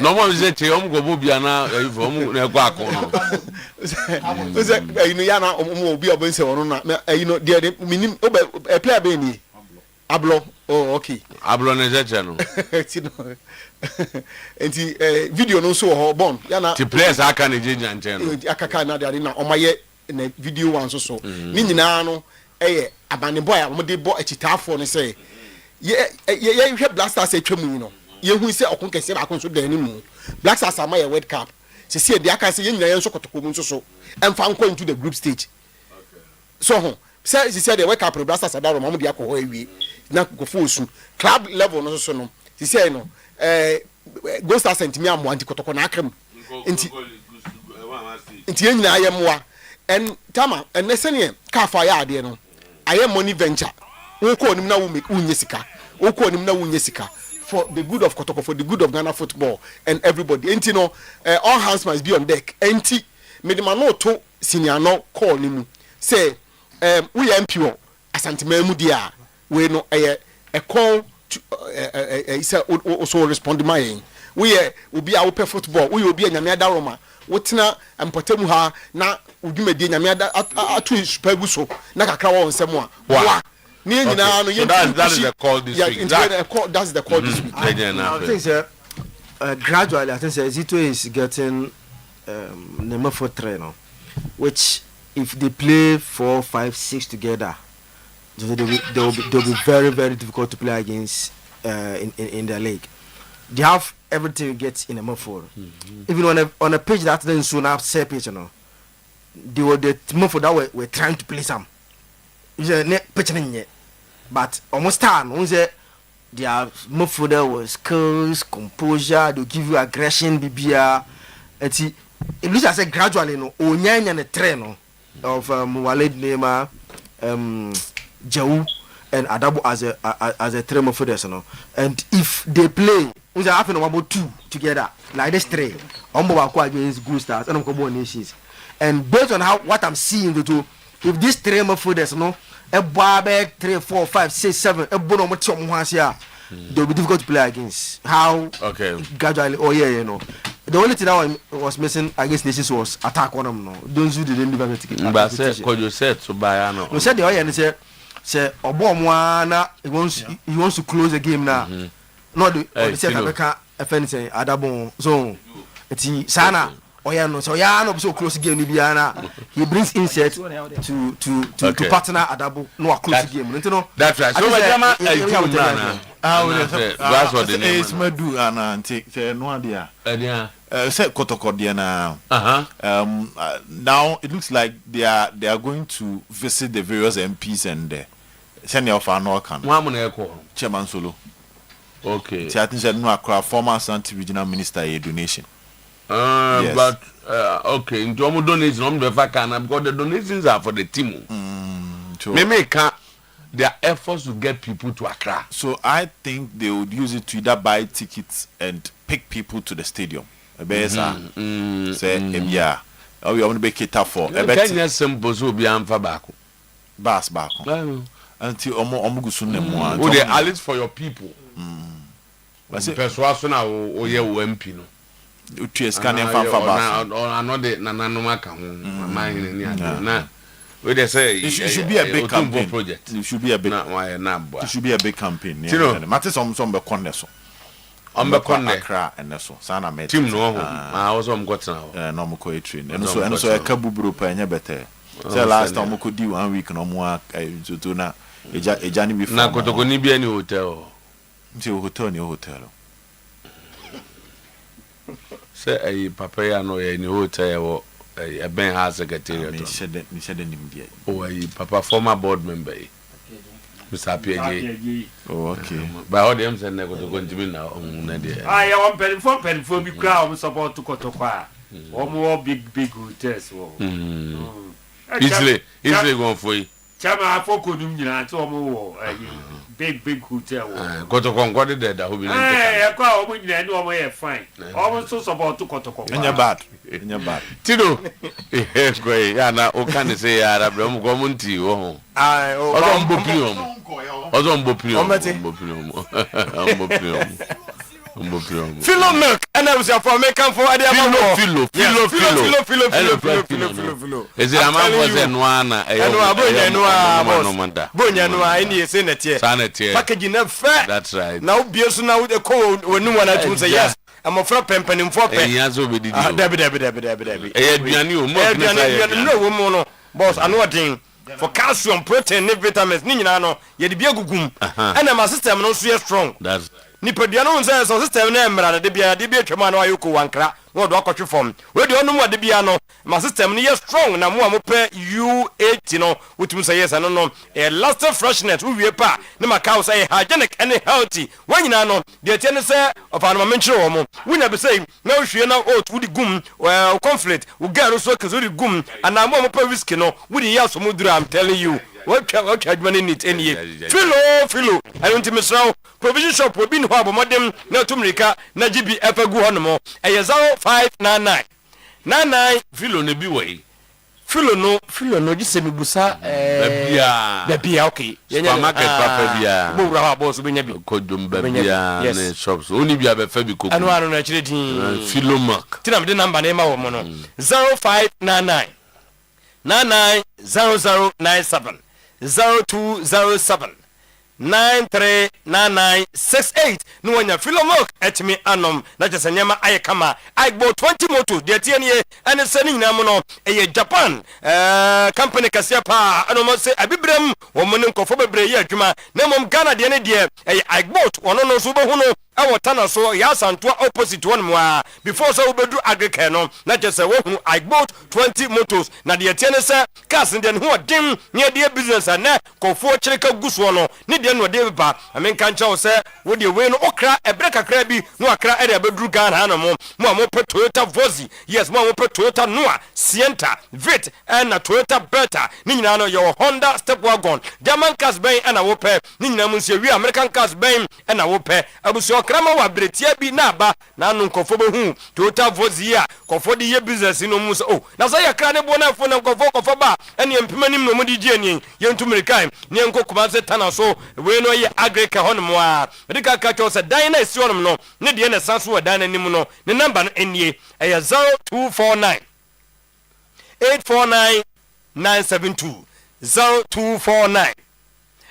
no one is say go bobia na ifo na egwa akon no say ya na obi obo nse wono na the minim player be ni ablo okay ablo na jeje no enti video no so ho bon ya na the players aka na jeje nchen no akaka na de na omaye na video one so ni nyina no abane boy a mo de bo achitafo no say ye hwe Black Stars atwam yi no ye hu se okon kese ba kon so dan ni mu Black Stars ama ye World Cup se de aka se ye nyina ye so Kotoko mu so emfa nko into the group stage. So ho se de World Cup Black Stars da Roma mu de akọ ho awie na go fosu club level no so no se no Go Stars Sometymer amo anti Kotoko na akam enti ye nyina ye moa en Tama en nesene ka fa ya ade no aye money venture for the good of Kotoko, for the good of Ghana football and everybody. And you know, all hands must be on deck. And medimano to senior no call him say we MPO Sometymer Mudia we no a call to say also respond my we will be our football we will be a nyamia Roma wotina empotemu na udwumedi nyamia atu superbuso na kakra wo nsem a wa that is the call this week. That's the call this week. I think gradually, I think Zito is getting number 4 trainer, which if they play 4, 5, 6 together, they'll be very, very difficult to play against in the league. They have everything you get in a 4. Even on a page that then soon after page, they were the Mofo that were trying to play some. But almost time, their Mofo there was skills, composure, they'll give you aggression, BBR. And see, it looks as a gradually, Onyan and a trainer of Walid Nema, Jau, and Adabo as a trainer for this, and if they play, we are having about 2 together, like this 3, against Good Stars and Uncle Nations. And based on what I'm seeing, if this trainer for this, a barback 3, 4, 5, 6, 7, a bono they'll be difficult to play against. How gradually, the only thing that was missing against Nations was attack on them. Those who didn't even get ticket. But could you said to buy? You said the Oyerepa say Obomwana he wants to close the game now. Not the set America anything Adabon zone. It's Sana Oyano so Yano so close game Nibiana. He brings insert to partner Adabo no close game. That's right. So that's what the name is. Madu and take no idea. Say Kotokodiana. Now it looks like they are going to visit the various MPs and send your final can. Chairman Solo. Okay. I think said no former Santi Regional Minister a donation. Yes. But okay, in Jomo donation on the vacana because the donations are for the team. Their efforts to get people to Accra. So I think they would use it to either buy tickets and pick people to the stadium. Say yeah. Oh, we want to be cater for. Kenya Symbols will be back. Bass back. Until Omugusun and they at least for your people. Persuasion or your MP. Scanning for another Nananumaka. Now, they say it should be a big campaign project. It should be a big. It should be a big campaign. You know, matter some corner so. Accra and so. Sana met. Team no. I was got now. No more train. And so a Kabubro panya better. Say last time we could do 1 week no more. To do na. A journey before. Na kotokoni bi any hotel. Nti hotel ni hotel. Say a papaya no any hotel. A Ben has secretariat. Me said him there. Oh, a papa former board member. Mr. PJ. Oh, okay. By all them said never to continue now. I am penny for me crowd support to Kotokwa. Or more big hotels. Easily going for you. Chama Fokudum, to more big hotel. Kotokon got it there. Who be I call when you know my fine. Almost so support to Kotokon. In your bad. In your bad. Tino, yes, great. Yana, o can say Arabram Gomunti. Oh, I don't book you. I don't book you. Philo milk, and I was for making for idea. Philo. Is it a man was in one? Bonya, any senator. Packaging up fair. That's right. Now, Bios now with the cold when no one else say yes. I'm a front pempen in 4 penny. Debbie. Boss, I know a thing. For calcium, protein, vitamins, Ninano, yet be a gugum. And my system no so strong. That's Nipodiano says, so system name, the Bia Chamano Ayuku Wankra, no doctor form. Where do you know what the Biano? My system near strong, now more pay U8, which will say yes, I don't know. A lasting freshness, we be a pa. No, my cow say hygienic and healthy. When you know, the tendency of an mention, we never say, no, she now out with the gum, well, conflict, we get also because the gum, and I'm more per whiskey, no, with the Yas Mudra, I'm telling you. What had money in it any Philo, I don't miss now. Provision shop will be no modem, no Tumrika, Najibi ever go on more. A 0599 99 Philo Nebiway. Philo no, just semi busa, Babia, okay. Market Papa, Mura boss, Kodum Babia, shops, only be a Fabico. And one actually Philo Mark. Tinam the number name of Mono 0599 990097 0207 939968 no wanya filomok etimi anom na jese nyama aye kama aigbo 20 moto de tienie ene sani nyinam no eye Japan company kasia pa anom se abibrem wo mun nkofo bebre ye adwuma na mom Ghana de ne de eye aigbo wono no so behu no awo tana so ya santo opposite one mo before so obedu agrike no na jese wo hu aigbo 20 motos na de tiene se cars de ho dim ne de business na kofo chirika guso no ne de no de ba amen kan cha wo se wo de we no okra ebre kakra bi no akra ere abedru Ghana na mo pe Toyota Vozi yes mo pe Toyota Noah Sienta Vit and Toyota Beta ni nyina no yo Honda Step Wagon German cars ben na wo pe ni nyina mu se wi American cars ben na wo pe abuso krama wa bretia bi na ba na anu nkofo be hu Toyota Vozi ya kofo di ye business no mu so na so ya kra ne bo na fo na kofo ba ene empemanim no mu di gie ni ye ntumirikan ni enkokuma se tana so we no ye agrika honmo a dika ka cho se dan na esi honmo no ne de na sanso wa dan anim no ne number no enie e 0249 849 972 0249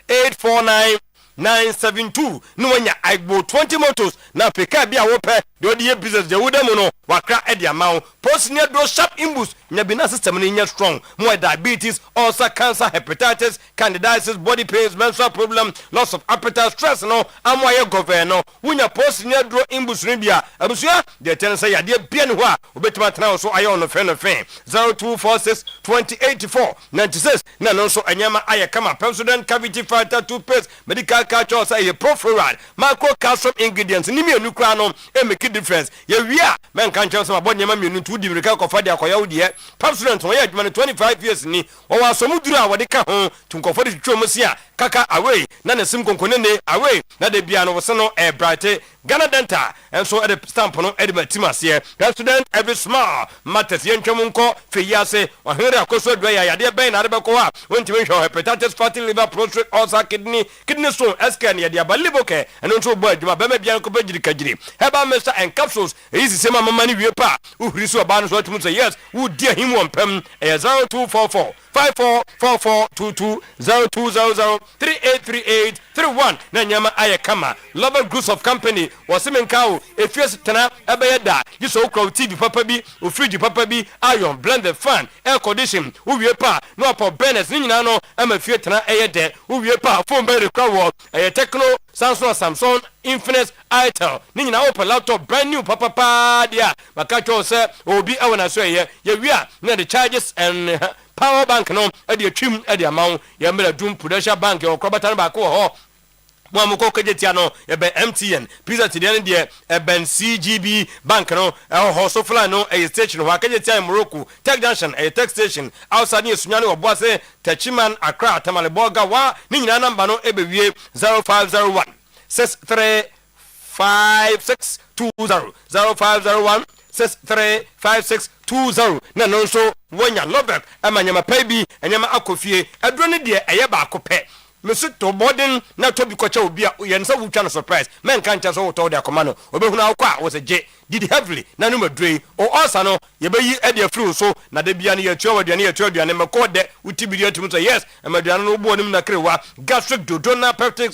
849 972 no wanya aigbo 20 motos na peka bia wo pe de odi business de wudam no wakra e de amawo post ne do sharp imbus nya bina system ne nya strong more diabetes ulcer cancer hepatitis candidiasis body pains menstrual problem loss of appetite stress no amoye govern no wunya post ne do imbus ne bia abusua de ten say yade bia ne ho a obetima tena so ayo no fe 0246 2084 96 na no so anyama aye kama Pepsodent cavity fighter toothpaste medical culture say profluoride macro calcium ingredients ni mienu kra no e make difference ye wia men kan chance ma bodnya ma mienu tu di mirika ko fadi akoya wo de Pepsodent wo ye adwuma 25 years ni wo wa so muduru a wode ka ho tunkofo de twom si a kaka away na ne sim konkonene away na de bia no wo se no e bright Ghana Dental and so at the stamp no e de matimas here Pepsodent every small matters ye ntwom nko fe yase wa here akoso dwa ya de ben na de beko a wonti we hwe hepatitis fatty liver prostate ulcer kidney so escan ya dia baliboke eno nso bo adwuma be ma bia nko bejiri kagiri heba mr and capsules easy sema mama ni wie pa uhiri so ba no so atum say yes wo dia him won pam 0244 544422 0200 383831 na nyama aye kama Lover Groups of Company wasimenkawo efies tena ebeyeda yiso okra TV papa bi o fridge papa bi iron blender fan air condition wo wie pa no pop burners ni nyina no ama fie tena eyede wo wie pa phone be require Tecno Samsung Infinix Itel ni nyina open laptop brand new papa dia makacho se obi awona so ye wia na the charges and power bank no e de twim e de amount ye mele dum prudential bank e okrobata ba ko ho mo amko kejetia no e be MTN pizza ti de de e ben CGB bank no e ho so fly no e station ho kejetia Morocco tech junction e tech station outside ni sunyane obo se Techiman Accra Tamale Boga wa ni nyina number no e be wie 0501 635620 0501 635620 na no so wonya lobek amanyama paibi anyama akofie adro ne de eye ba akopɛ mesu to boarding na to bi kocha obi a ye nsa wutwa no surprise men kan cha so to de akoma no obehunu akwa a wo se je did heavily na no madrei o osa no ye be yi e de afru so na de bia ne ye tuwa aduane me ko de utibiri atum so yes amaduane no bo nim na krewa gastric duodenal peptic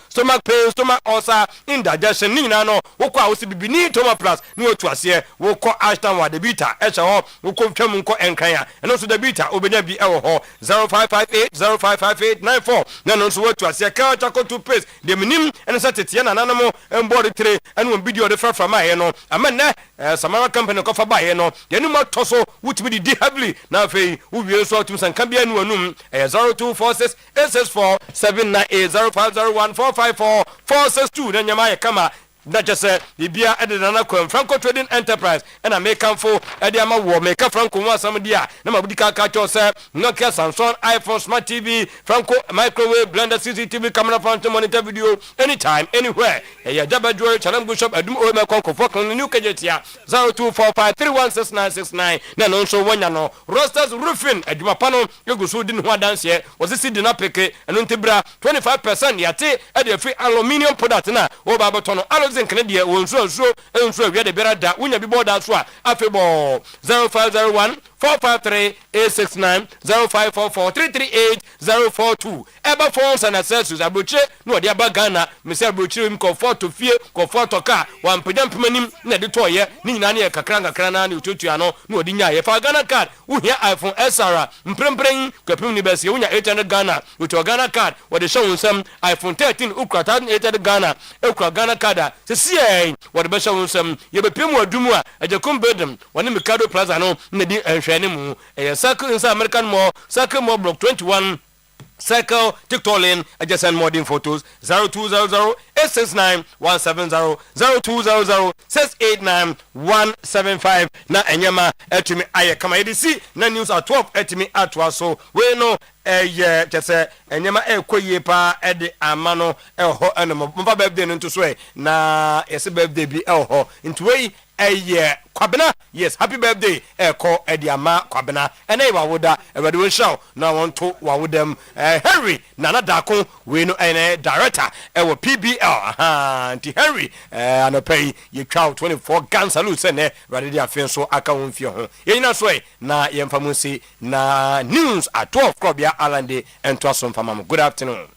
stomach pain stomach ulcer indigestion ni na no wo kwa wo se bibini toma plus ni otu ase wo ko ashton wa de bita e che ho wo ko twam nko enkan ya eno so de bita obenya bi e wo ho 0558 no so watu ase ka chako to paste de minim eno sa tete na nanamo embody 3 eno video de fra ma he no amana Samara company ko fa ba he no de ni ma toso wutimi di heavily na fe wo wie so atum san kan bia nu anum 0246 864 798 0501 454 462 na nyama ye kama na jese bibia edena na kwa Franco Trading Enterprise na make for ediama wo make Franco wa sam dia na mabudika ka cho se Nokia Samsung iPhone Smart TV Franco microwave blender CCTV camera function monitor video anytime anywhere ya jabajure chalam shop adum o me konko fokon new kejetia 0245316969 na no so wonya no Rosters Roofing aduma pano yegusu di no adanse wosisi di na peke eno ntibra 25% yate e de free aluminium product na wo ba botono zinc ne de wonso enso wi de berada unya bi boda so a afebo 0501 453-869 0544-338-042 eba phones and accessories abuche no de aba Ghana mesi abuche im comfort to fie comfort to car wan pedam pemanim na de toye ni nyina na ye kakra na ne otutua no no odi nya ye fa Ghana card wo hia iPhone SR mprempren kwapim ni besi wo nya 800 Ghana with your Ghana card wo de show nsam iPhone 13 ukra 800 Ghana ukra Ghana card se sie wo de be show nsam ye be pem wadumu a ajekom bedem woni Mikado Plaza no na di enhwene mu Circle in American Mall, Circle Mall Block 21, Circle TikTok lane, adjacent modern photos 0200-869-170, 0200-689-175. Na enyama etimi aye kama edisi na news at 12 etimi atwa so we no chese enyama ekoye pa ede amano eho enemo mfa birthday nto so na yesi birthday bi eho nto we kwabena yes happy birthday eko ediama kwabena ene wa woda everybody will show na want to wa wodam Henry nana dako we no ene director ewo PBL anti Henry anopay ye twa 24 gun salute ne ready afin so aka won fie ho yina so na yemfamusi na news at 12 krobia alande ento aso mfamam. Good afternoon.